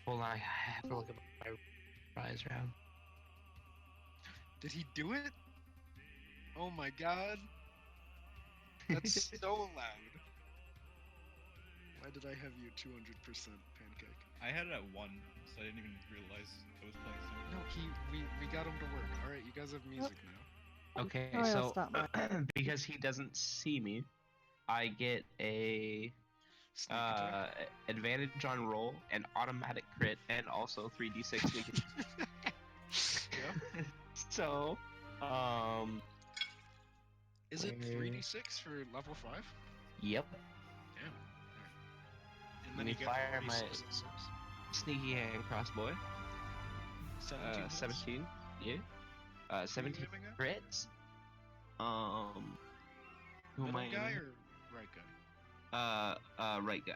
Hold on, I have to look at my prize round. Did he do it? Oh my god. That's so loud. Why did I have you 200% pancake? I had it at 1, so I didn't even realize I was playing No, something. we got him to work. Alright, you guys have music now. Okay, Oh, yeah, so stop mine. because he doesn't see me, I get a Sneak attack. advantage on roll, and automatic crit, and also 3d6 sneak attack. Yeah. So, Is it where- 3d6 for level 5? yep, Damn. Alright. And Let then me you get fire 4d6 my- and 6. sneaky hand crossbow. 17 hits? 17, yeah. Who are you 17 aiming at? crits. Who am Middle I guy aiming or right guy? at? Right guy.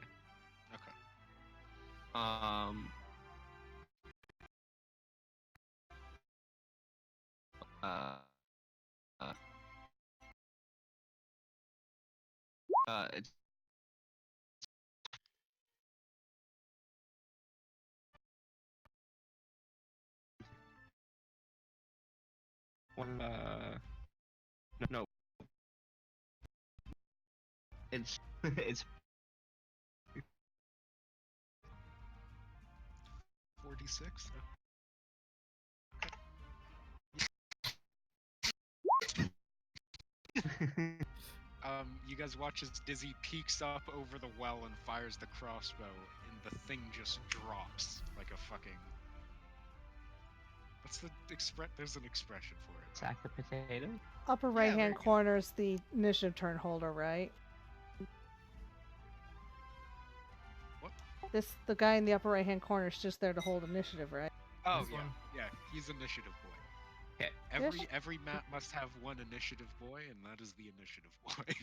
Okay. It's one, no. It's, it's 46? You guys watch as Dizzy peeks up over the well and fires the crossbow, and the thing just drops like a fucking. What's the There's an expression for it. sack of potato. Upper Yeah, right there hand you go. corner is the initiative turn holder, right? The guy in the upper right hand corner is just there to hold initiative, right? Oh This yeah, one. yeah. He's initiative boy. Okay. Every map must have one initiative boy, and that is the initiative boy.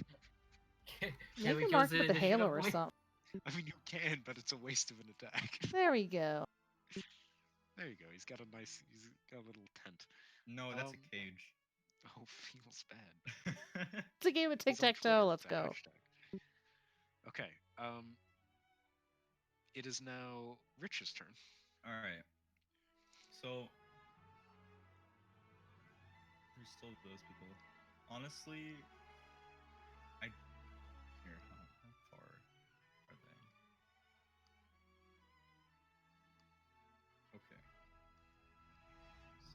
Can Maybe we kill mark the with the halo initiative or boy? something. I mean, you can, but it's a waste of an attack. There we go. There you go. He's got a a little tent. No, that's Um, a cage. Oh, feels bad. It's a game of He's on tic-tac-toe. Twitter. Let's It's a go. hashtag. Okay. It is now Rich's turn. All right. So there's still those people. Honestly, I here. How far are they? Okay.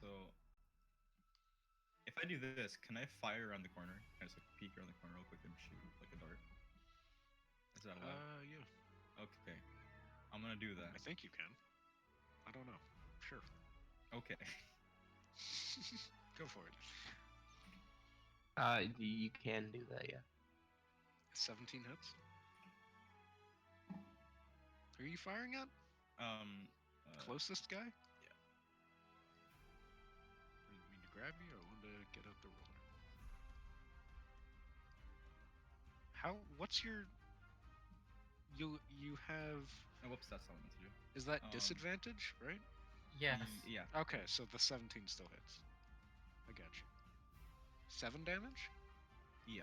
So if I do this, can I fire around the corner? Can I just like peek around the corner real quick and shoot like a dart? Is that allowed? Yeah. Okay. I'm gonna do that. I think you can. I don't know. Sure. Okay. Go for it. You can do that, yeah. 17 hits. Who are you firing at? Closest guy? yeah. You mean to grab you, or want to get out the roller? What's your... You have... Oh, whoops, that's not what I meant to do. Is that disadvantage, right? Yes. Yeah. Okay, so the 17 still hits. I got you. 7 damage? Yeah.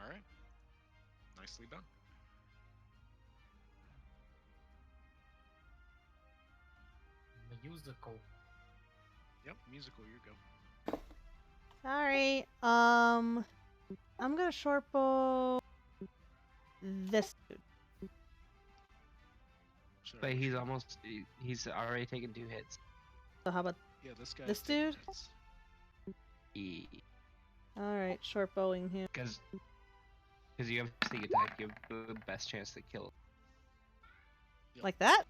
Alright. Nicely done. Musical. Yep, musical, you go. Sorry. I'm gonna short bow this dude. Sorry, But which he's one? almost he's already taken 2 hits. So how about Yeah, this guy. this dude? All right, short bowing him. Because you have sneak attack, you have the best chance to kill. Like that?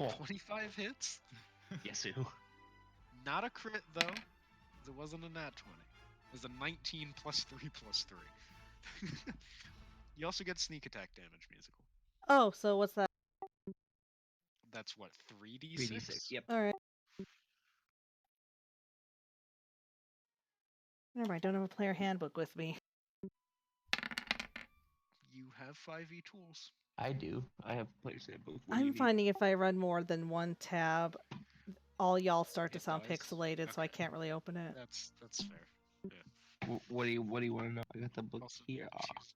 Oh, 25 hits? yes, you. Not a crit, though. 'Cause it wasn't a nat 20. It was a 19 plus 3 plus 3. You also get sneak attack damage, musical. Oh, so what's that? That's what, 3d6? 3d6. Yep. All right. Remember, I don't have a player handbook with me. You have 5e tools. I do. I have players handbook. What do you I'm need? finding if I run more than one tab, all y'all start to It sound does? pixelated, so I Okay. can't really open it. That's fair. What do you want to know? I got the book Also, here. she's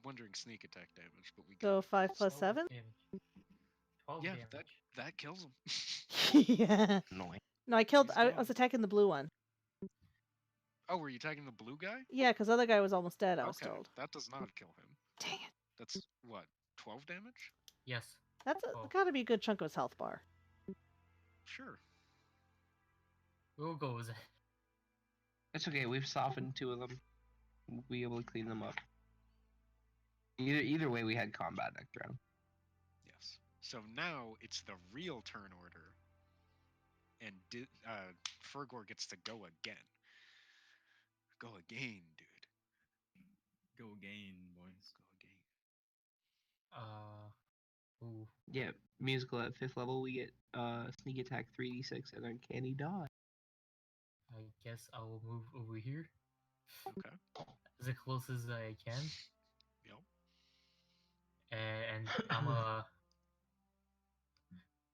wondering sneak attack damage, but we got So it. 5 plus 12 7? damage. 12 Yeah, damage. that kills him. Yeah. Annoying. No, I killed. He's I gone. was attacking the blue one. Oh, were you attacking the blue guy? Yeah, because the other guy was almost dead. I was Okay, told. that does not kill him. Dang it. That's what, 12 damage? Yes. That's Oh. got to be a good chunk of his health bar. Sure. We'll go with it. It's okay. We've softened 2 of them. We'll be able to clean them up. Either way, we had combat next round. Yes. So now it's the real turn order, and Fergor gets to go again. Go again, dude. Go again, boys. Go again. Ooh. Yeah, musical at 5th level, we get sneak attack 3d6 and uncanny dodge. I guess I will move over here Okay. as close as I can, Yep. and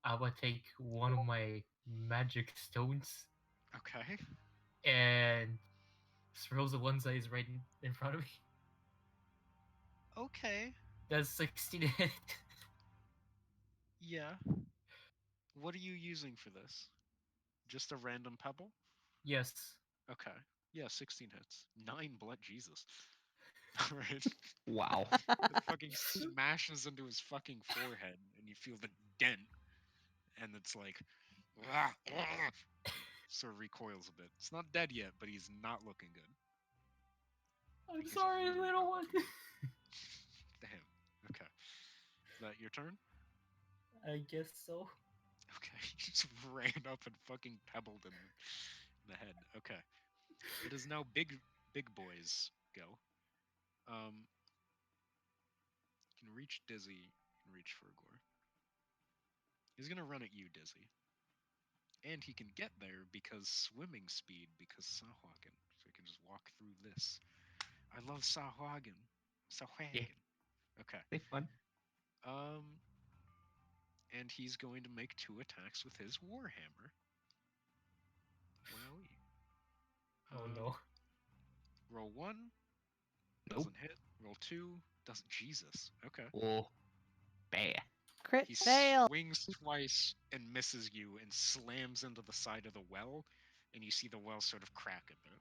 I will take one of my magic stones Okay. and throws the one that is right in front of me. Okay. That's 16 to hit. Yeah. What are you using for this? Just a random pebble? Yes. Okay. Yeah, 16 hits. 9 blood, Jesus. Alright. Wow. It fucking smashes into his fucking forehead, and you feel the dent, and it's like, sort of recoils a bit. It's not dead yet, but he's not looking good. I'm He's sorry, really little not one. looking good. Damn. Okay. Is that your turn? I guess so. Okay. He just ran up and fucking pebbled him in the head. Okay. It is now big boys go. You can reach Dizzy. and reach for a gore. He's gonna run at you, Dizzy. And he can get there because swimming speed, because Sahuagin. So he can just walk through this. I love Sahuagin. Sahuagin. Okay. They fun. And he's going to make 2 attacks with his Warhammer. Wowie. Oh no. Roll 1. Nope. Doesn't hit. Roll 2. Doesn't. Jesus. Okay. Oh, bad. Crit He fail. swings twice and misses you and slams into the side of the well, and you see the well sort of crack a bit.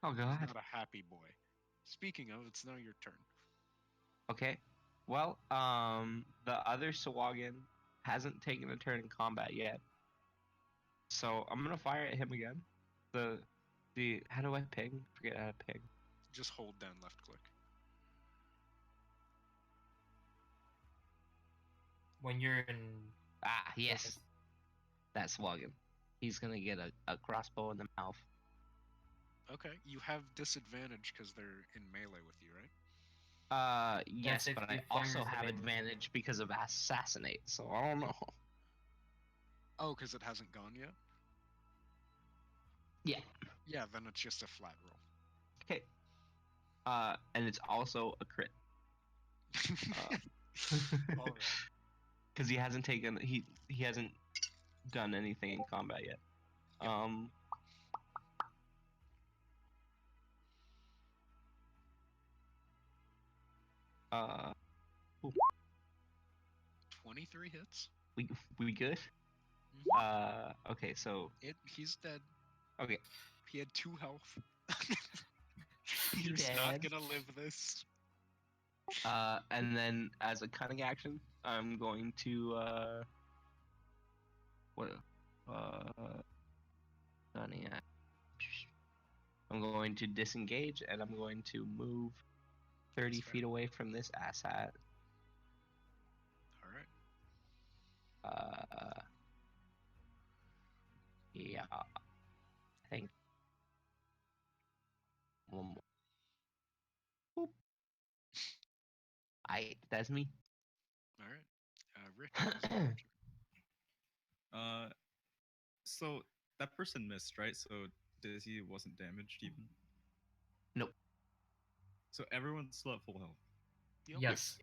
Oh He's god. not a happy boy. Speaking of, it's now your turn. Okay. Well, the other Sahuagin hasn't taken a turn in combat yet, so I'm gonna fire at him again. The how do I ping? Forget how to ping. Just hold down left click. When you're in Ah, yes, focus. that Sahuagin. He's gonna get a crossbow in the mouth. Okay, you have disadvantage because they're in melee with you, right? Yes, if but he I also fires the have main advantage because of assassinate, so I don't know. Oh, because it hasn't gone yet? Yeah. Yeah, then it's just a flat roll. Okay. And it's also a crit. Alright. Because he hasn't taken he hasn't done anything in combat yet. Yep. 23 hits. We good? Mhm. Okay, so He's dead. okay. He had 2 health. He He's not dead. gonna live this. And then as a cunning action, I'm going to what cunning action. I'm going to disengage and I'm going to move 30 That's fair. feet away from this asshat. Alright. Yeah. I think one more. Boop. That's me. Alright. Rich, is it your turn? So that person missed, right? So Dizzy wasn't damaged even. Nope. So everyone's still at full health. Yep. Yes.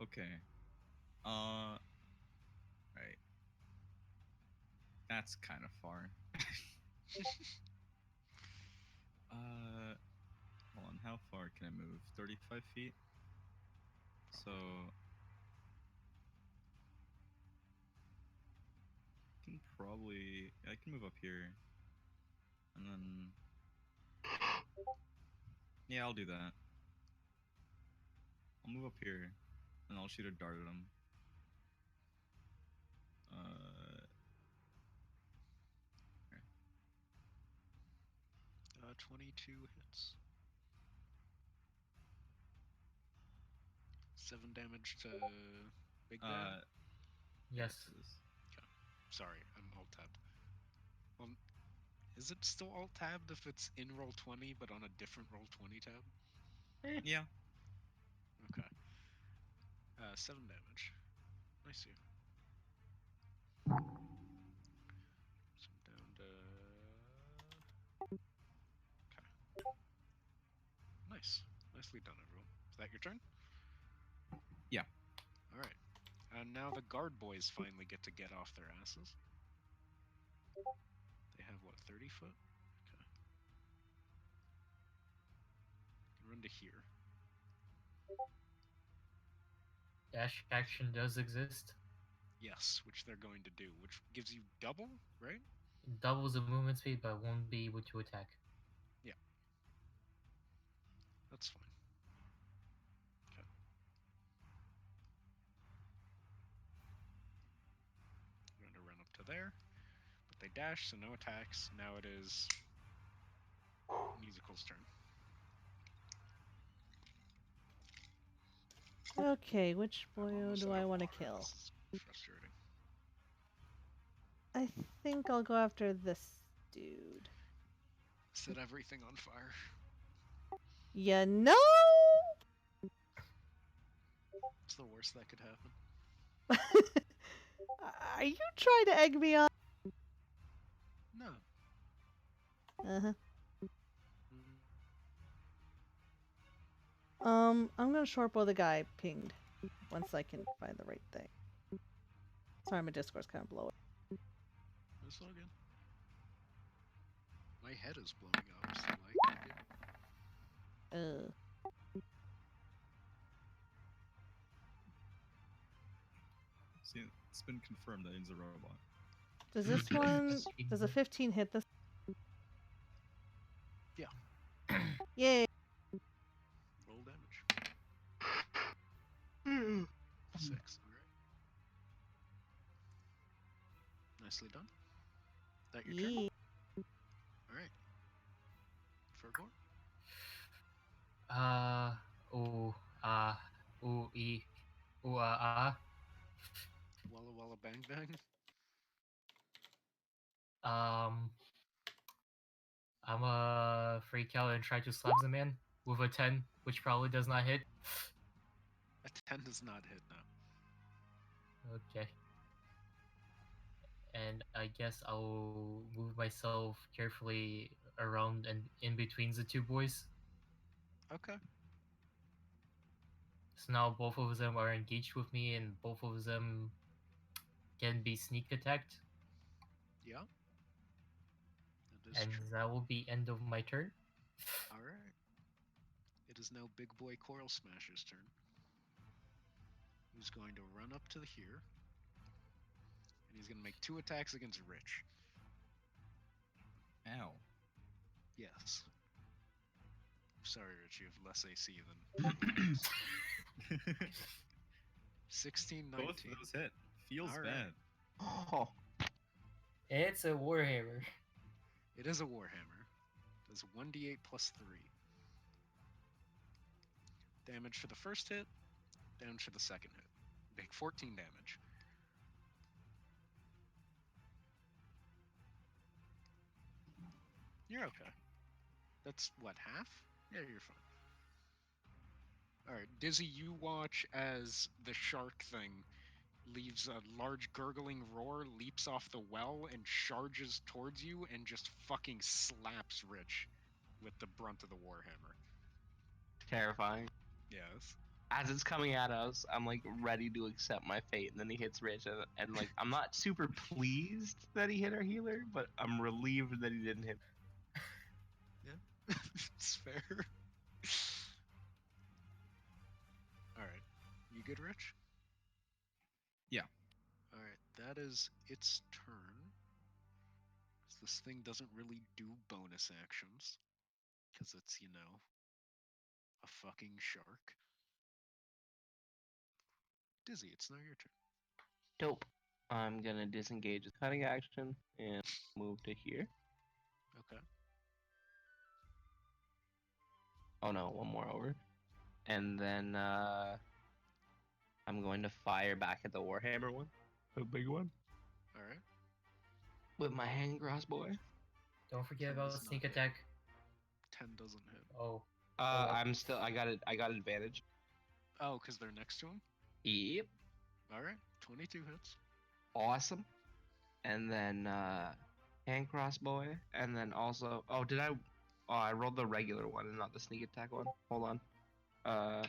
Okay. Right. That's kind of far. Hold on. How far can I move? 35 feet. So I can move up here, and then yeah, I'll do that. I'll move up here, and I'll shoot a dart at him. 22 hits. 7 damage to Big Bad. Yes. it is. Sorry, I'm alt tabbed. Well, is it still alt tabbed if it's in roll 20 but on a different roll 20 tab? Yeah. Okay. 7 damage. Nice you. So down to. Okay. Nice. Nicely done, everyone. Is that your turn? Yeah. Alright. And now the guard boys finally get to get off their asses. They have, what, 30 foot? Okay. Run to here. Dash action does exist. Yes, which they're going to do, which gives you double, right? It doubles the movement speed, but won't be able to attack. Yeah. That's fine. Okay. I'm going to run up to there, but they dash, so no attacks. Now it is Musical's turn. Okay, which I'm boyo almost do out I of want to water. kill? This is frustrating. I think I'll go after this dude. Set everything on fire. Yeah, no! What's the worst that could happen? Are you trying to egg me on? No. Uh-huh. Mm, I'm gonna shortbow the guy pinged once I can find the right thing. Sorry, my Discord's kind of blowing. That's all good. My head is blowing up, so like, okay. See, it's been confirmed that he's a robot. Does this one? Does a 15 hit this? Yeah. Yay! Roll damage. Hmm. 6. Alright. Nicely done. That your turn? Yeah. Alright. Fergor? Ooh, ooh, e, ooh, Walla Walla Bang Bang? um, I'm a freak out and try to slap the man with a 10, which probably does not hit. A 10 does not hit now. Okay. And I guess I'll move myself carefully around and in between the two boys. Okay. So now both of them are engaged with me, and both of them can be sneak attacked. Yeah. That is And true. that will be end of my turn. Alright. It is now Big Boy Coral Smasher's turn. Who's going to run up to here. And he's going to make 2 attacks against Rich. Ow. Yes. Sorry, Rich, you have less AC than 16, 19. Both of those hit. Feels All right. bad. Oh, It's a Warhammer. It is a Warhammer. Does 1d8 plus 3. Damage for the first hit, damage for the second hit. Make 14 damage. You're okay. That's what, half? Yeah, you're fine. Alright, Dizzy, you watch as the shark thing leaves a large gurgling roar, leaps off the well, and charges towards you and just fucking slaps Rich with the brunt of the Warhammer. terrifying. Yes. As it's coming at us, I'm like ready to accept my fate, and then he hits Rich, and like I'm not super pleased that he hit our healer, but I'm relieved that he didn't hit. Yeah. It's fair. Alright. You good, Rich? Yeah. Alright, that is its turn. 'Cause this thing doesn't really do bonus actions. Because it's, you know, a fucking shark. Dizzy, it's now your turn. Dope. I'm gonna disengage the cutting action and move to here. Okay. Oh no, one more over. And then I'm going to fire back at the Warhammer one. The big one. Alright. With my hand crossbow. Don't forget Ten about does sneak not hit. attack. 10 doesn't hit. Oh, I'm still I got advantage. Oh, because they're next to him? Yep. Alright. 22 hits. Awesome. And then hand crossbow, and then also I rolled the regular one and not the sneak attack one. Hold on.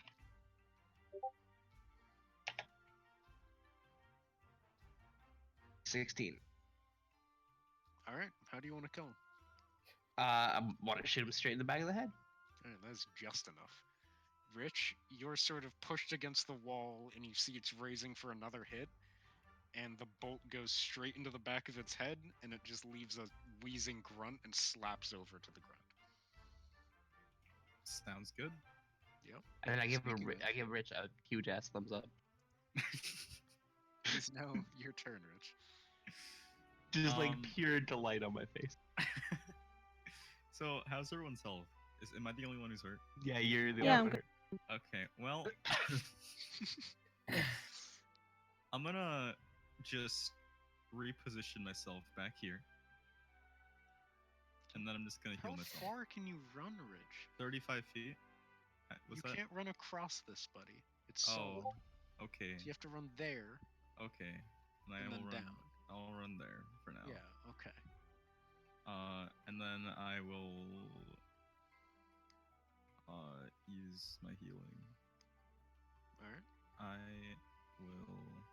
16. Alright. How do you want to kill him? I want to shoot him straight in the back of the head. Alright, that's just enough. Rich, you're sort of pushed against the wall and you see it's raising for another hit, and the bolt goes straight into the back of its head, and it just leaves a wheezing grunt and slaps over to the ground. Sounds good. Yep. And then I Speaking of- give Rich a huge ass thumbs up. It is now your turn, Rich. Just like Um, pure delight on my face. So, how's everyone's health? Am I the only one who's hurt? Yeah, you're the Yeah, one. I'm hurt. Okay, well, I'm gonna just reposition myself back here, and then I'm just gonna How heal myself. far can you run, Rich? 35 feet. Was You that? can't run across this, buddy. It's Oh, solid. okay. So you have to run there, Okay. And I And will then run. down. I'll run there for now. Yeah, okay. And then I will use my healing. Alright. I will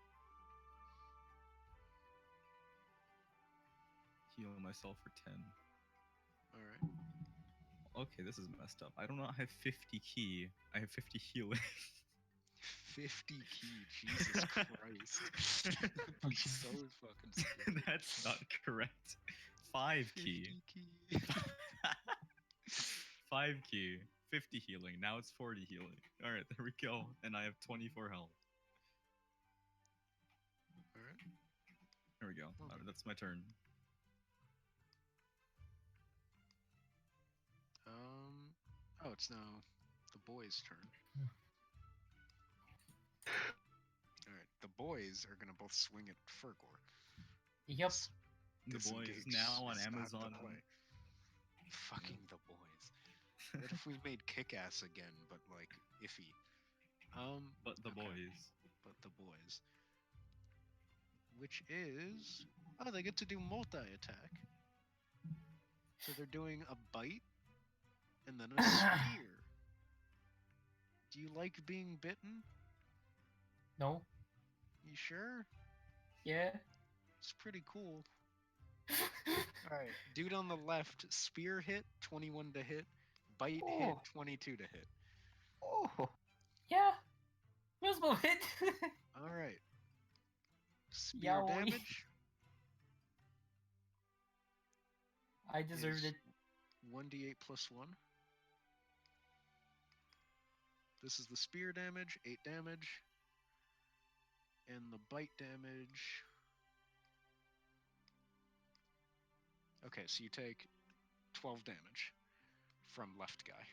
heal myself for 10. Alright. Okay, this is messed up. I do not have 50 key. I have 50 healing. 50 key, Jesus Christ. so fucking stupid. That's not correct. 5 key. 50 key. 5 key. 50 healing. Now it's 40 healing. Alright, there we go. And I have 24 health. Alright. There we go. Alright, that's my turn. Oh, it's now the boys' turn. Alright, the boys are gonna both swing at Fergor. Yep. The boys Disengage, now on start the Amazon. play. Fucking the boys. What if we made Kick-Ass again, but like iffy? But the okay. boys. But the boys. Which is they get to do multi-attack. So they're doing a bite and then a spear. Do you like being bitten? No. You sure? Yeah. It's pretty cool. Alright, dude on the left, spear hit, 21 to hit. Bite hit, Oh. 22 to hit. Oh. Yeah. Multiple hit. Alright. Spear Yaoi. damage I deserved is it. 1d8 plus 1. This is the spear damage, 8 damage. And the bite damage. Okay, so you take 12 damage from left guy.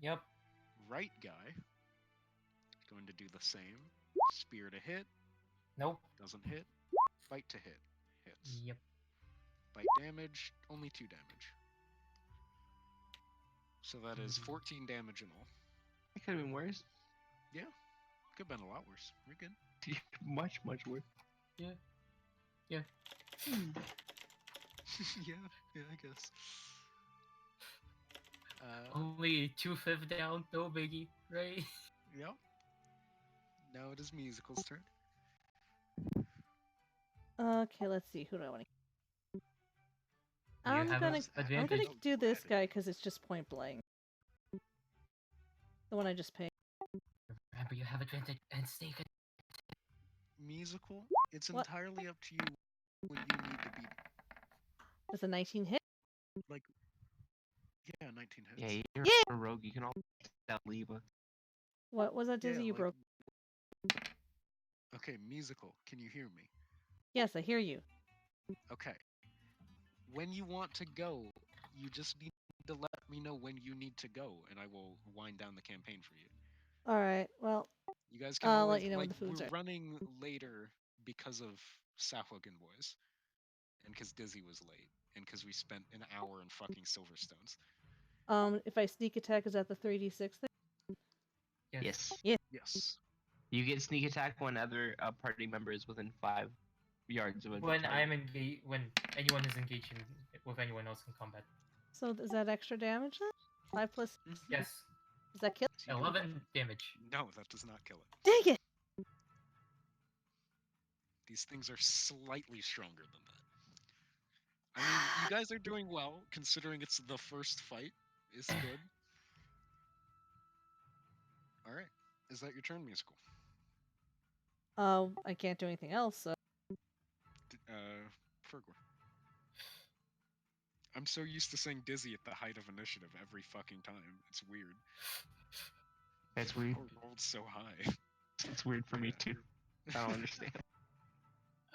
Yep. Right guy, going to do the same. Spear to hit, Nope. doesn't hit. Bite to hit, hits. Yep. Bite damage, only 2 damage. So that is 14 damage in all. It could have been worse. Could have been a lot worse. You're good. Much, much worse. Yeah. yeah, I guess. Only 2/5 down, no biggie, right? Yep. Now it is Musical's turn. Okay, let's see. Who do I want to? You I'm have gonna advantage. do this guy because it's just point blank. The one I just picked. Remember, you have advantage and sneak it. Musical, it's What? entirely up to you when you need to be. Does a 19 hit? Like, yeah, 19 hits. Yeah, you're a rogue. You can all that Leva. What was that, Dizzy? You like- broke. Okay, Musical, can you hear me? Yes, I hear you. Okay. When you want to go, you just need to let me know when you need to go, and I will wind down the campaign for you. All right. Well, You guys can I'll always, let you know when like, the foods we're are. running later because of Southwick and Boys, and because Dizzy was late, and because we spent an hour in fucking Silverstones. If I sneak attack, is that the 3d6 thing? Yes. Yes. You get sneak attack when other party member is within 5 yards of a When target. I'm engaged, when anyone is engaged with anyone else in combat. So is that extra damage then? 5 plus 6? Yes. Does that kill? So you don't- 11 damage. No, that does not kill it. Dang it! These things are slightly stronger than that. I mean, you guys are doing well, considering it's the first fight. It's good. Alright. Is that your turn, Musical? I can't do anything else, so. Fergor. I'm so used to saying Dizzy at the height of initiative every fucking time. It's weird. That's weird. I rolled so high. It's weird for me too. I don't understand.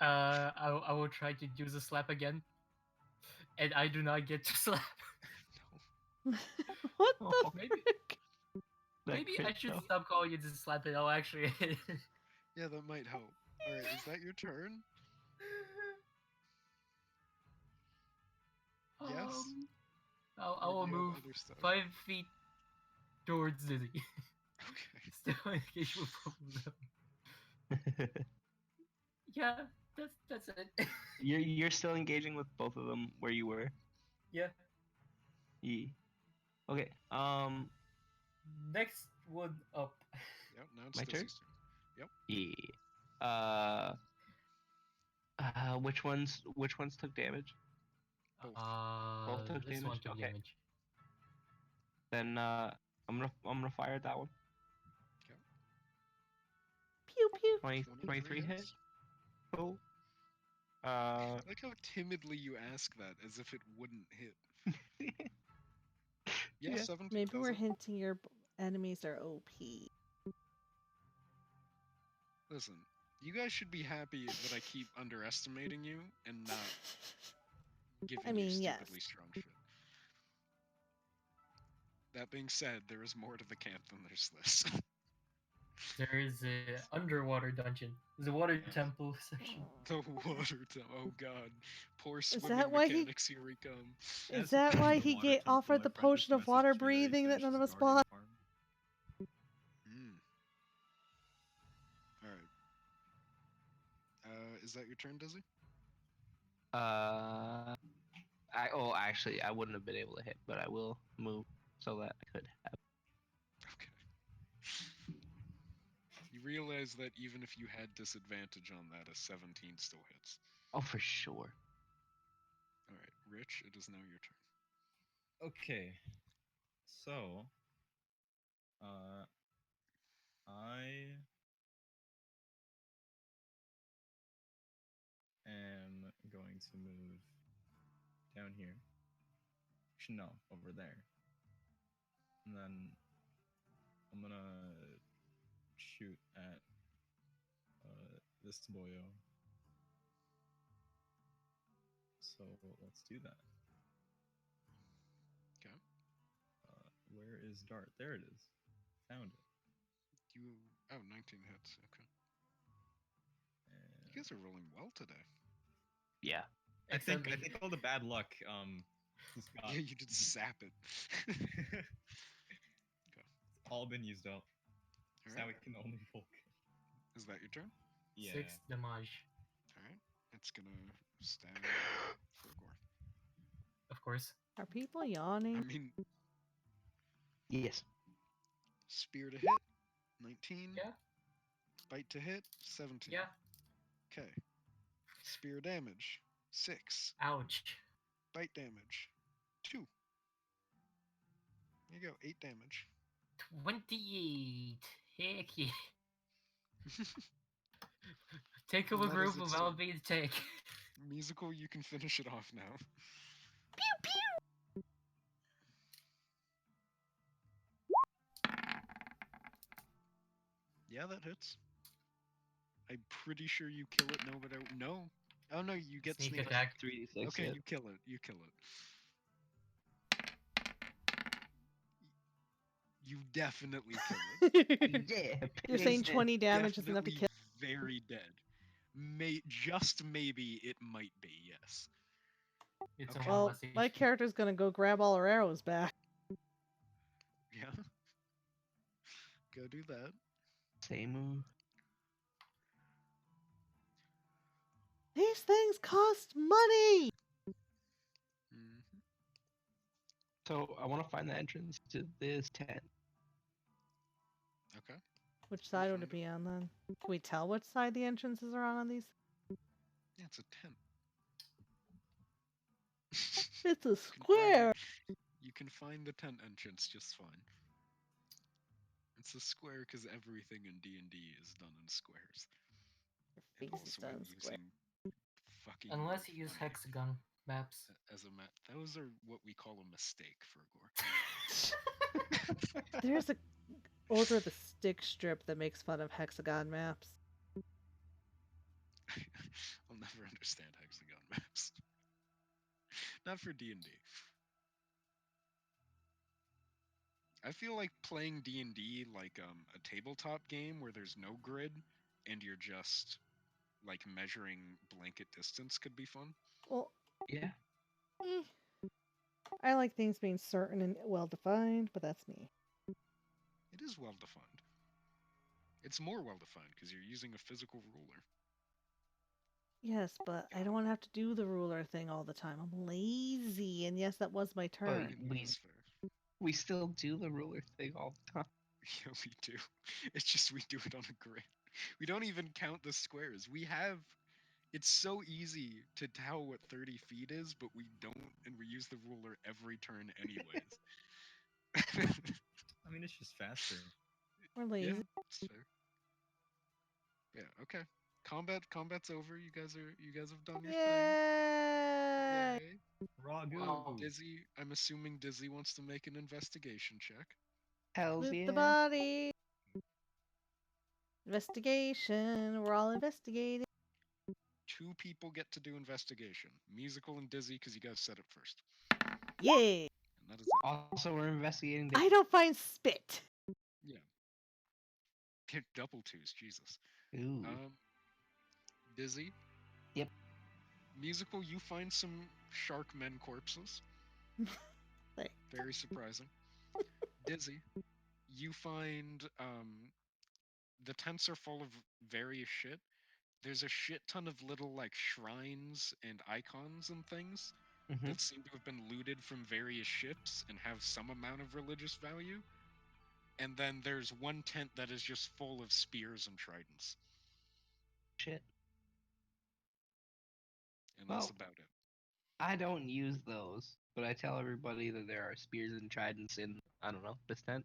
I will try to do the slap again. And I do not get to slap. What the Oh, maybe- frick? Maybe I That should crit, stop calling it the slap it. Oh, actually. Yeah, that might help. Alright, is that your turn? Yes? I Or will do you have move other stuff? 5 feet towards Dizzy. Okay. Still engaged with both of them. Yeah, that's it. You're still engaging with both of them where you were. Yeah. Ye. Okay. Next one up. Yep, now it's My turn? Dizzy's turn. Yep. Yeah. Which ones took damage? Both. Both took This one damage? took Okay. damage. Then I'm gonna fire at that one. Okay. Pew pew. 23 hit. hits. Cool. I like how timidly you ask that, as if it wouldn't hit. Yeah, Yeah. 17 Maybe does we're it. hinting your enemies are OP. Listen, you guys should be happy that I keep underestimating you and not giving I you mean, yes. stupidly strong shit. That being said, there is more to the camp than there's this. There is a underwater dungeon. There's a water temple section. The water oh god. Poor that swimming why he- mechanics, here we come. Is As that speaking why of he water temple, offered my the friend just potion of water messaged me that he breathing that finished none of his us guardian bought? farm. Alright. Is that your turn, Dizzy? Actually, I wouldn't have been able to hit, but I will move so that I could have. Okay. You realize that even if you had disadvantage on that, a 17 still hits. Oh, for sure. Alright, Rich, it is now your turn. Okay. So, I am going to move down here. Actually, no, over there. And then I'm gonna shoot at this boyo. So let's do that. Okay. Where is Dart? There it is. Found it. You 19 hits, okay. And You guys are rolling well today. Yeah. I think Accidentally- all the bad luck just got Yeah, you did sap it. it's all been used up. So now we Alright. can only bulk. Is that your turn? Yeah. 6 damage, Alright. It's gonna stab Fergor. of course. Are people I yawning? mean, Yes. spear to hit, 19. Yeah. Bite to hit, 17. Yeah. Okay. Spear damage, 6. Ouch. Bite damage, 2. There you go, 8 damage. 28. Heck yeah. Take And over that group is its of turn. LB to take. Musical, you can finish it off now. Yeah, that hits. I'm pretty sure you kill it. No, but no. Oh no, you get Sneak sneak attack. 3d6. Okay, yeah. you kill it. You kill it. You definitely kill it. Yeah. You're saying pissed. 20 damage is enough to Definitely kill? very dead. Just maybe it might be, yes. It's Okay. a 1 Well, less my HP. character's gonna go grab all her arrows back. Yeah. Go do that. Same move. These things cost money! Mhm. So I want to find the entrance to this tent. Okay. Which We'll side would find it be on then? Can we tell which side the entrances are on these? Yeah, it's a tent. It's a You can find square! You can find the tent entrance just fine. It's a square because everything in D&D is done in squares. Your And face is also done I'm square. using fucking Unless you use funny hexagon maps. as a map. Those are what we call a mistake, Fergor. There's a Order of the Stick strip that makes fun of hexagon maps. I'll never understand hexagon maps. Not for D&D. I feel like playing D&D like a tabletop game where there's no grid and you're just like measuring blanket distance could be fun. Well, Yeah. eh. I like things being certain and well defined, but that's me. It is well defined. It's more well defined because you're using a physical ruler. Yes, but I don't want to have to do the ruler thing all the time. I'm lazy, and yes, that was my I turn. mean, we- that's fair. We still do the ruler thing all the time. Yeah, we do. It's just we do it on a grid. We don't even count the squares. We have. It's so easy to tell what 30 feet is, but we don't, and we use the ruler every turn anyways. I mean, it's just faster. We're Yeah, lazy. it's fair. Yeah, okay. Combat's over. You guys have done your thing. Yay! Yay. Ragu. Wow. Dizzy, I'm assuming Dizzy wants to make an investigation check. Hells Loot yeah. the body. Investigation. We're all investigating. 2 people get to do investigation. Musical and Dizzy, because you guys said it first. Yay! And that is it. Also, we're investigating. I don't find spit. Yeah. Get double 2s, Jesus. Ooh. Dizzy. Yep. Musical, you find some shark men corpses. Thanks. Very surprising. Dizzy, you find the tents are full of various shit. There's a shit ton of little like shrines and icons and things Mhm. that seem to have been looted from various ships and have some amount of religious value. And then there's one tent that is just full of spears and tridents. Shit. And that's Well, about it. I don't use those, but I tell everybody that there are spears and tridents in, I don't know, this tent.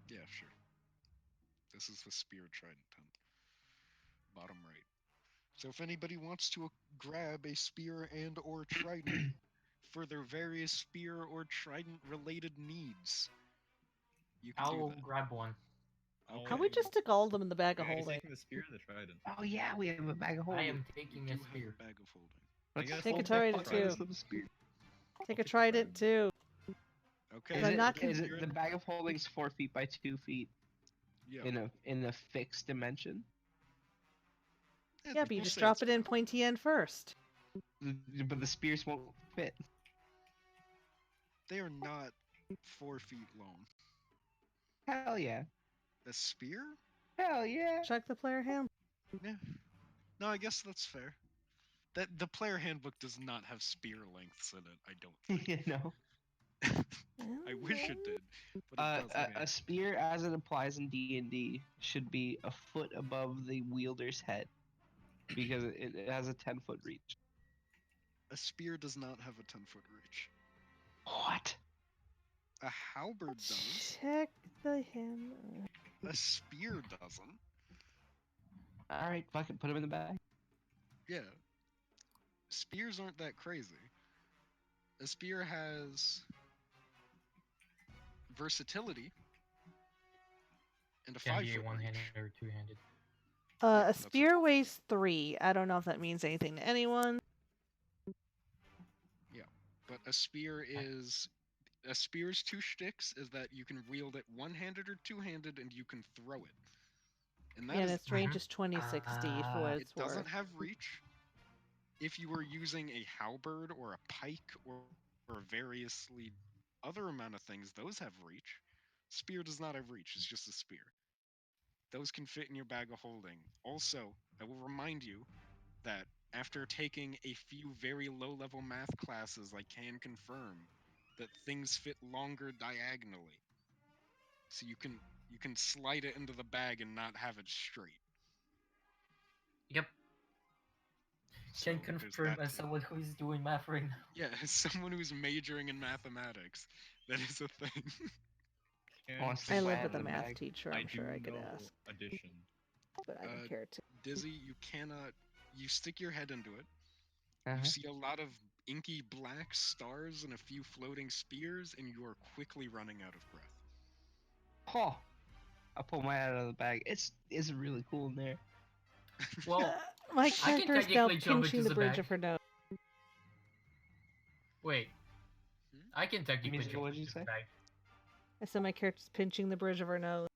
Yeah, sure. This is the spear trident tent. Bottom right. So if anybody wants to grab a spear and or trident for their various spear or trident related needs, you can I do will that. grab one. Okay. How we just stick all of them in the bag of Are you holding? taking the spear or the trident? Oh yeah, we have a bag of I holding. am You taking do a have spear. a bag of holding. Let's guess Take a I'll trident the too. Let's the spear. Take a take the trident too. Okay. Is I'm it, not is You're it the in- bag of holding's 4 feet by 2 feet Yeah. in a fixed dimension? Yeah, but you we'll just say drop it's it in fine. pointy end first. But the spears won't fit. They are not 4 feet long. Hell yeah. A spear? Hell yeah. Check the player handbook. Yeah. No, I guess that's fair. That the player handbook does not have spear lengths in it. I don't think. You know, I wish it did, but it doesn't. a spear, as it applies in D&D, should be a foot above the wielder's head because it has a 10-foot reach. A spear does not have a 10-foot reach. What? A halberd does. Check the handbook. A spear doesn't. All right, fuck it, put him in the bag. Yeah. Spears aren't that crazy. A spear has versatility and a Can be 5-foot a one-handed reach. or two-handed. Yeah, A that's what spear it weighs 3. I don't know if that means anything to anyone. But a spear's 2 shticks is that you can wield it one-handed or two-handed, and you can throw it. And that Yeah, and is its range Mhm. is 2060 for what Ah. it it's doesn't worth. have reach. If you were using a halberd or a pike or variously other amount of things, those have reach. Spear does not have reach, it's just a spear. Those can fit in your bag of holding. Also, I will remind you that after taking a few very low-level math classes, I can confirm that things fit longer diagonally. So you can slide it into the bag and not have it straight. Yep. So Can there's confirm that as too. someone who is doing math right now. Yeah, as someone who's majoring in mathematics, that is a thing. Can Oh, I live sweat with a in the math bag. teacher. I I'm do sure I could know ask, addition. but I don't Uh, care to. Dizzy, you cannot. You stick your head into it. Uh-huh. You see a lot of inky black stars and a few floating spears, and you are quickly running out of breath. Oh, I pull my head out of the bag. It's really cool in there. Well, My I can character is now technically jump pinching into the the bridge bag. of her nose. wait. Hmm? I can technically Musical, jump what'd you into the say? bag. I said my character's pinching the bridge of her nose.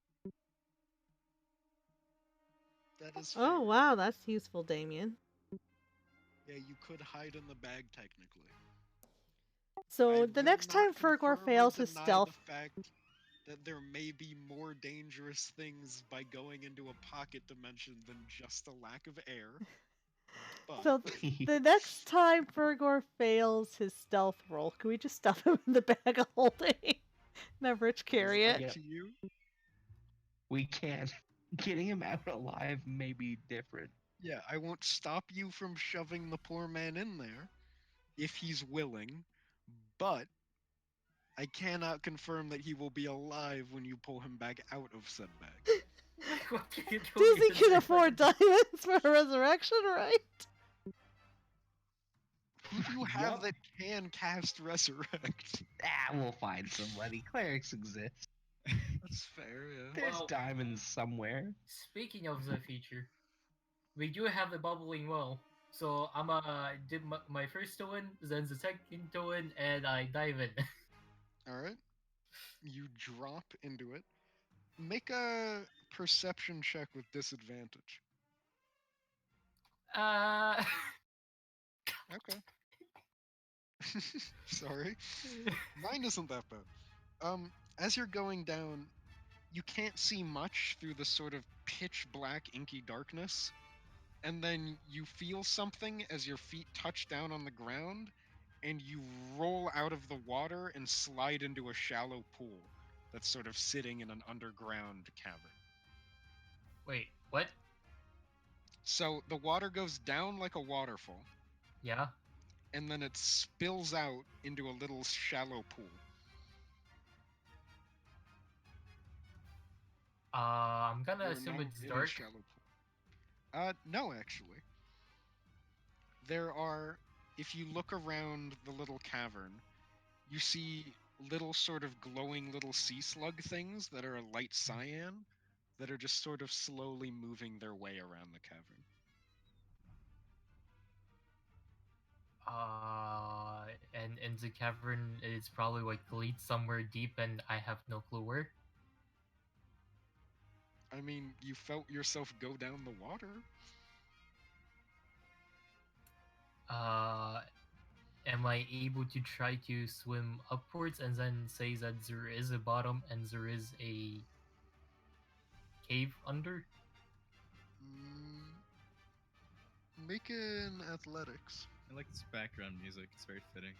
That is Oh fair. wow, that's useful, Damien. Yeah, you could hide in the bag technically. So I the will next not time Fergor confirm or fails his deny stealth, the fact that there may be more dangerous things by going into a pocket dimension than just a lack of air. But So the next time Fergor fails his stealth roll, can we just stuff him in the bag of holding? Never Rich carry it's it. up Yep. to you. We can. Getting him out alive may be different. Yeah, I won't stop you from shoving the poor man in there if he's willing, but I cannot confirm that he will be alive when you pull him back out of said bag. What can you do Disney against can it? afford diamonds for a resurrection, right? Who do you have Yup. that can cast resurrect? We'll find somebody. Clerics exist. That's fair, yeah. There's Well- diamonds somewhere. Speaking of the feature, we do have the bubbling well. So I'm did my first to win, then the second to win, and I dive in. Alright. You drop into it. Make a perception check with disadvantage. uh, Okay. Sorry. Mine isn't that bad. As you're going down, you can't see much through the sort of pitch black inky darkness, and then you feel something as your feet touch down on the ground, and you roll out of the water and slide into a shallow pool that's sort of sitting in an underground cavern. wait, what? So the water goes down like a waterfall, Yeah. and then it spills out into a little shallow pool. I'm gonna You're assume now it's in a dark. shallow pool. No, actually. There are, if you look around the little cavern, you see little sort of glowing little sea slug things that are a light cyan that are just sort of slowly moving their way around the cavern. And the cavern is probably like leads somewhere deep, and I have no clue where. I mean, you felt yourself go down the water. Am I able to try to swim upwards and then say that there is a bottom and there is a cave under? Make an athletics. I like this background music. It's very fitting.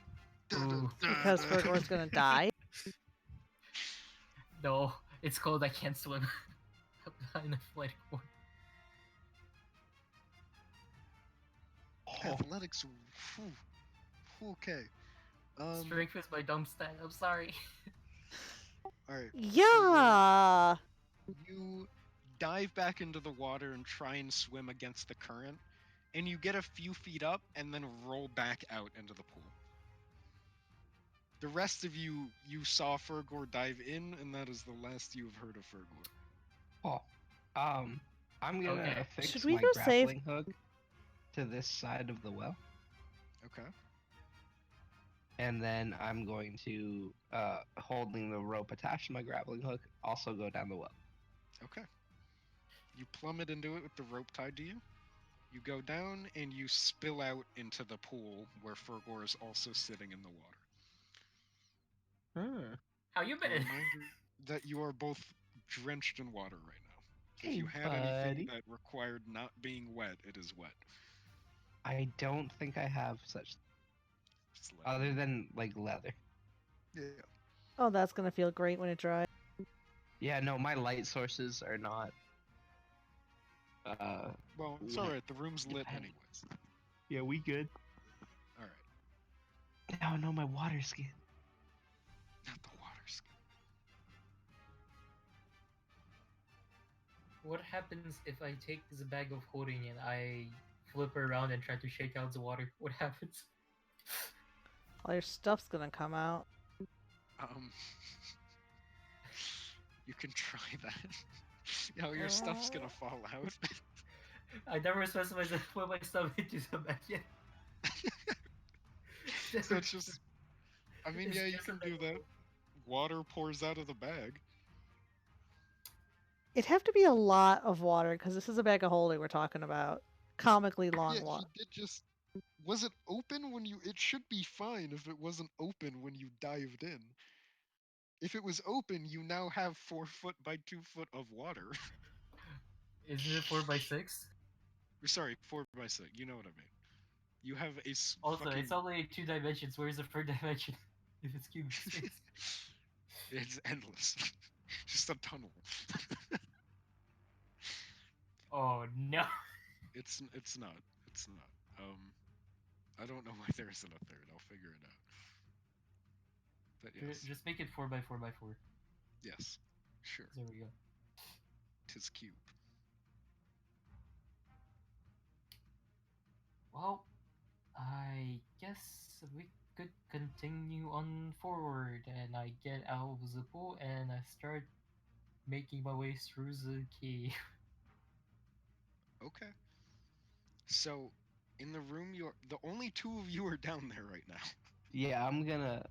Ooh. Because Fergor's gonna die. No, it's called I can't swim. An athletic one. Athletics. Whew. Okay. Strength is my dumb stat. I'm sorry. All right. Yeah. You dive back into the water and try and swim against the current, and you get a few feet up and then roll back out into the pool. The rest of you saw Fergor dive in, and that is the last you have heard of Fergor. Oh, I'm gonna Okay. affix Should we my go save- grappling hook to this side of the well, Okay. and then I'm going to, holding the rope attached to my grappling hook, also go down the well. Okay. You plummet into it with the rope tied to you. You go down and you spill out into the pool where Fergor is also sitting in the water. How you A been? reminder that you are both drenched in water right now. If Hey, you had anything buddy. that required not being wet, it is wet. I don't think I have such, Just let other you know. than like leather. Yeah. Oh, that's gonna feel great when it dries. Yeah, no, my light sources are not. Well, it's Wet. alright. The room's lit Depending. anyways. Yeah, we good. Alright. No, my water skin. Not the water skin. What happens if I take the bag of holding and I flip around and try to shake out the water? What happens? All your stuff's gonna come out. You can try that. Yo, your stuff's gonna fall out. I never specified to put my stuff into the bag yet. So it's just. I mean, It's yeah, you just a can bag do of that. holding. Water pours out of the bag. It'd have to be a lot of water because this is a bag of holding we're talking about. Comically long Yeah, water. he did just. Was it open when you? It should be fine if it wasn't open when you dived in. If it was open, you now have 4 foot by 2 foot of water. Isn't it 4x6? Sorry, 4 by 6. You know what I mean. You have a Also, fucking. it's only 2 dimensions. Where's the third dimension? If it's cube space. It's endless. Just a tunnel. Oh no. It's not. It's not. I don't know why there isn't a third. I'll figure it out. But yes, Just make it 4x4x4. yes, sure. There we go. Tis cube. Well, I guess we could continue on forward, and I get out of the pool and I start making my way through the cave. Okay. So, in the room, you're the only two of you are down there right now. Yeah, I'm gonna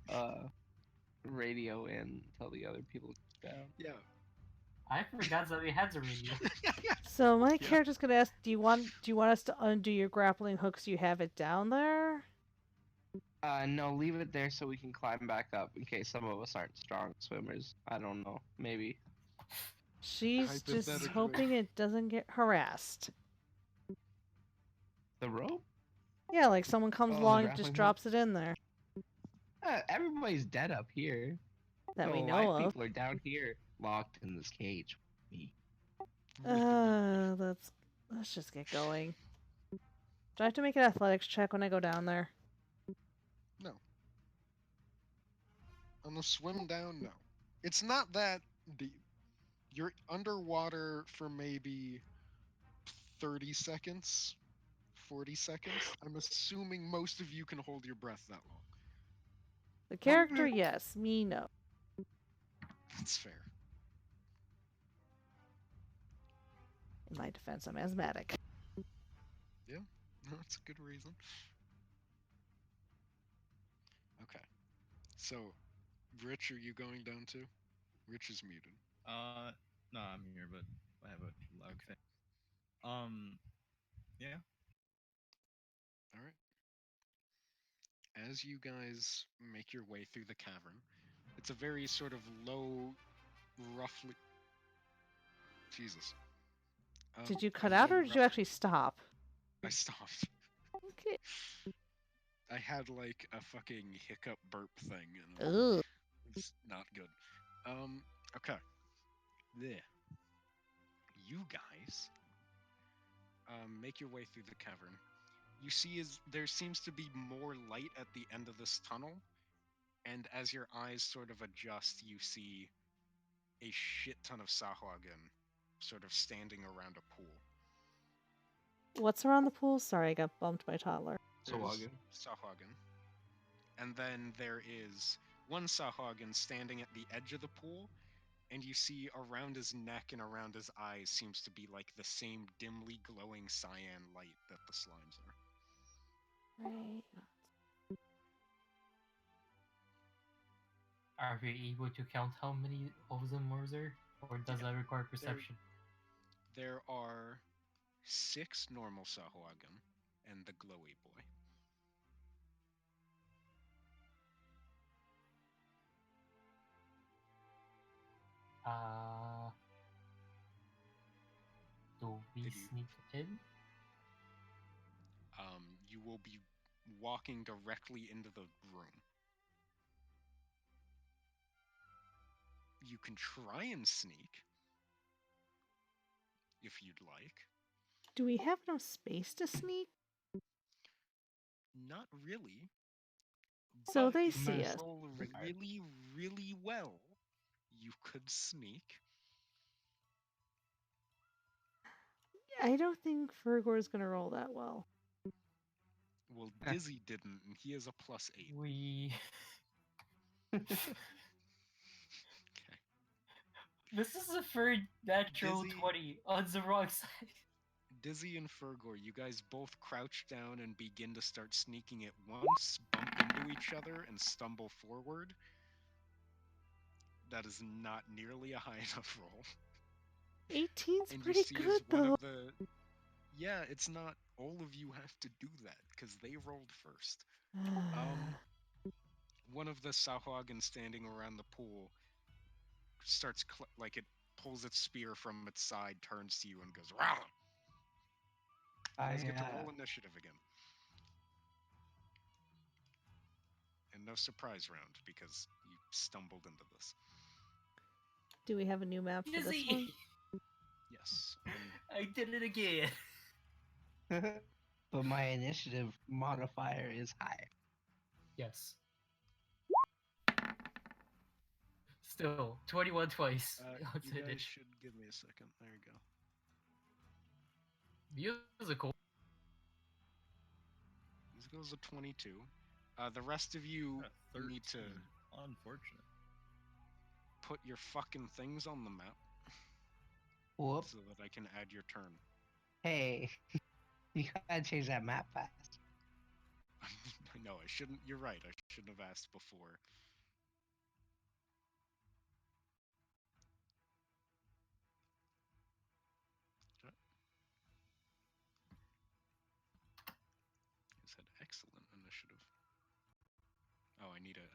radio in tell the other people down. Yeah. I forgot that we had the radio. So my Yeah. character's gonna ask, do you want us to undo your grappling hooks? You have it down there. No, leave it there so we can climb back up in case some of us aren't strong swimmers. I don't know, maybe. She's just Hypothetically. hoping it doesn't get harassed. The rope? Yeah, like someone comes Oh, the along and grappling just hook? drops it in there Everybody's dead up here. that we The know live of. people are down here, locked in this cage. Me. Let's just get going. Do I have to make an athletics check when I go down there? No. On the swim down, no. It's not that deep. You're underwater for maybe 30 seconds, 40 seconds. I'm assuming most of you can hold your breath that long. The character, yes. Me, no. That's fair. In my defense, I'm asthmatic. No, that's a good reason. Okay. So, Rich, are you going down too? Rich is muted. No, I'm here, but I have a loud Okay. thing. Yeah. All right. As you guys make your way through the cavern, it's a very sort of low, roughly. Jesus. Did you a cut out low, or did you rough- actually stop? I stopped. Okay. I had like a fucking hiccup burp thing, and Ugh. it's not good. Okay. There. You guys make your way through the cavern. You see, there seems to be more light at the end of this tunnel, and as your eyes sort of adjust, you see a shit ton of Sahuagin sort of standing around a pool. What's around the pool? Sorry, I got bumped by toddler. There's Sahuagin. Sahuagin. And then there is one Sahuagin standing at the edge of the pool, and you see around his neck and around his eyes seems to be like the same dimly glowing cyan light that the slimes are. Right. Are we able to count how many of them are there? Or does Yeah, that require perception? There are 6 normal Sahuagin and the glowy boy. Uh, do we Did you- sneak in? You will be walking directly into the room. You can try and sneak if you'd like. Do we have enough space to sneak? Not really. So but they if you see us. roll really, really well, you could sneak. I don't think Fergor's gonna roll that well. Well, Dizzy didn't, and he has a +8. We. Okay. This is the third natural Dizzy- 20 on the wrong side. Dizzy and Fergor, you guys both crouch down and begin to start sneaking at once, bump into each other, and stumble forward. That is not nearly a high enough roll. 18's And pretty you see good as one though. of the. Yeah, it's not. All of you have to do that because they rolled first. One of the Sahuagin standing around the pool starts like it pulls its spear from its side, turns to you, and goes, "Rah!" You guys get to roll initiative again. And no surprise round because you stumbled into this. Do we have a new map for this one? Yes. I did it again. But my initiative modifier is high. Yes. Still, 21 twice. What's You it? guys should give me a second. There you go. Musical. This goes to 22. The rest of you need to Unfortunate. put your fucking things on the map Whoop. so that I can add your turn. Hey, you gotta change that map fast. No, I shouldn't. You're right. I shouldn't have asked before. I said excellent initiative. Oh, I need a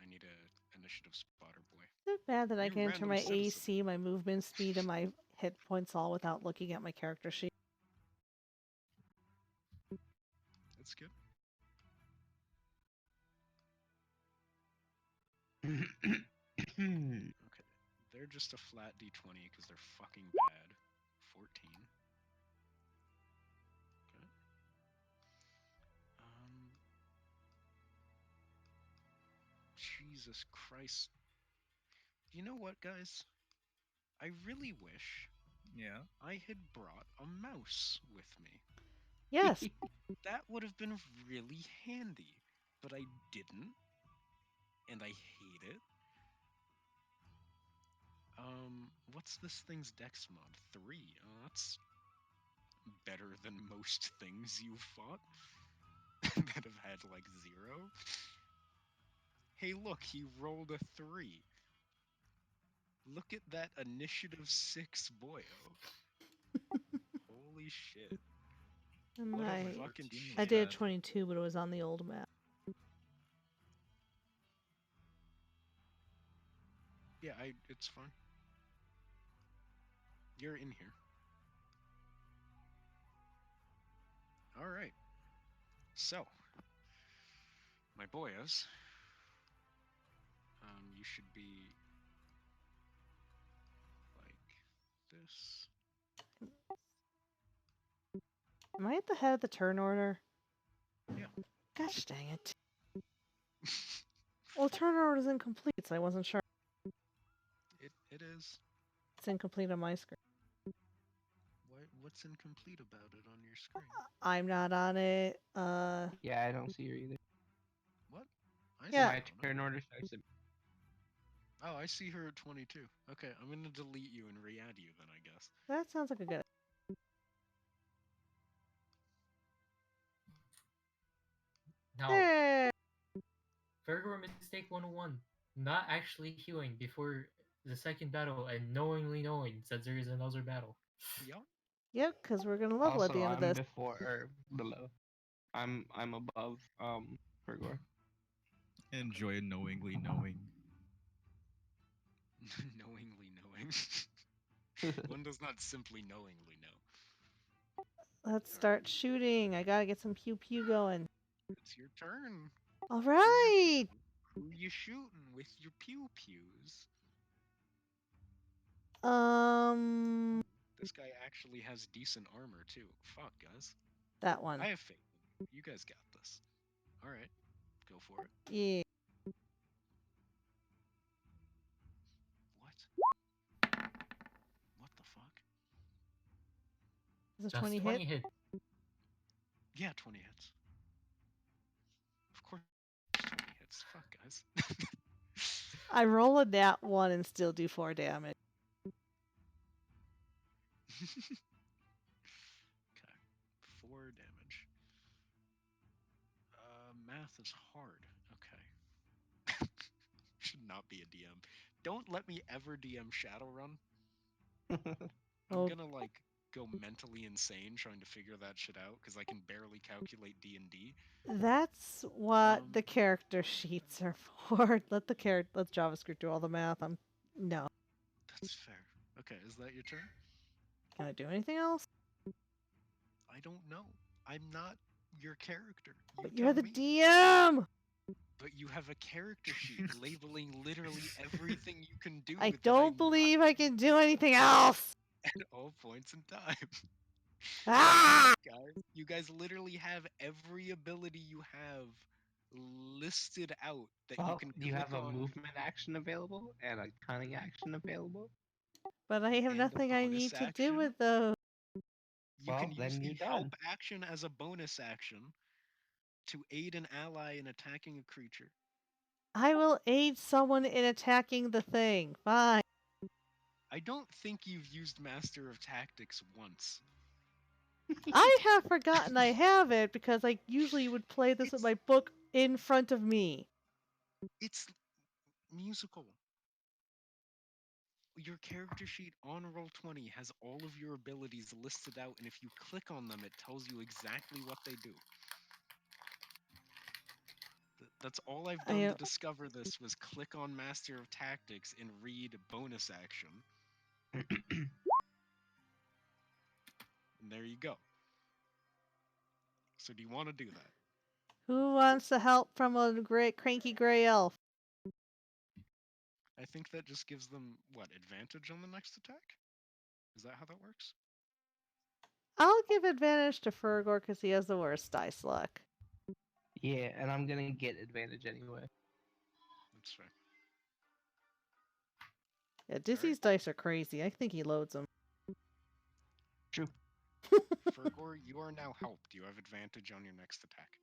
initiative spotter boy. Is it bad that I You can enter random my citizen. AC, my movement speed, and my hit points all without looking at my character sheet? That's good. Okay, they're just a flat d20 because they're fucking bad. 14. Okay. Jesus Christ. You know what, guys? I really wish Yeah. I had brought a mouse with me. Yes. That would have been really handy, but I didn't, and I hate it. What's this thing's dex mod? 3. Oh, that's better than most things you've fought that have had like 0. Hey, look, he rolled a 3. Look at that initiative 6 boyo. Holy shit. And What a I fucking I shit. did 22, but it was on the old map. Yeah, it's fine. You're in here. All right. So, my boyos, you should be like this. Am I at the head of the turn order? Yeah. Gosh dang it. Well, turn order is incomplete, so I wasn't sure. It is. It's incomplete on my screen. What's incomplete about it on your screen? I'm not on it. Yeah, I don't see her either. What? I Yeah. see My it on turn it. order starts at Oh, I see her at 22. Okay, I'm gonna delete you and re-add you then, I guess. That sounds like a good. Now, There. Fergor mistake 101. Not actually healing before the second battle and knowingly knowing that there is another battle. Yup. Yep, because we're gonna level at the end of I'm this. before or below. I'm above Fergor. Enjoy knowingly knowing. Knowingly knowing. One does not simply knowingly know. Let's start shooting. I gotta get some pew pew going. It's your turn. All right. Who you shooting with your pew pews? This This guy actually has decent armor too. Fuck, guys. that one. I have faith in you. You guys got this. All right, go for it. Yeah. What? What the fuck? Is a Just 20 20 hit? hit. Yeah, 20 hits. Of course, 20 hits. Fuck, guys. I roll a nat 1 and still do 4 damage. Okay. 4 damage. Math is hard. Okay. Should not be a DM. Don't let me ever DM Shadowrun. I'm Oh. gonna like go mentally insane trying to figure that shit out because I can barely calculate D&D. That's what the character sheets are for. Let JavaScript do all the math. No. That's fair. Okay, is that your turn? Can I do anything else? I don't know. I'm not your character. You But you're tell the me. DM. But you have a character sheet labeling literally everything you can do I that don't believe I can do anything else. at all points in time. Ah! You guys literally have every ability you have listed out that you Well, can you click have a on movement action available and a cunning action available. But I have and a nothing I bonus need to do action. with those. You Well, can use then the you're help done. action as a bonus action to aid an ally in attacking a creature. I will aid someone in attacking the thing. Fine. I don't think you've used Master of Tactics once. I have forgotten I have it because I usually would play this with It's- my book in front of me. It's musical. Your character sheet on Roll20 has all of your abilities listed out, and if you click on them, it tells you exactly what they do. That's all I've done I, to discover this was click on Master of Tactics and read bonus action. And there you go. So do you want to do that? who wants the help from a great cranky gray elf? I think that just gives them, what, advantage on the next attack? Is that how that works? I'll give advantage to Fergor because he has the worst dice luck. Yeah, and I'm gonna get advantage anyway. That's fair. Yeah, Dizzy's dice are crazy. I think he loads them. True. Fergor, you are now helped. You have advantage on your next attack.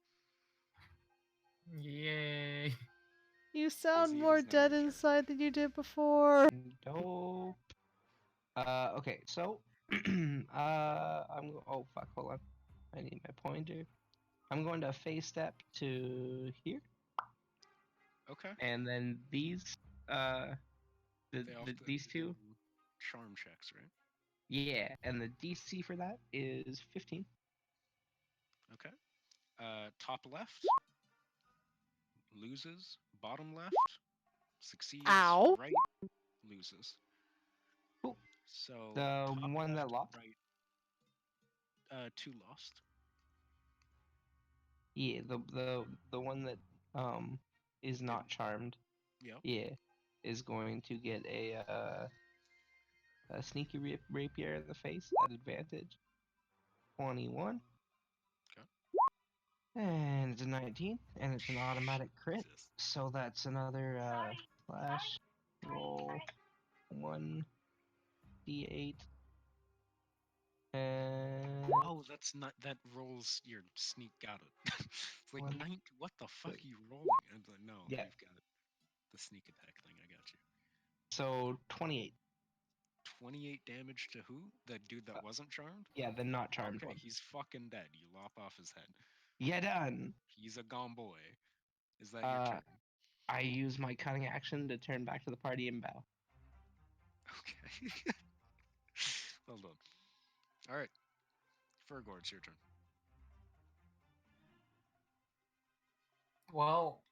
Yay! You sound Dizzy, it more is now dead your turn. inside than you did before. Dope. Okay, so oh fuck, hold on. I need my pointer. I'm going to phase step to here, Okay. and then these They all these two. charm checks, right? Yeah, and the DC for that is 15. Okay. Top left loses. Bottom left succeeds. Ow. Right loses. Cool. So The top one left, that lost? right. 2 lost. Yeah, the one that is not charmed. Yep. Yeah, is going to get a sneaky rapier in the face at advantage. 21. Okay. And it's a 19, and it's an automatic crit. Jesus. So that's another flash roll 1d8. And Oh, that's not that rolls your sneak. Got it. It's like One, 9. What the fuck wait. are you rolling? And like, no, Yeah. you've got the sneak attack thing. I got you. so 28. 28 damage to who? That dude that wasn't charmed? Yeah, the not charmed Okay, one. he's fucking dead. You lop off his head. Yeah, done. He's a gone boy. Is that your Uh, turn? I use my cunning action to turn back to the party and bow. Okay. Well done. All right. Fergor, it's your turn. Well,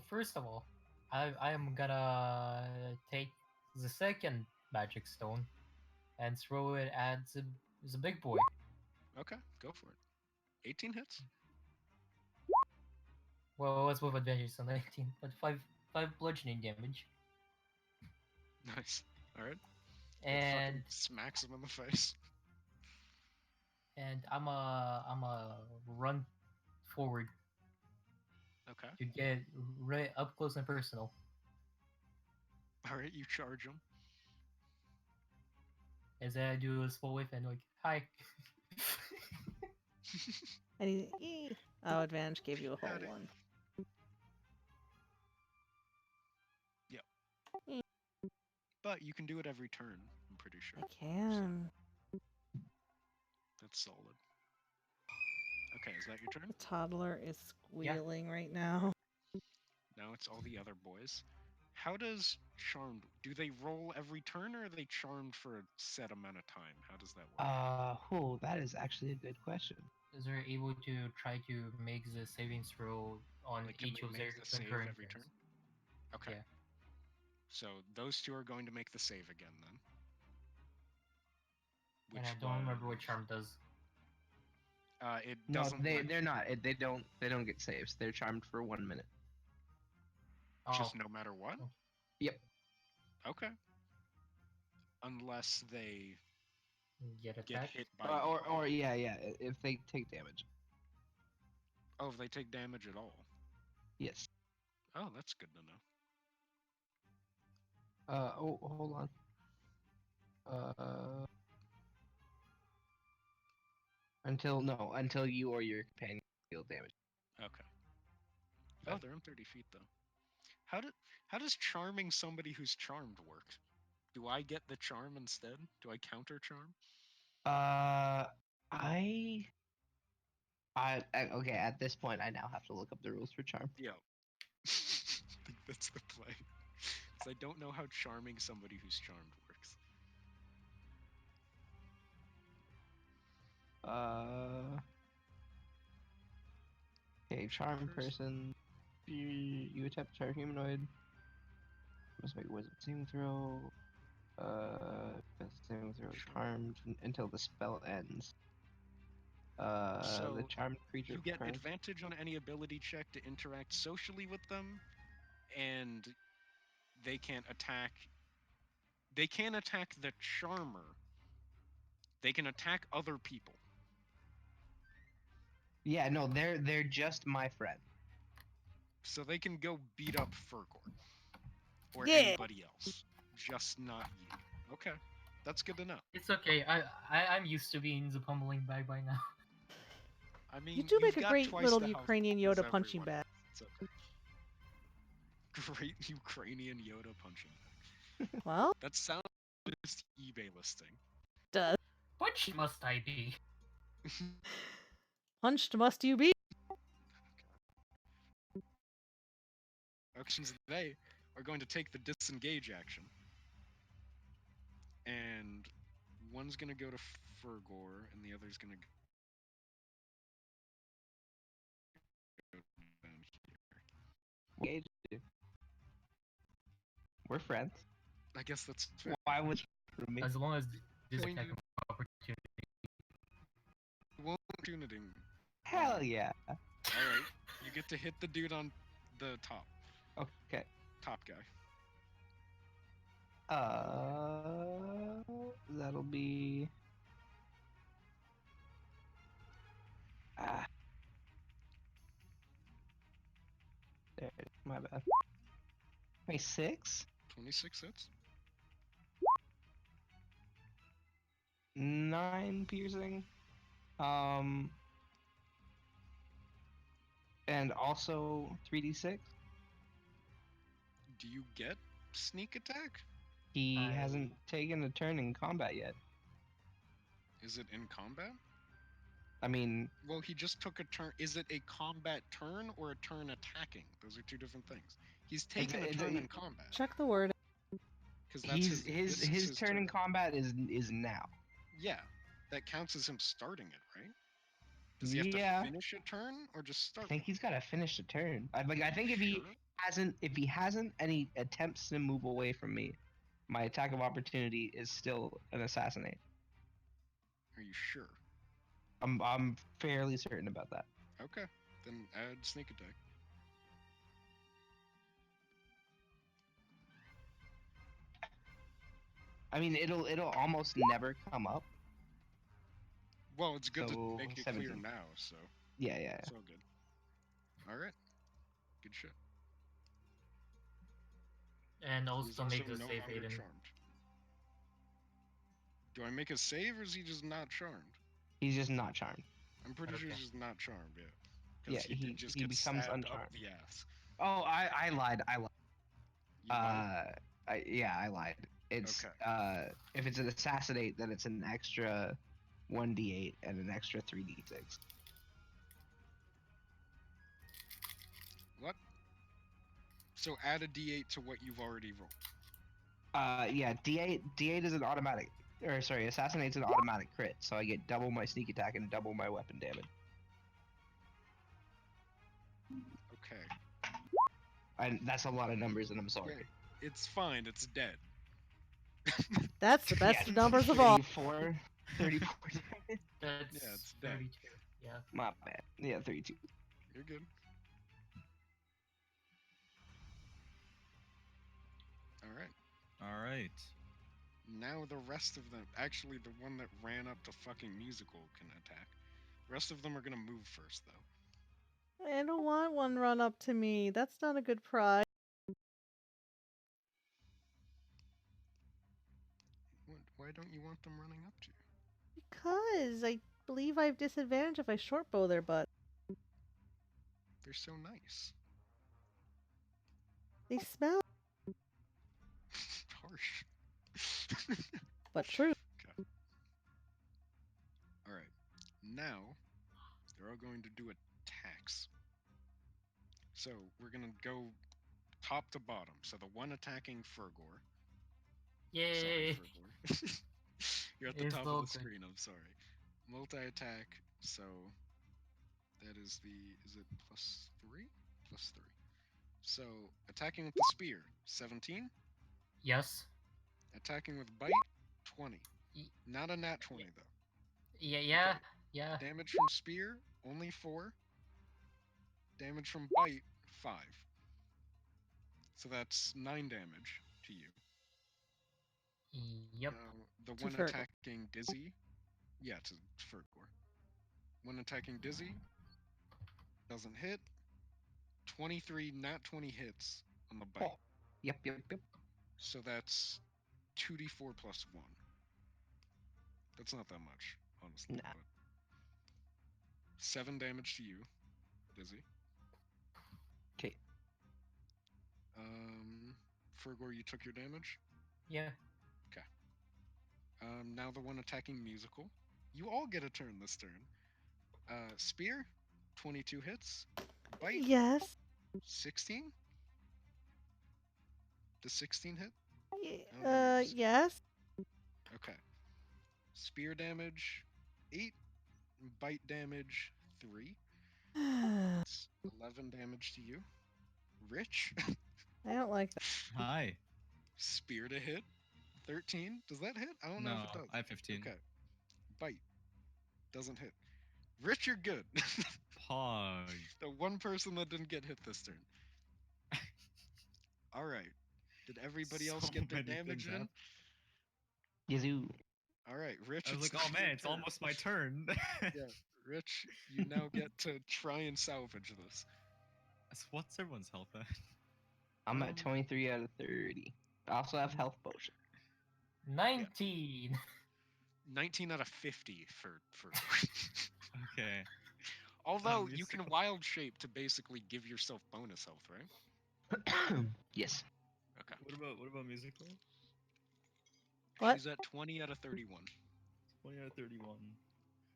first of all, I am gonna take the second magic stone and throw it at the big boy. Okay, go for it. 18 hits. Well, let's move advantage on 19, but five bludgeoning damage, Nice. All right. It and fucking smacks him in the face. I'm a run forward Okay. to get right up close and personal. All right, you charge him. As I do a small wave and like, hi. And oh, advantage gave you a whole Howdy. one. But you can do it every turn, I'm pretty sure. I can. That's solid. Okay, is that your turn? The toddler is Yeah. squealing right now. Now it's all the other boys. How does charmed, do they roll every turn or are they charmed for a set amount of time? How does that work? Oh, that is actually a good question. Is there able to try to make the savings throw on Like, can each they of make their the save concurrent every turn? turns? Okay. Yeah. So those two are going to make the save again then. And I don't remember what was- charm does. It No, doesn't. they're not. They don't get saves. They're charmed for 1 minute. Just Oh, no matter what. Oh. Yep. Okay. Unless they get get attacked. hit by. Or yeah, if they take damage. Oh, if they take damage at all. Yes. Oh, that's good to know. Oh, hold on. Until you or your companion deal damage. Okay. Oh, they're in 30 feet though. How does charming somebody who's charmed work? Do I get the charm instead? Do I counter charm? Okay. At this point, I now have to look up the rules for charm. Yeah. I think that's the play. Because I don't know how charming somebody who's charmed works. Okay, charm person. You attempt to charm humanoid. Must make a wisdom saving throw. Saving throw is charmed until the spell ends. The So, charmed creature. You get current- advantage on any ability check to interact socially with them, and they can't attack. They can't attack the charmer. They can attack other people. Yeah, no, they're just my friend. So they can go beat up Furgor. Or Yeah. anybody else. Just not you. Okay. That's good to know. It's okay. I'm used to being the pummeling bag by now. I mean, You do you've make a got great twice little the health Ukrainian pool as Yoda punching everyone bag. else. It's okay. Great Ukrainian Yoda punching. Well, That sounds like this eBay listing. does Which must I be? punched must you be? Actions they are going to take the disengage action. And one's going to go to Furgor, and the other's going to go down here. Engage. We're friends. I guess that's fair. Why would you me? As long as this When attack you- of opportunity. Won't opportunity. Hell yeah. Alright. You get to hit the dude on the top Okay. guy. That'll be. There, my bad. 26? 26 hits. 9 piercing. And also 3d6. Do you get sneak attack? He I- hasn't taken a turn in combat yet. Is it in combat? I mean, Well, he just took a turn. Is it a combat turn or a turn attacking? Those are two different things. He's taken a it's turn a- in combat. Check the word. Because that's his this is his turn in combat is now. Yeah, that counts as him starting it, right? Does he have Yeah. to finish a turn or just I start? think he's got to finish a turn. I think if he Sure? hasn't and he attempts to move away from me, my attack of opportunity is still an assassinate. Are you sure? I'm fairly certain about that. Okay, then add sneak attack. I mean, it'll almost never come up. Well, it's good So, to make it clear 17. now, so Yeah. it's all good. All right, good shit. And He's also make the no save, longer Aiden. charmed. Do I make a save or is he just not charmed? He's just not charmed. I'm pretty sure Okay. he's just not charmed, yeah. Yeah, Because he- did just he get becomes stabbed uncharmed. up the ass. Oh, I lied. You lied? I lied. It's Okay. if it's an assassinate, then it's an extra 1d8 and an extra 3d6. What? So add a d8 to what you've already rolled. Yeah, d8 is an automatic, or sorry, assassinate's an automatic crit, so I get double my sneak attack and double my weapon damage. Okay. That's a lot of numbers, and I'm sorry. Yeah, it's fine. It's dead. That's the best Yeah, numbers of all. 34. 34. That's Yeah, it's dead. 32. Yeah. My bad. Yeah, 32. You're good. All right. All right. Now the rest of them, actually the one that ran up to fucking musical can attack. The rest of them are gonna move first though. I don't want one run up to me. That's not a good prize. Why don't you want them running up to you? Because I believe I have disadvantage if I short bow their butt. They're so nice. They smell, Harsh. but true. Okay. All right. Now they're all going to do attacks. So we're gonna go top to bottom. So the one attacking Fergor. Yay! Sorry, Fergor. You're at the It's top all of the good. screen. I'm sorry. Multi-attack. So that is is it +3? +3. So attacking with the spear, 17. Yes. Attacking with bite, 20. Y- Not a nat 20 though. Yeah, yeah, Okay. yeah. Damage from spear, only 4. Damage from bite, 5. So that's 9 damage to you. Yep. The To one Fergor. attacking Dizzy, yeah, to Fergor. One attacking Dizzy doesn't hit. 23 nat 20 hits on the bite. Oh. Yep. So that's 2d4 plus 1. That's not that much, honestly. Nah. But 7 damage to you, Dizzy. Okay. Fergor, you took your damage. Yeah. Now the one attacking Musical. You all get a turn this turn. Spear, 22 hits. Bite, Yes. 16. Does 16 hit? Y- I don't know yours. yes. Okay. Spear damage, 8. Bite damage, 3. It's 11 damage to you. Rich, I don't like that. Hi. spear to hit, 13. Does that hit? I don't know No, if it does. I have 15. Okay. Bite, doesn't hit. Rich, you're good. Pog. The one person that didn't get hit this turn. All right. Did everybody else So get their many damage things in? happened. Yazoo. All right, Rich. I was it's like, oh your man, it's turn. almost my turn. Yeah, Rich, you now get to try and salvage this. So what's everyone's health at? I'm at 23 out of 30. I also have health potion. 19. 19 out of 50 for. Okay. Although you can Musical. wild shape to basically give yourself bonus health, right? Yes. Okay. What about musical? What? She's at 20 out of 31. 20 out of 31.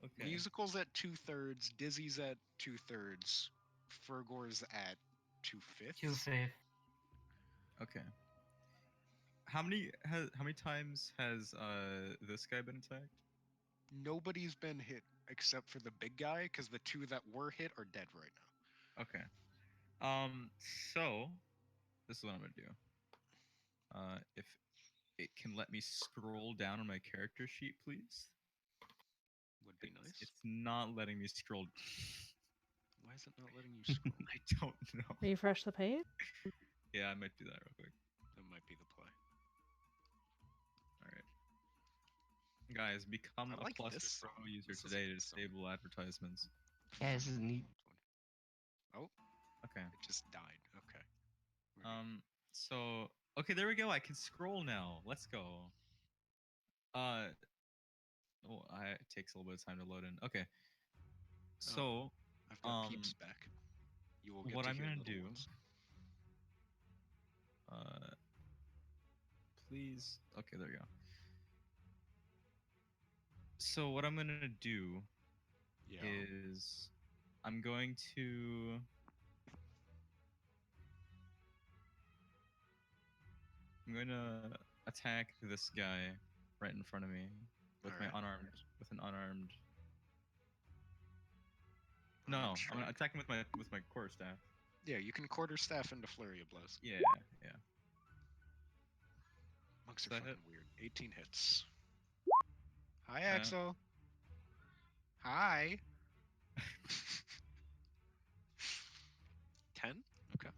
Okay. Musical's at 2/3. Dizzy's at 2/3. Fergor's at 2/5. 2/5. Okay. How many times has this guy been attacked? Nobody's been hit except for the big guy, because the 2 that were hit are dead right now. Okay. So this is what I'm gonna do. If it can let me scroll down on my character sheet, please. Would be nice. It's not letting me scroll. Why is it not letting you scroll? I don't know. Refresh the page. Yeah, I might do that real quick. That might be the play. All right. Guys, become I a like Plus this Pro song. user This is today a to good song. disable advertisements. Yeah, this is neat. Oh, Okay. it just died. Okay. We're good. So okay, there we go. I can scroll now. Let's go. It takes a little bit of time to load in. Okay. So, I've got peeps back. You will get what to I'm hear gonna little do. ones. Please. Okay, there we go. So what I'm gonna do Yeah. is I'm going to attack this guy right in front of me with Alright. an unarmed. No, I'm gonna strike. attack him with my quarterstaff. Yeah, you can quarterstaff into flurry of blows. Yeah. Monks are Does that fucking hit? weird. 18 hits. Hi, Uh, Axel. Hi. 10? Okay. All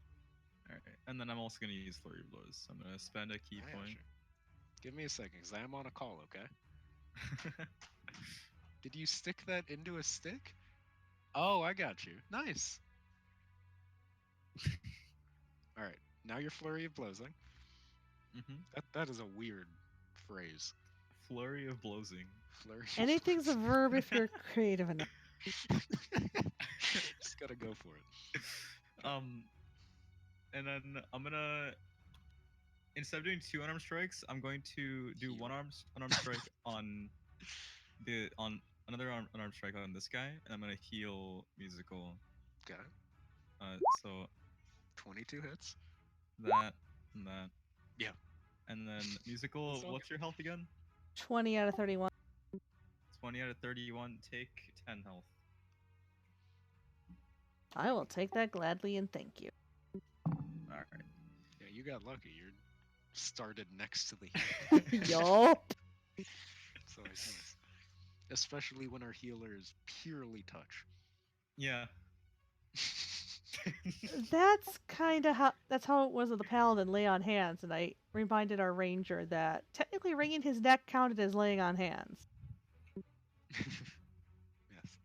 right, and then I'm also gonna use flurry of blows. So I'm gonna spend a key I got point. you. Give me a second, because I am on a call, okay? Did you stick that into a stick? Oh, I got you. Nice. All right. Now your flurry of blowsing. That is a weird phrase. Flurry of blowsing. Flurry. of Anything's a blowsing. verb if you're creative enough. Just gotta go for it. And then I'm gonna instead of doing 2 unarmed strikes, I'm going to do Heal. one unarmed strike on another unarmed strike on this guy, and I'm gonna heal musical. Got it. So 22 hits. that and that. Yeah. And then musical. That's all What's your health again? 20 out of 31. 20 out of 31. Take 10 health. I will take that gladly and thank you. All right. Yeah, you got lucky. You're started next to the Yup. So it's nice. Especially when our healer is purely touch. Yeah. That's kind of that's how it was with the paladin lay on hands, and I reminded our ranger that technically wringing his neck counted as laying on hands. Yes.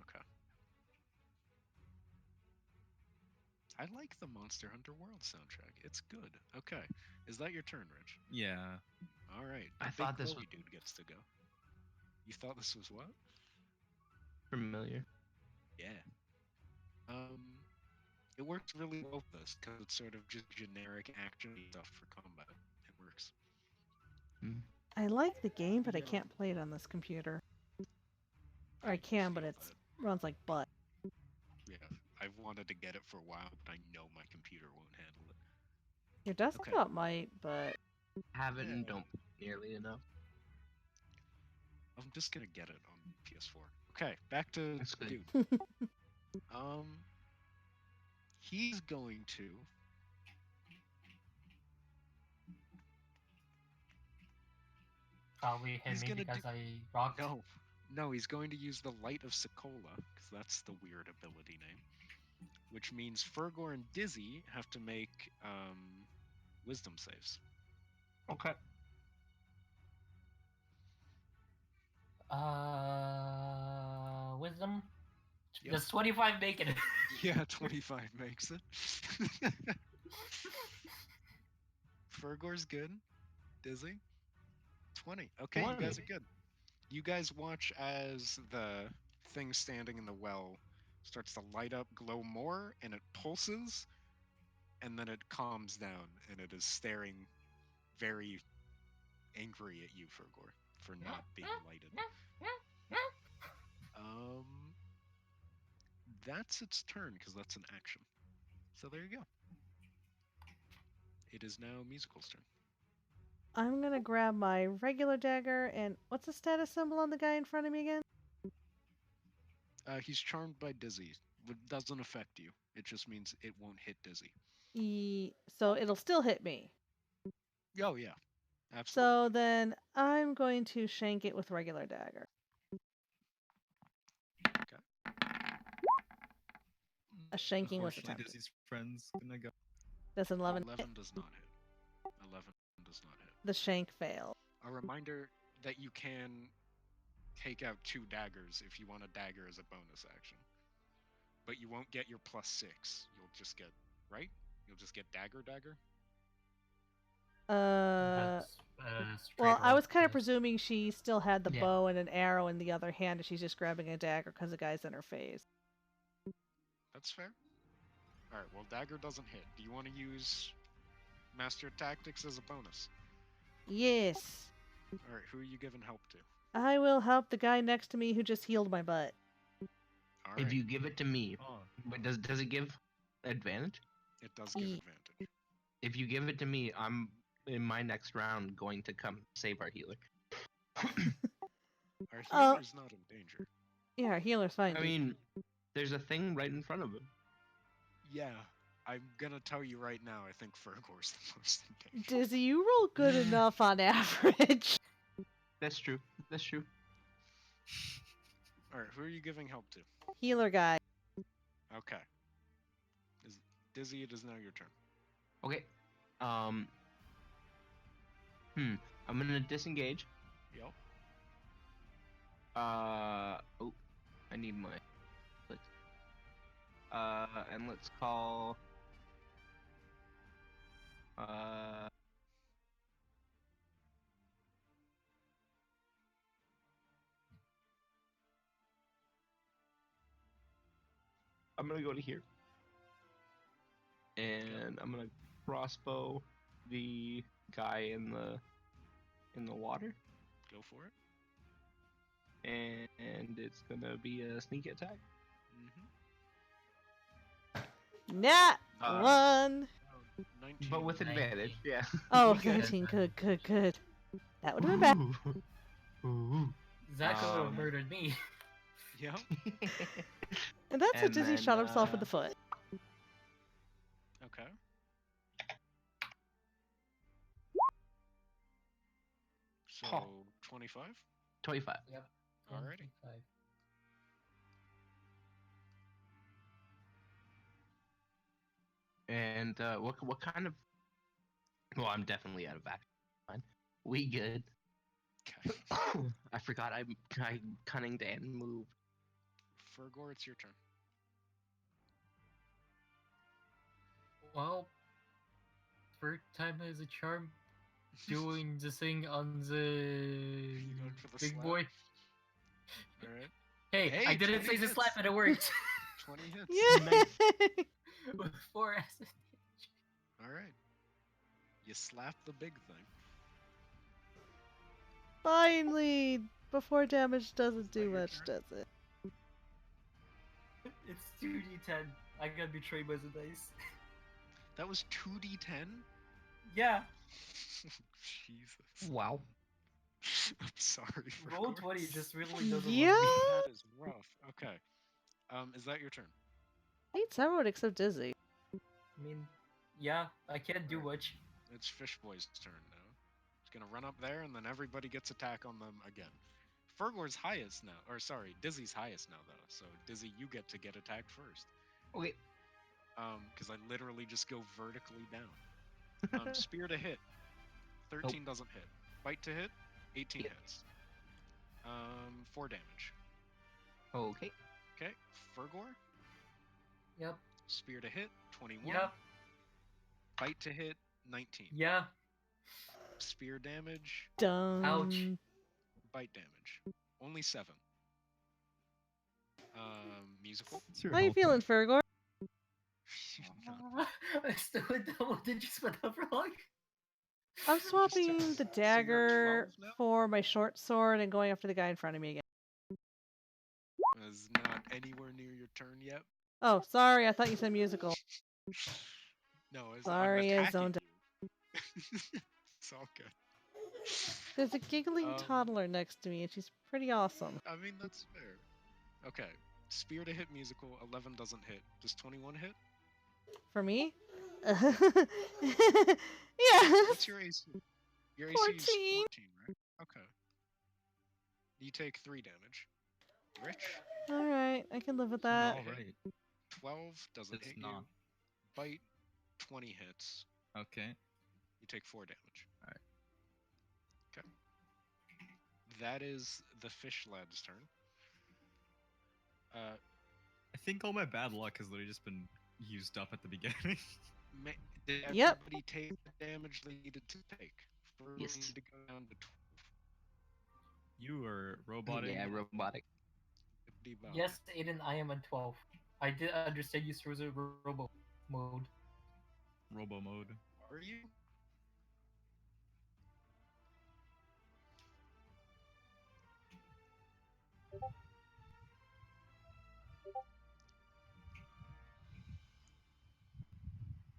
Okay. I like the Monster Hunter World soundtrack. It's good. Okay. Is that your turn, Rich? Yeah. All right. I The thought big this glowy was dude gets to go. You thought this was what? familiar. Yeah. It works really well for this because it's sort of just generic action stuff for combat. It works. I like the game, but I can't play it on this computer. Or I can, but feel it that. runs like butt. Yeah. I've wanted to get it for a while, but I know my computer won't handle it. Your desktop might, but Haven't and Yeah. don't nearly enough. I'm just gonna get it on PS4. Okay, back to That's good. dude. He's going to. Probably hit He's me gonna because do- I rocked. No, he's going to use the Light of Sokola, because that's the weird ability name. Which means Fergor and Dizzy have to make wisdom saves. Okay. Wisdom. Yep. Does 25 make it? Yeah, 25 makes it. Fergor's good. Dizzy. 20. Okay, you guys 20. are good. You guys watch as the thing standing in the well starts to light up, glow more, and it pulses, and then it calms down, and it is staring very angry at you, Fergor, for not being lighted. That's its turn, because that's an action. So there you go. It is now Musical's turn. I'm gonna grab my regular dagger and what's the status symbol on the guy in front of me again? He's charmed by Dizzy. It doesn't affect you. It just means it won't hit Dizzy. So it'll still hit me. Oh, yeah. Absolutely. So then I'm going to shank it with regular dagger. A shanking was Unfortunately, attempted. Dizzy's friend's gonna go. Does an 11 11 hit? does not hit. 11 does not hit. The shank failed. A reminder that you can take out 2 daggers if you want a dagger as a bonus action. But you won't get your +6. You'll just get, right? You'll just get dagger. That's, Well, I straight was kind of roll, presuming she still had the Yeah. bow and an arrow in the other hand, and she's just grabbing a dagger because the guy's in her face. That's fair. Alright, well, dagger doesn't hit. Do you want to use Master Tactics as a bonus? Yes. Alright, who are you giving help to? I will help the guy next to me who just healed my butt. Alright, If you give it to me, Oh, but does it give advantage? it does give Ye- advantage. If you give it to me, I'm in my next round going to come save our healer. Our healer's not in danger. Yeah, healer's fine. I mean, there's a thing right in front of him. Yeah, I'm gonna tell you right now. I think Fergor's the most in danger. Dizzy, you roll good enough on average. That's true. That's true. All right, who are you giving help to? Healer guy. Okay. Is Dizzy? It is now your turn. Okay. I'm gonna disengage. Yep. Oh, I need my. And let's call. I'm gonna go to here. And I'm gonna crossbow the guy in the water. Go for it. And it's gonna be a sneak attack. Mm-hmm. Nat Uh, 1. 19. But with 19. advantage, yeah. Oh, Good. 19. Good. That would have been bad. Ooh. Zach would have Um, murdered me. Yep. And that's how And Dizzy then, shot himself in the foot. Okay. So Oh. 25. 25. Yep. Alrighty. 25. And what kind of? Well, I'm definitely out of action. Fine. We good. Okay. I forgot I cunning to end move. Fergor, it's your turn. Well, third time as a charm, doing the thing on the You going for the big slap? boy. All right. Hey, Hey, I didn't 20 say the hits. slap and it worked. 20 hits. Yeah. With 4 acid. All right. You slap the big thing. Finally! Before damage doesn't Is that do your much, turn? does it? It's 2d10. I got betrayed by the dice. That was 2d10? Yeah, Jesus. Wow. I'm sorry. roll Fergor. 20 just really doesn't Yeah. love me. That is rough. Okay. Is that your turn? Hates everyone except Dizzy. I mean, yeah, I can't do Alright. much. It's Fishboy's turn now. He's gonna run up there, and then everybody gets attack on them again. Fergor's highest now, or sorry, Dizzy's highest now though. So Dizzy, you get to get attacked first. Okay. Because I literally just go vertically down. Spear to hit, 13 doesn't hit. Bite to hit, 18 Yep. hits. 4 damage. Okay. Okay, Fergor, Yep, spear to hit, 21. yep, Bite to hit, 19. yeah. Spear damage, Dun. Ouch. bite damage, only 7. Musical. How you feeling, Fergor? Not I still in double digits for that long. I'm Just swapping text. the So you're at dagger 12 now? for my short sword and going after the guy in front of me again. Is not anywhere near your turn yet. Oh, sorry, I thought you said musical. No, Sorry, I I'm attacking zoned you. It's all good. There's a giggling Um, toddler next to me, and she's pretty awesome. I mean, that's fair. Okay. Spear to hit musical, 11 doesn't hit. Does 21 hit? For me? Yeah. What's your AC? Your AC is 14. 14, right? Okay. You take 3 damage. Rich, Alright, I can live with that. Alright. 12 doesn't It's hit not. you. Bite, 20 hits. Okay. You take 4 damage. Alright. Okay. That is the fish lad's turn. I think all my bad luck has literally just been used up at the beginning. Did Yep. everybody take the damage they needed to take? For Yes. me to go down to You are roboting. Yeah, robotic. 20 bow. Yes, Aiden, I am on 12. I did understand you through the robo mode. Robo mode. Are you?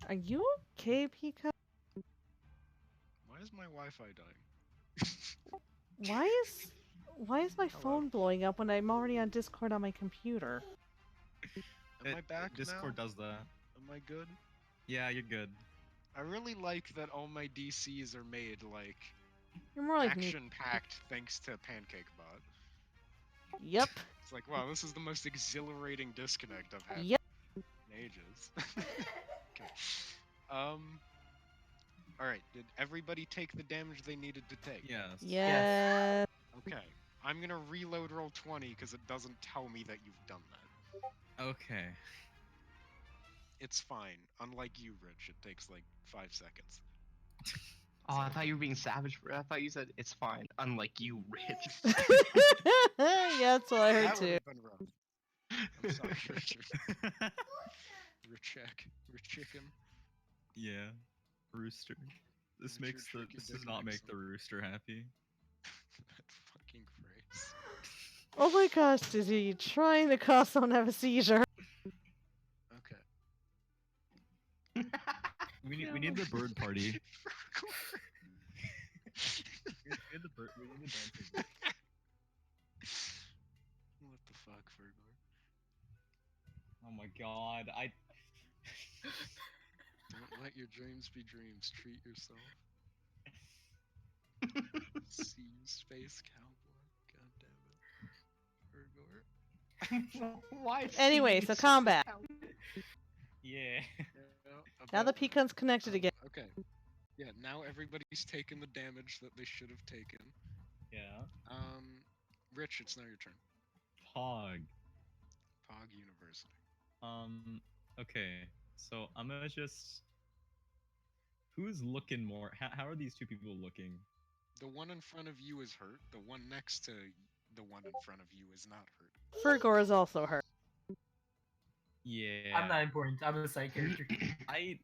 Are you okay, Pika? Why is my Wi-Fi dying? Why is Why is my Hello. phone blowing up when I'm already on Discord on my computer? Am I back Discord now? does that. Am I good? Yeah, you're good. I really like that all my DCs are made like You're more like me. action-packed thanks to PancakeBot. Yep. It's like, wow, this is the most exhilarating disconnect I've had Yep. in ages. Okay. All right. Did everybody take the damage they needed to take? Yes. Yes. Okay. I'm gonna reload roll 20 because it doesn't tell me that you've done that. Okay. It's fine. Unlike you, Rich, it takes like 5 seconds. Oh, I thought you were being savage. I thought you said it's fine. Unlike you, Rich. Yeah, that's what I heard That would too. have been rough. I'm sorry, Richard. Chicken. Yeah. Rooster. This Richard makes the Tricky this Dick does not make the Nixon. rooster happy. That fucking phrase. Oh my gosh, Dizzy, you trying to cause someone to have a seizure? Okay. We need the bird party. We need the bird. We need the dancing bird. What the fuck, Fergor? Oh my god! Don't let your dreams be dreams. Treat yourself. See you, space cowboy. God damn it. Fergor. Why? Anyway, so combat. Yeah. Now the pecan's connected again. Okay. Yeah, now everybody's taken the damage that they should have taken. Yeah. Rich, it's now your turn. Pog. Pog University. Okay. So I'm gonna just. Who's looking more? How are these two people looking? The one in front of you is hurt. The one next to the one in front of you is not hurt. Fergor is also hurt. Yeah. I'm not important. I'm a side character. I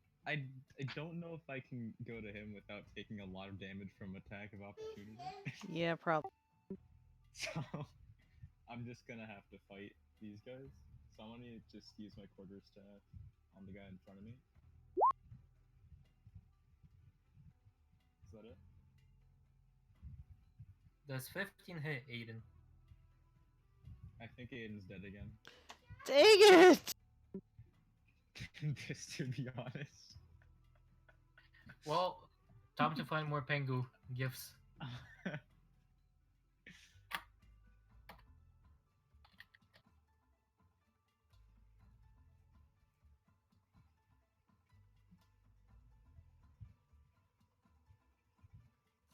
don't know if I can go to him without taking a lot of damage from attack of opportunity. Yeah, probably. So I'm just gonna have to fight these guys. So I'm gonna just use my quarter staff on the guy in front of me. Is that it? Does 15 hit, Aiden? I think Aiden's dead again. Dang it! Just to be honest. Well, time to find more Pengu gifts.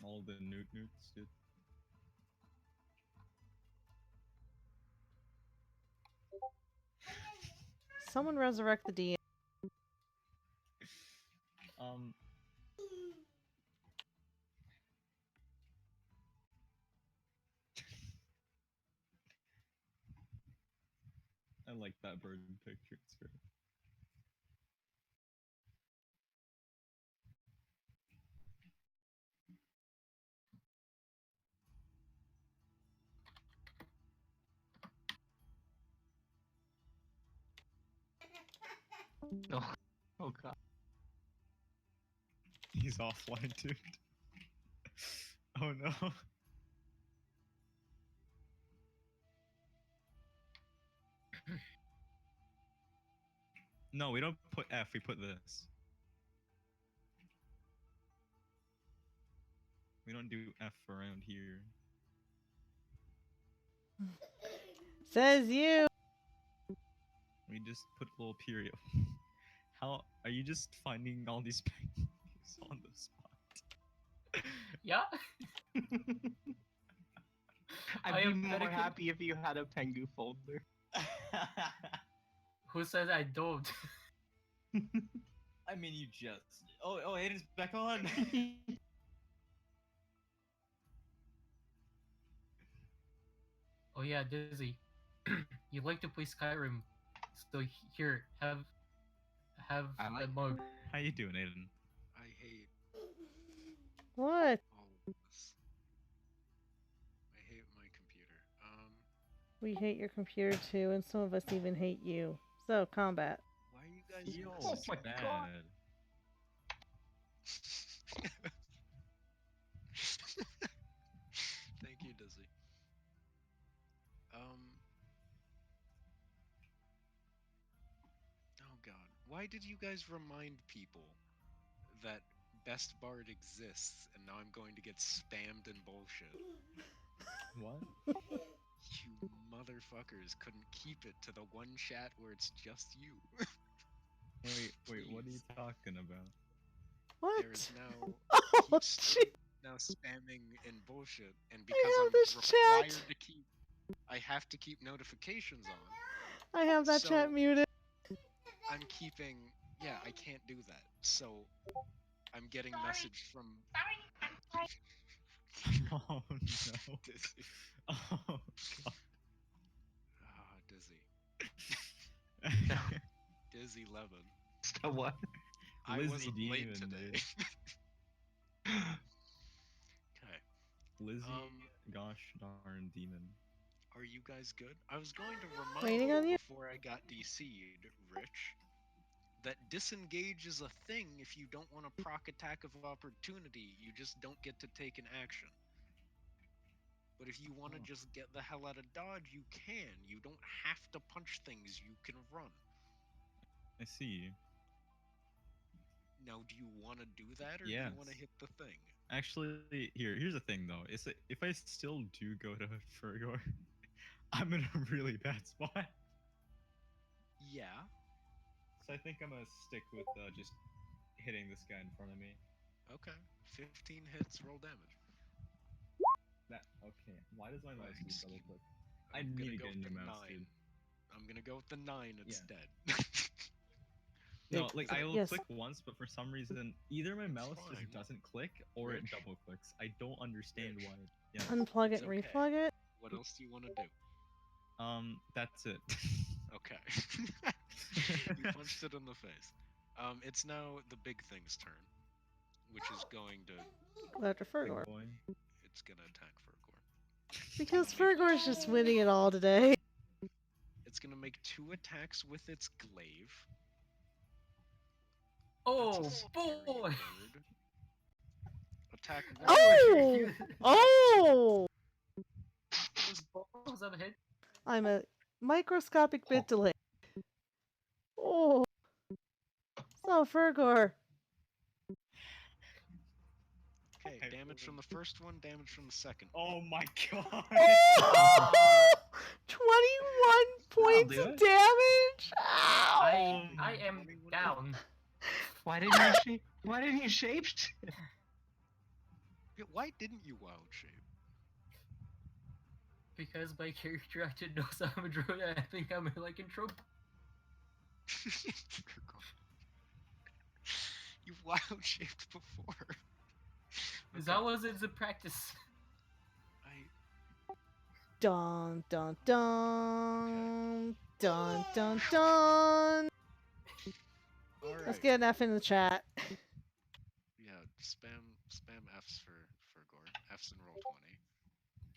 All the newts, dude. Someone resurrect the DM. I like that bird picture. It's great. Oh, oh god. He's offline, dude. Oh no. No, we don't put F, we put this. We don't do F around here. Says you. We just put a little period. How are you just finding all these penguins on the spot? Yeah. I I'd be am more very good. happy if you had a Pengu folder. Who says I don't? I mean, you just. Oh, Aiden's back on. Oh yeah, Dizzy. You like to play Skyrim, so here, have I like a mug. How you doing, Aiden? I hate What? all of this. I hate my computer. We hate your computer too, and some of us even hate you. So, combat. Why are you guys Yo, Oh this my bad. God. Thank you, Dizzy. Why did you guys remind people that Best Bard exists and now I'm going to get spammed in bullshit? What? You motherfuckers couldn't keep it to the one chat where it's just you. Wait, what are you Please. talking about? There is What? now Oh, still gee. now spamming in bullshit, and I because have I'm this required chat. to keep, I have to keep notifications on. I have that So chat muted. I'm keeping. Yeah, I can't do that. So I'm getting message from Oh no. Dizzy. Oh god. Ah, Dizzy. No. Dizzy Lemon. So what? I Lizzie wasn't late Demon, today. dude. Okay. Lizzie, gosh darn demon. Are you guys good? I was going to remind Waiting you on you. before I got DC'd, Rich, that disengage is a thing if you don't want a proc attack of opportunity. You just don't get to take an action. But if you want to Oh. just get the hell out of dodge, you can. You don't have to punch things, you can run. I see. Now, do you want to do that, or do you want to Yes. hit the thing? Actually, here's the thing though. Is that if I still do go to Fergor, I'm in a really bad spot. Yeah. So I think I'm gonna stick with just hitting this guy in front of me. Okay. 15 hits, roll damage. That okay? Why does my mouse do Excuse- double click? I I'm need gonna to go get a with new the mouse, 9. dude. I'm gonna go with the 9, it's Yeah. dead. No, like I will Yes. click once, but for some reason, either my mouse fine. just doesn't click or it Rich. double clicks. I don't understand Rich. why. Yeah. Unplug It's it and okay. replug it. What else do you want to do? That's it. Okay. You punched it in the face. It's now the big thing's turn, which is going to. Go after Big Fergor. boy. It's gonna attack Fergor. Because gonna make- Fergor's just winning it all today. It's gonna make 2 attacks with its glaive. Oh That's a scary boy! word. Attack I 1. Oh! wish I Oh! Those balls on the head. I'm a microscopic bit delayed. Oh. So, Fergor. Okay, Okay, damage from the first one, damage from the second. Oh my god. Oh! 21 points do of it. damage? Ow! I am down. Why didn't you shape? Why didn't you shape? Yeah, why didn't you wild shape? Because my character actor knows I'm a druid and I think I'm like in trouble. Fergor. You've wild shaped before. Because Okay, that was in the practice. I Dun dun dun. Dun dun dun. Alright. Let's get an F in the chat. Yeah, spam Fs for Fergor. Fs and roll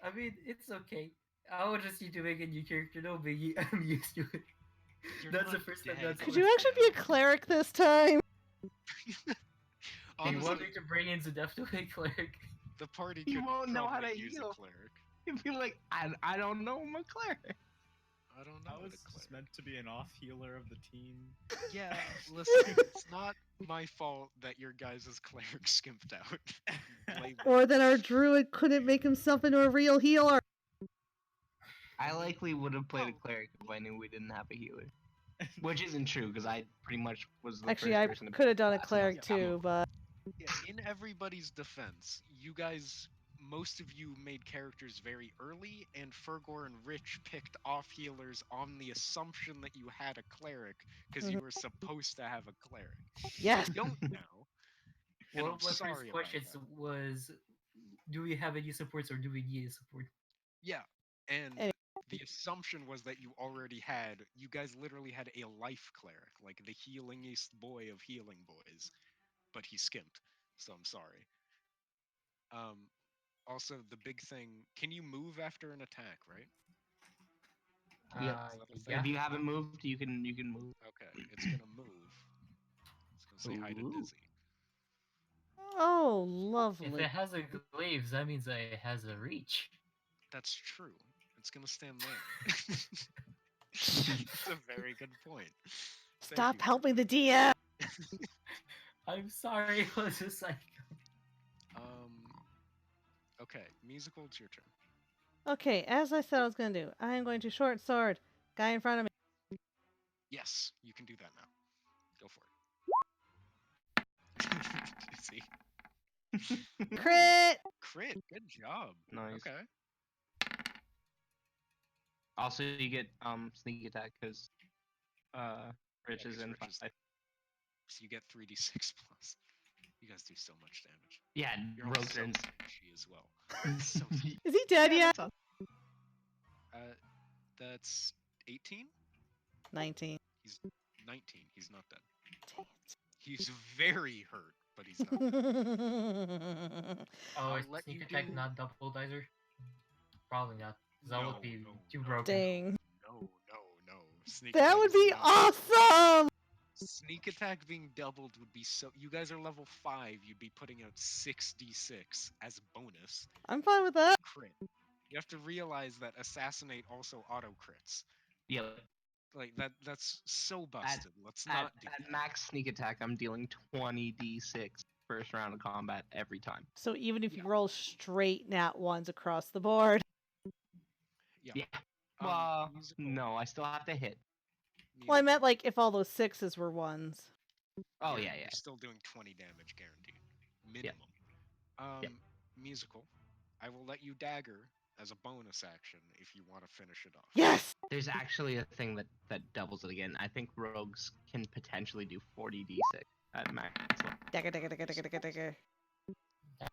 20. I mean, it's okay. I was just need to make a new character, no biggie. I'm used to it. You're That's the not first time dead. that's Could going you actually be a cleric this time? They Honestly, want me to bring in Zedef to make cleric. the party You could won't know how probably to use heal. a cleric. You'd be like, I don't know, I'm a cleric. I don't I know was what a just cleric. meant to be an off healer of the team. Yeah, listen, it's not my fault that your guys' cleric skimped out. Blame me. Or that our druid couldn't make himself into a real healer. I likely would have played a Oh. cleric if I knew we didn't have a healer. Which isn't true, because I pretty much was the Actually, first I person to could have done a class, and cleric Yeah. too, but Yeah, in everybody's defense, you guys, most of you made characters very early, and Fergor and Rich picked off healers on the assumption that you had a cleric, because you were supposed to have a cleric. yes. You don't now. And One I'm of my sorry first about questions that. was, do we have any supports or do we need a support? Yeah, and Anyway. the assumption was that you already had, you guys literally had a life cleric, like the healingest boy of healing boys, but he skimped, so I'm sorry. Also, the big thing, can you move after an attack, right? Yep. Is that a thing? Yeah. If you haven't moved, you can move. Okay, it's gonna move. It's gonna say hi to Ooh. Dizzy. Oh, If lovely. it has a glaive, that means that it has a reach. That's true. It's gonna stand there. That's a very good point. Stop you. helping the DM. I'm sorry, it was a psycho. Okay, musical, it's your turn. Okay, as I said I was going to do, I am going to short sword. Guy in front of me. Yes, you can do that now. Go for it. See? Crit! Crit, good job. Nice. Okay. Also, you get sneak attack because Rich is 'cause in Rich is- 5. So you get 3d6 plus. You guys do so much damage. Yeah, You're all rogue so turns. damagey as well. So Is he dead yet? that's 18? 19. He's 19. He's not dead. Dang He's very hurt, but he's not dead. it. Oh, I'll is let sneak you attack do- not double dicer? Probably not. 'Cause that would be too broken. Dang. No. Sneak That attack would is be not- awesome! Sneak attack being doubled would be so. You guys are level 5. You'd be putting out 6d6 as a bonus. I'm fine with that. Crit. You have to realize that assassinate also auto crits. Yeah, Like that's so busted. Let's not at, do at that. max sneak attack, I'm dealing 20d6 first round of combat every time. So even if you Yeah. roll straight nat ones across the board. Yeah. Well, musical- no, I still have to hit. Well, I meant musical. like if all those sixes were ones. Oh You're- yeah, yeah. You're still doing 20 damage guaranteed, minimum. Musical. I will let you dagger as a bonus action if you want to finish it off. Yes! There's actually a thing that doubles it again. I think rogues can potentially do 40d6 at max. level. Dagger, dagger, dagger, dagger, dagger, dagger.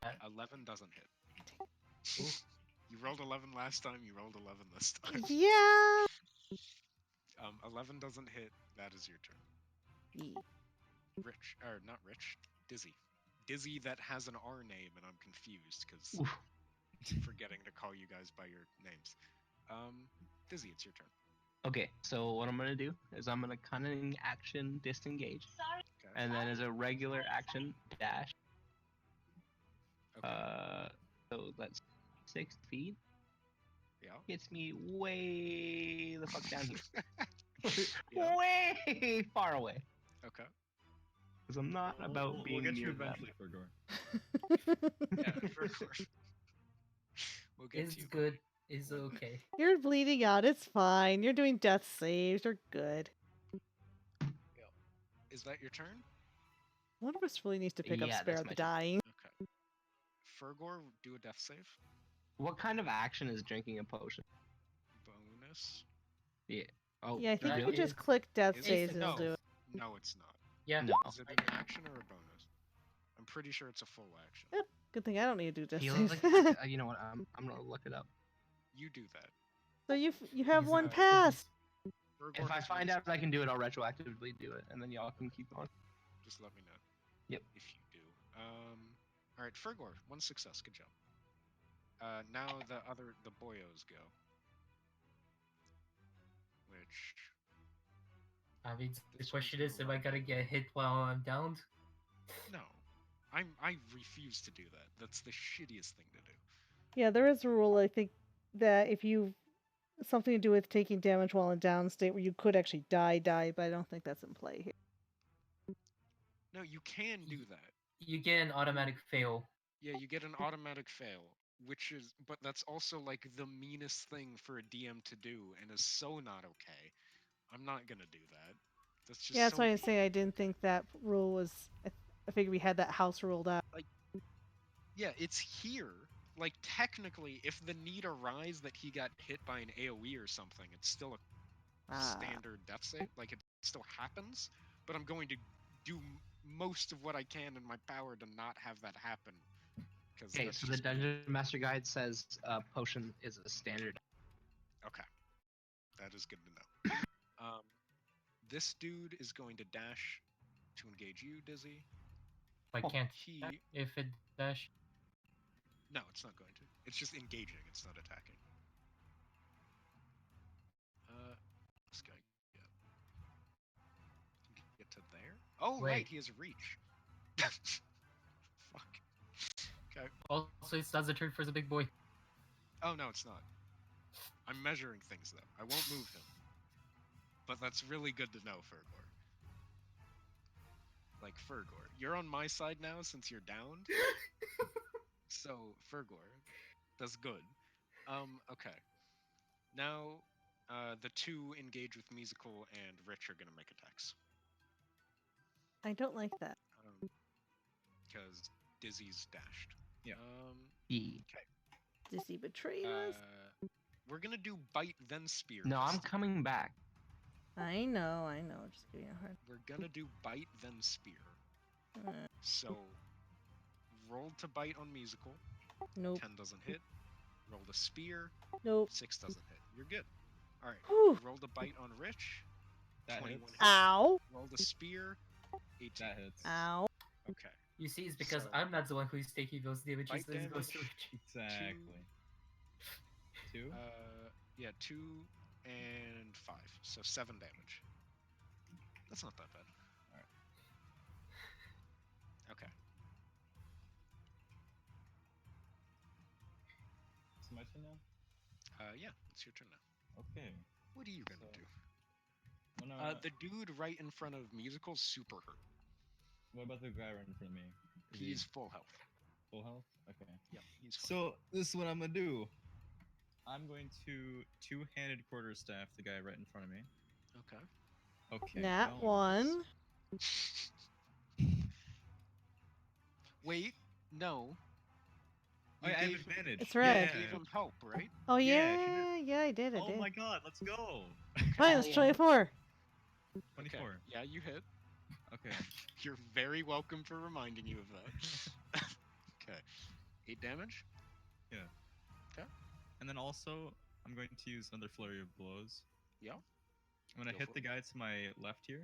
That- 11 doesn't hit. Ooh. You rolled 11 last time. You rolled 11 this time. Yeah! 11 doesn't hit. That is your turn. Rich, or not Rich, Dizzy. Dizzy that has an R name, and I'm confused because Oof. forgetting to call you guys by your names. Dizzy, it's your turn. Okay, so what I'm gonna do is I'm gonna cunning action disengage, Okay. and then as a regular action dash. Okay. So that's 6 feet. Yeah. Gets me way the fuck down here. Yeah. Way far away. Okay. Because I'm not about We'll being get you near them. eventually, Fergor. Yeah. We'll get It's to you. good. It's okay. You're bleeding out. It's fine. You're doing death saves. You're good. Is that your turn? One of us really needs to pick up Yeah, Spare that's the my turn. Dying. Okay. Fergor, do a death save. What kind of action is drinking a potion? Bonus. Oh, Yeah, I think you really? could just click death Is it? saves and it'll No. do it. No, it's not. Yeah. No. Is it an action or a bonus? I'm pretty sure it's a full action. Good thing I don't need to do death Feel saves. like, you know what? I'm gonna look it up. You do that. So you have He's one a- pass. Fergor If I has find one out I can do it, I'll retroactively do it, and then y'all can keep going. Just let me know. Yep. If you do. All right, Fergor, one success. Good job. Now the boyos go. Which I mean, the This question one's is, am gonna I gonna get hit while I'm downed? no, I refuse to do that. That's the shittiest thing to do. Yeah, there is a rule, I think, that if you something to do with taking damage while in down state where you could actually die, but I don't think that's in play here. No, you can do that. You get an automatic fail. Yeah, you get an automatic fail, but that's also like the meanest thing for a DM to do, and is so not okay. I'm not gonna do that. That's just Yeah, that's so why I say I didn't think that rule was. I figured we had that house ruled out. Yeah, it's here. Like technically, if the need arise that he got hit by an AOE or something, it's still a Ah. standard death save. Like it still happens, but I'm going to do most of what I can in my power to not have that happen. Okay, so the Dungeon Master Guide says potion is a standard. Okay, that is good to know. This dude is going to dash to engage you, Dizzy. I can't He if it dash. no, it's not going to. It's just engaging. It's not attacking. This guy get to there. Oh right, Wait. he has reach. Fuck. Okay. Also, it's not the turn for the big boy. Oh no, it's not. I'm measuring things though. I won't move him. But that's really good to know, Fergor. like Fergor. You're on my side now since you're downed. So Fergor, that's good. Okay. Now, the two engage with musical, and Rich are gonna make attacks. I don't like that. Because Dizzy's dashed. Yeah. E. Does he betray us? We're gonna do bite then spear. No, this I'm time. coming back. I know. Just giving you a hard. We're gonna do bite then spear. Uh, So, roll to bite on musical. nope. 10 doesn't hit. Roll to spear. Nope. 6 doesn't hit. You're good. All right. Whew. Roll to bite on Rich. That 21 hits. hits. Ow. Roll to spear. 18. That hits. Ow. Okay. You see, it's because So- I'm not the one who's taking those damages. Bite This goes to damage. Rich. Exactly. 2? Yeah, 2 and 5. So 7 damage. That's not that bad. Alright. Okay. It's my turn now? Yeah, it's your turn now. Okay. What are you gonna So- do? Well, no, The dude right in front of Musical's super hurt. what about the guy right in front of me? Is he He's full health. full health? Okay. Yep, he's fine. So, this is what I'm gonna do. I'm going to two-handed quarterstaff the guy right in front of me. Okay. Okay. Nat well, one. Wait, no. Oh, yeah, I have gave- advantage. It's red. You Yeah. gave him help, right? Oh Yeah, yeah, she yeah, I did. Oh my god, let's go! Minus 24. 24. Okay. Yeah, you hit. Okay. You're very welcome for reminding you of that. Okay. 8 damage? And then also, I'm going to use another flurry of blows. Yeah. I'm gonna Go hit for the it. guy to my left here.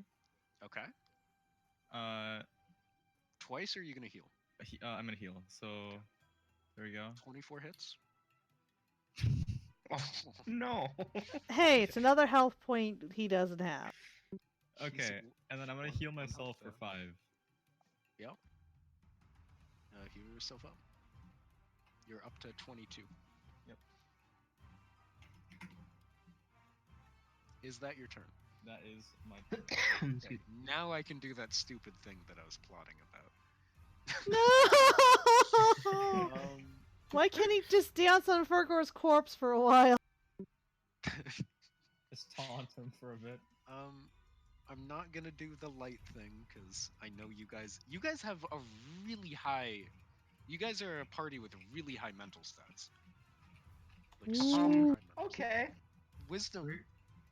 Okay. Uh, Twice or are you gonna heal? I'm gonna heal. So, there we go. 24 hits? No. Hey, it's another health point he doesn't have. He's Okay, and then I'm gonna one- heal one health myself for down. 5. Heal yourself up. You're up to 22. Yep. Is that your turn? That is my. Okay. Now I can do that stupid thing that I was plotting about. No! Why can't he just dance on Fergor's corpse for a while? Just taunt him for a bit. I'm not gonna do the light thing because I know you guys. You guys have a really high. You guys are a party with really high mental stats. Like super high mental stats. Okay. Wisdom.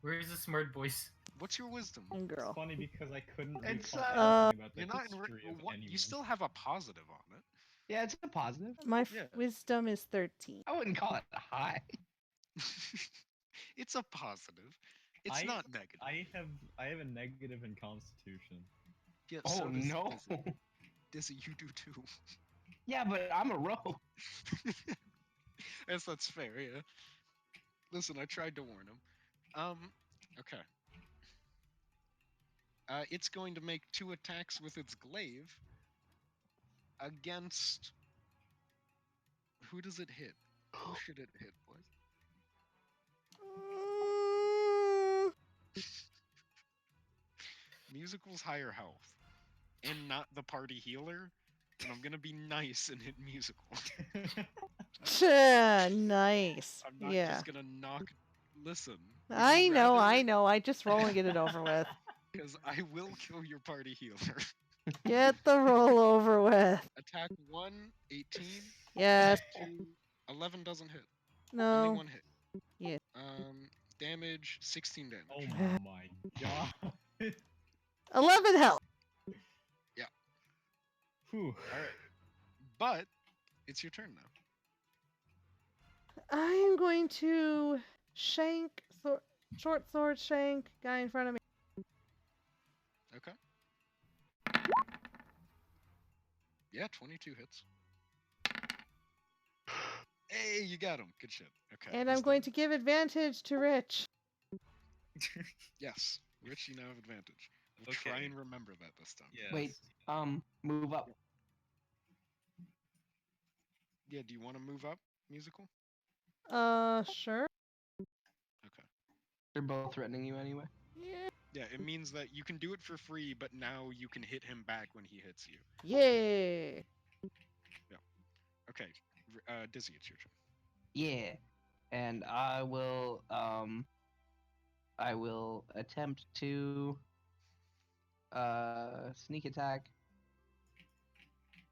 Where's the smart boys? What's your wisdom? And It's girl. funny because I couldn't It's, recall uh, anything about the You're not in. history of What? anyone. You still have a positive on it. Yeah, it's a positive. My Yeah. wisdom is 13. I wouldn't call it high. It's a positive. It's I- not negative. I have a negative in Constitution. Yeah, Oh so does no. Dizzy. Dizzy, you do too. Yeah, but I'm a rogue. Yes, that's fair. Yeah. Listen, I tried to warn him. Okay. It's going to make 2 attacks with its glaive against. Who does it hit? Who should it hit, boys? Musical's higher health, and not the party healer. And I'm gonna be nice and hit musical. Nice. I'm not Yeah. just gonna knock. Listen. would I you know, rather- I know. I just roll and get it over with. Because I will kill your party healer. Get the roll over with. Attack 1, 18. Yes. Attack 2, 11 doesn't hit. Only No. 1 hit. Yeah. Damage, 16 damage. Oh my god. 11 health. Whew. Alright. But, it's your turn now. I am going to shank, short sword shank guy in front of me. Okay. Yeah, 22 hits. Hey, you got him. Good shit. Okay. And I'm going to give advantage to Rich. Yes. Rich, you now have advantage. We'll try Okay. and remember that this time. Yes. Wait. Move up. Yeah, do you want to move up, musical? Sure. Okay. They're both threatening you anyway. Yeah. Yeah, it means that you can do it for free, but now you can hit him back when he hits you. Yay! Okay, Dizzy, it's your turn. Yeah. And I will attempt to sneak attack.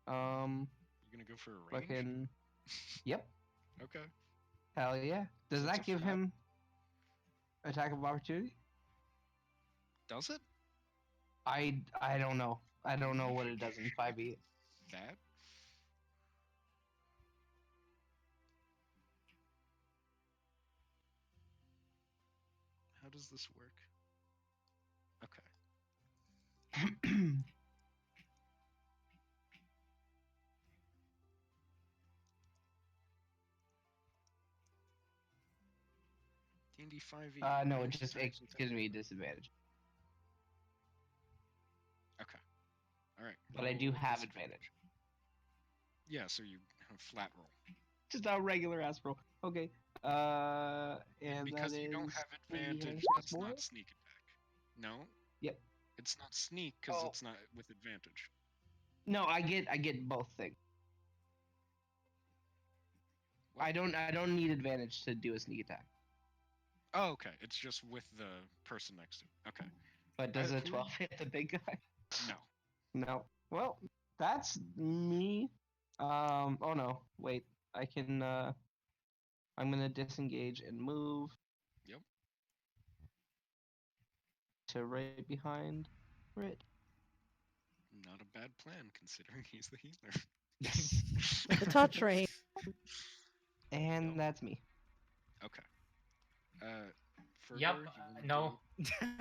You gonna go for a range? Fucking yep. Okay. Hell yeah. Does So it's that a give flat- him attack of opportunity? Does it? I don't know. I don't know what it does in 5e. That? How does this work? Okay. D&D 5e. no, it Most just attacks gives attack- me a disadvantage. Okay. All right. But I roll do with have disadvantage. advantage. Yeah, so you have flat roll. Just a regular ass roll. Okay. And Because that you don't is have 3d8 advantage, plus that's 4? not sneak attack. No, Yep. it's not sneak because Oh. it's not with advantage. No, I get both things. What? I don't need advantage to do a sneak attack. Oh, okay. It's just with the person next to it. Okay. But does I- a 12 hit the big guy? No. No. Well, that's me. Oh no. Wait. I can I'm gonna disengage and move. Yep. To right behind Rit. Not a bad plan considering he's the healer. Yes. With the touch ring. And Yep. that's me. Okay. Fervor, Yep, you wanna no. do-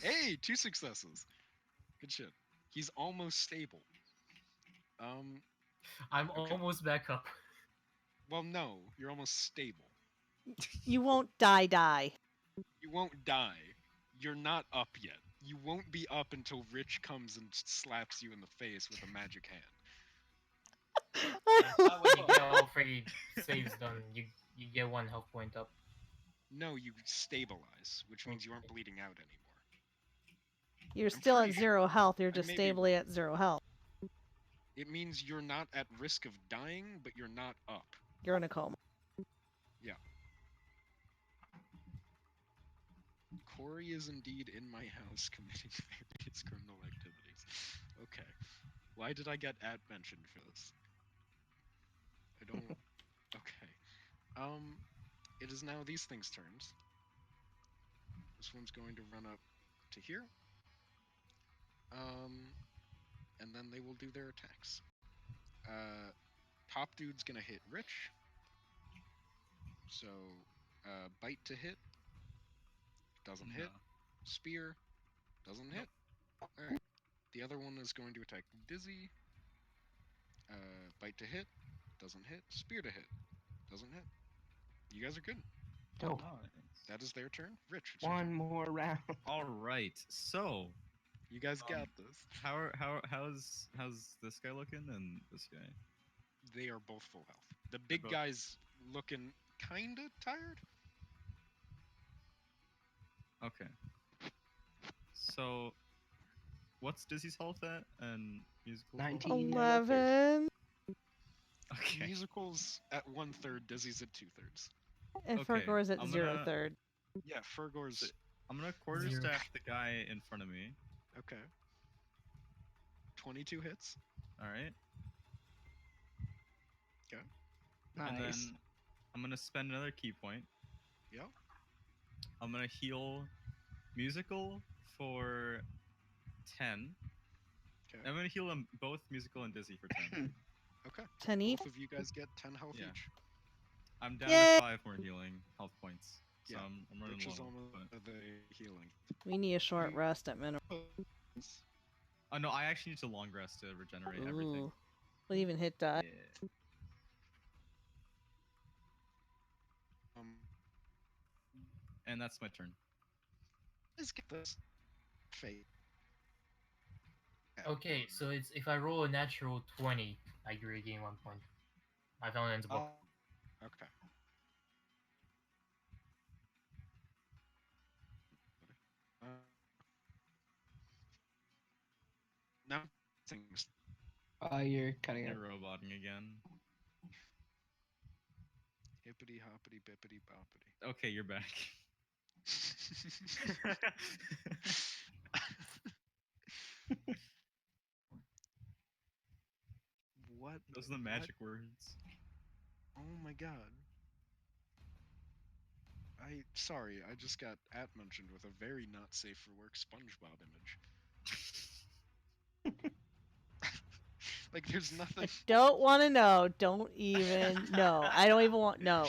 Hey, 2 successes. Good shit. He's almost stable. I'm Okay. almost back up. Well, no, you're almost stable. You won't die. You won't die. You're not up yet. You won't be up until Rich comes and slaps you in the face with a magic hand. Not when you get all 3 saves done, you get 1 health point up. No, you stabilize, which means you aren't bleeding out anymore. You're I'm still at pretty sure. 0 health. You're I just may be stably wrong. at 0 health. It means you're not at risk of dying, but you're not up. You're in a coma. Corey is indeed in my house committing various criminal activities. Okay. Why did I get at mentioned for this? I don't. Okay. It is now these things' turns. This one's going to run up to here. And then they will do their attacks. Top dude's gonna hit Rich. So, bite to hit. Doesn't hit. No. Spear. Doesn't hit. Nope. Alright. The other one is going to attack Dizzy. Bite to hit. Doesn't hit. Spear to hit. Doesn't hit. You guys are good. Dope. Nice. That is their turn. Rich, it's your One turn. more round. All right. So, You guys Um, got this. how's this guy looking and this guy? They are both full health. The big both- guy's looking kinda tired. Okay. So, what's Dizzy's health at and musical? 19. 11. Okay. Musical's at 1/3. Dizzy's at 2/3. And Okay, Fergor's at I'm 0 gonna- third. Yeah, Fergor's. I'm gonna quarterstaff the guy in front of me. Okay. 22 hits. All right. Nice. And then I'm gonna spend another key point. Yep. I'm gonna heal musical for 10. Okay. I'm gonna heal them both musical and dizzy for 10. Okay. 10 each. Both of you guys get 10 health Yeah. each. I'm down Yay! to 5 more healing health points. So Yeah, I'm running Rich is low. almost But... at the healing. We need a short rest at minimum. Oh no, I actually need to long rest to regenerate everything. Ooh. We'll even hit die. Yeah. And that's my turn. Let's get this. Fate. Okay, so it's if I roll a natural 20, I regain 1 point. I found it in the book. Okay. Now things. You're cutting You're it. roboting again. Hippity hoppity bippity boppity. Okay, you're back. What? Those are the magic words. Oh my god. Sorry, I just got at mentioned with a very not safe for work SpongeBob image. Like there's I nothing. don't want to know. Don't even know. I don't even want no.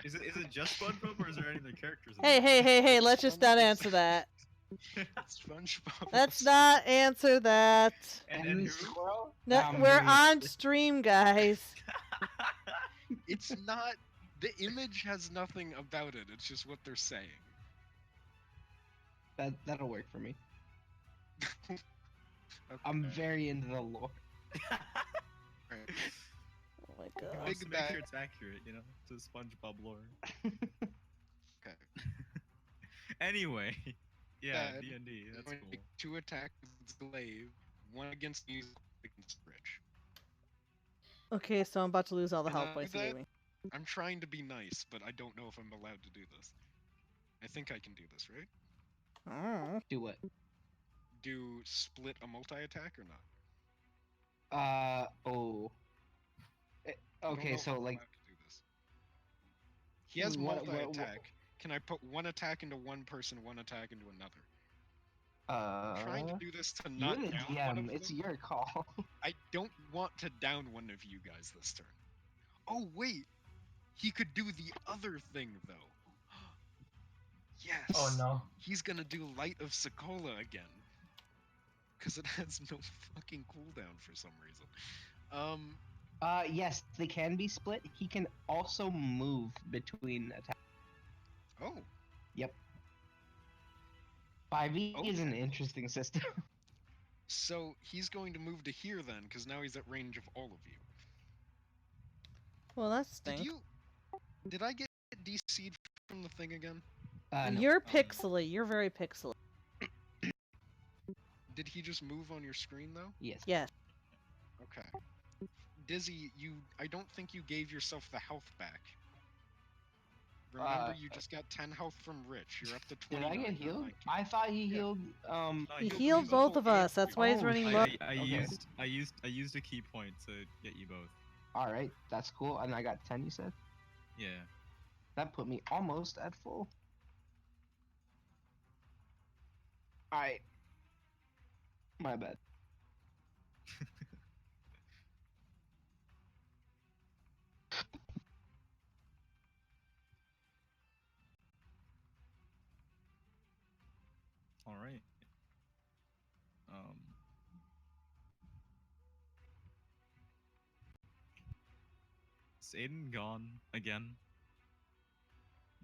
Is it just SpongeBob or is there any other characters in Hey, there? hey, hey, hey! It's Let's just not Sponge- answer that. It's SpongeBob. Let's not answer that. And who? Squirrel? No, I'm we're very on interested. stream, guys. It's not. The image has nothing about it. It's just what they're saying. That'll work for me. Okay. I'm very into the lore. Alright. Oh my He god. wants to Big make bag. sure it's accurate, you know, to SpongeBob lore. Okay. Anyway, yeah, Bad. D&D, that's Going to cool. make 2 attacks against Glaive, 1 against music, against Rich. Okay, so I'm about to lose all the And health points you that- gave me. I'm trying to be nice, but I don't know if I'm allowed to do this. I think I can do this, right? Oh. Do what? Do split a multi-attack or not? Oh. I don't Okay, know if so I'm like, allowed to do this. He has what- multi-attack. Can I put 1 attack into one person, 1 attack into another? I'm trying to do this to you're not the down one of GM. It's them. your call. I don't want to down one of you guys this turn. Oh wait, he could do the other thing though. Yes. Oh no. He's gonna do Light of Sokola again. Because it has no fucking cooldown for some reason. Yes, they can be split. He can also move between attacks. Oh. Yep. 5e is an Okay. interesting system. So he's going to move to here then, because now he's at range of all of you. Well, that Did stinks. you... Did I get DC'd from the thing again? No. You're pixely. You're very pixely. Did he just move on your screen though? Yes. Yes. Okay. Dizzy, I don't think you gave yourself the health back. Remember, you just got 10 health from Rich. You're up to Did 29. I get not healed? 19. I thought he Yeah. healed. No, He you- healed you both both of us. and That's why he's Oh, running shit. low. I Okay. used a key point to get you both. All right, that's cool. And I got 10. You said Yeah. that put me almost at full. All right. My bad. All right. Um. Is Aiden gone again?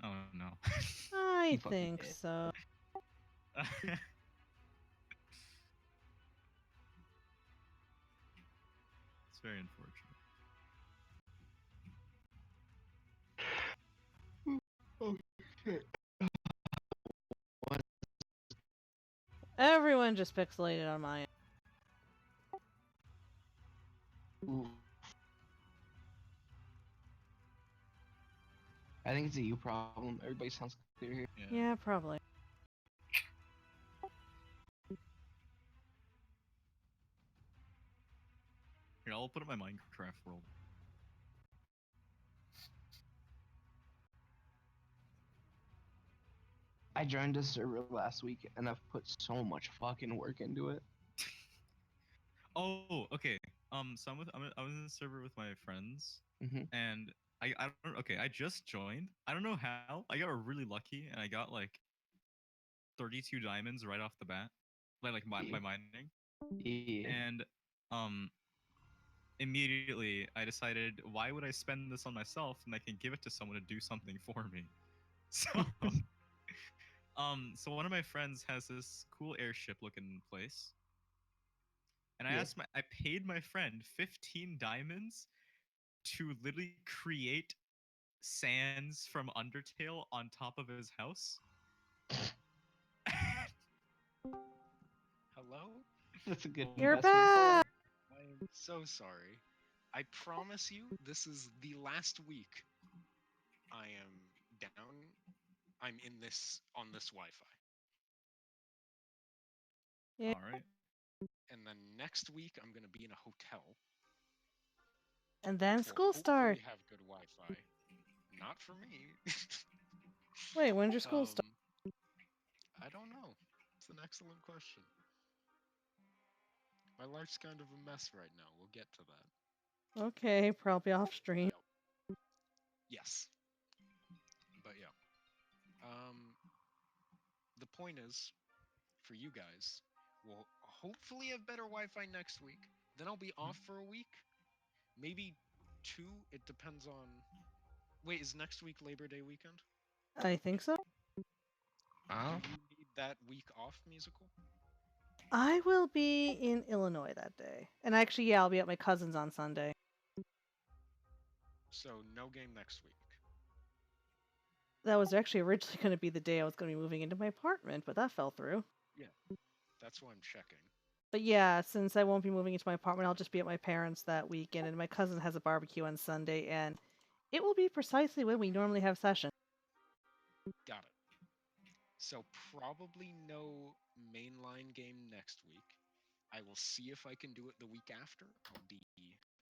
Oh no. I He fucking think did. so. It's very unfortunate. Oh shit. Everyone just pixelated on my end. Ooh. I think it's a you problem. Everybody sounds clear here. Yeah, probably. Here, I'll put up my Minecraft world. I joined a server last week and I've put so much fucking work into it. Oh, okay. So I was in a server with my friends, Mhm. and I don't. Okay, I just joined. I don't know how. I got really lucky, and I got like 32 diamonds right off the bat, by Yeah. mining. Yeah. And immediately I decided, why would I spend this on myself and I can give it to someone to do something for me? So so one of my friends has this cool airship looking place. And Yeah. I paid my friend 15 diamonds to literally create sands from Undertale on top of his house. Hello? That's a good You're investment. back. I am so sorry. I promise you, this is the last week I am down. I'm in this on this Wi-Fi, Yeah. All right. and then next week I'm gonna be in a hotel. And then which will school hopefully starts. have good Wi-Fi. Not for me. Wait, when's your school start? I don't know. It's an excellent question. My life's kind of a mess right now. We'll get to that. Okay, probably off stream. Yep. Yes. But yeah. The point is, for you guys, we'll hopefully have better Wi-Fi next week. Then I'll be off for a week. Maybe 2. It depends on. Wait, is next week Labor Day weekend? I think so. Oh. Do you need that week off, Musical? I will be in Illinois that day. And actually, yeah, I'll be at my cousin's on Sunday. So no game next week. That was actually originally going to be the day I was going to be moving into my apartment, but that fell through. That's why I'm checking. But yeah, since I won't be moving into my apartment, I'll just be at my parents' that weekend, and my cousin has a barbecue on Sunday, and it will be precisely when we normally have session. Got it. So probably no mainline game next week. I will see if I can do it the week after. I'll be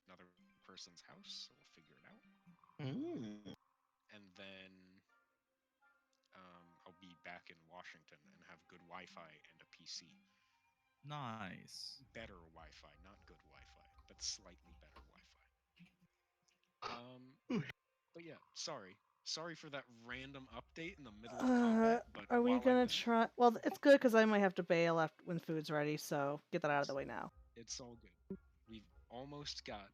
another person's house, so we'll figure it out. And then I'll be back in Washington and have good Wi-Fi and a PC. Nice. Better Wi-Fi, not good Wi-Fi, but slightly better Wi-Fi. But yeah, sorry for that random update in the middle of combat. But Are we while I gonna was- try? Well, it's good because I might have to bail after when food's ready, so get that out of the way now. It's all good. We've almost got.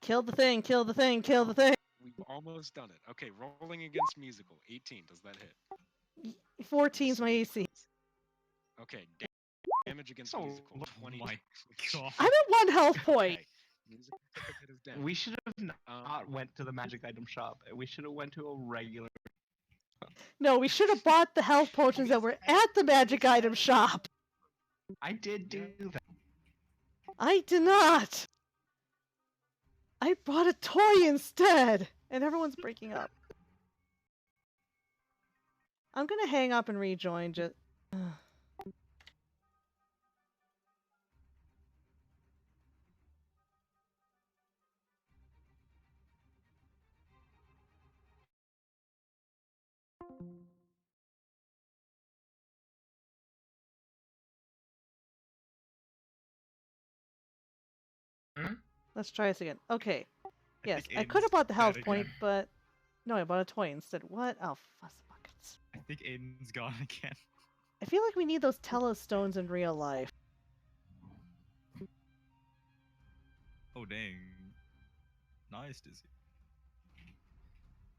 Kill the thing! Kill the thing! Kill the thing! We've almost done it. Okay, rolling against musical. 18. Does that hit? 14's my AC. Okay, damage against So, musical. Oh 20. my god. I'm at 1 health point. Okay, musical took a bit of damage. We should have Um, not went to the magic item shop. We should have went to a regular. No, we should have bought the health potions that were at the magic item shop. I did do that. I did not. I bought a toy instead, and everyone's breaking up. I'm gonna hang up and rejoin. Just. Let's try this again. Okay. Yes, I could have bought the health point, but no, I bought a toy instead. What? Oh, fuss buckets. I think Aiden's gone again. I feel like we need those Telos stones in real life. Oh dang. Nice, Dizzy.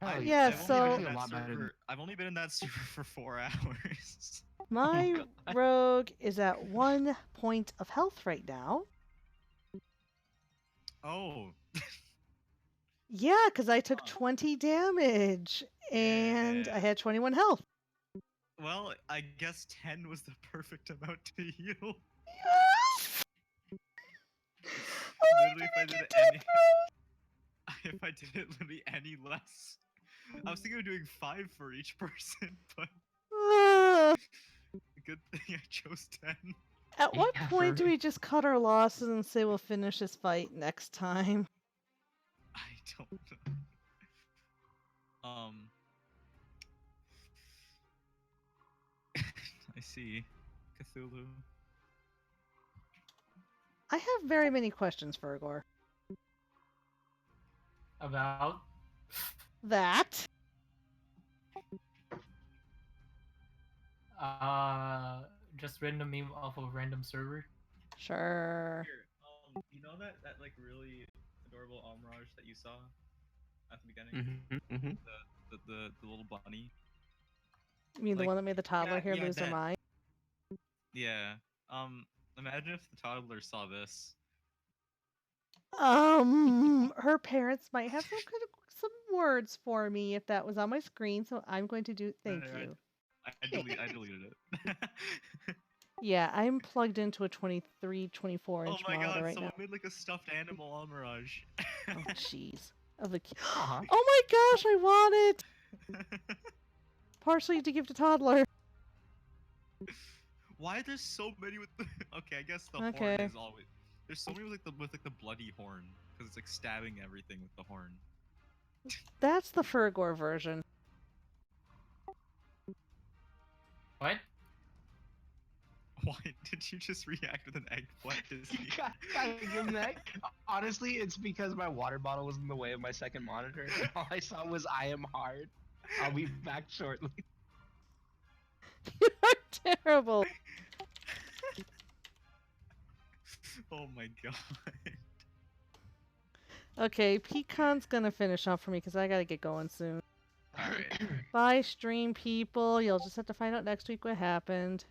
Oh, yeah, I've only so- been in that A lot better than- server- I've only been in that server for 4 hours. My God. rogue is at 1 point of health right now. Oh. Yeah, because I took Huh. 20 damage and I Yeah. had 21 health. Well, I guess 10 was the perfect amount to heal. Yes! Literally, if I did if I did it literally any less, I was thinking of doing 5 for each person, but good thing I chose 10. At what Yeah, point do for- we just cut our losses and say we'll finish this fight next time? I don't know. I see. Cthulhu. I have very many questions for Igor. About That. just random meme off of random server. Sure. Here, you know that like really adorable Omrage that you saw at the beginning? The little bunny. You mean the Like, one that made the toddler yeah, here yeah, lose their that. mind? Yeah. Imagine if the toddler saw this. Her parents might have some words for me if that was on my screen, so I'm going to do. Thank Right. you. I deleted it. Yeah, I'm plugged into a 23, 24 Oh inch my monitor god, right someone now. made like a stuffed animal on Mirage. Oh, jeez. Of a Uh-huh. Oh my gosh, I want it! Partially to give to toddler. Why are there so many with the... Okay, I guess the horn Okay. is always... There's so many with the bloody horn. Because it's like stabbing everything with the horn. That's the Fergor version. What? Why did you just react with an eggplant? You gotta give him that. Honestly, it's because my water bottle was in the way of my second monitor. And all I saw was "I am hard." I'll be back shortly. You are terrible. Oh my god. Okay, Pecan's gonna finish off for me because I gotta get going soon. Alright. Bye, stream people. You'll just have to find out next week what happened.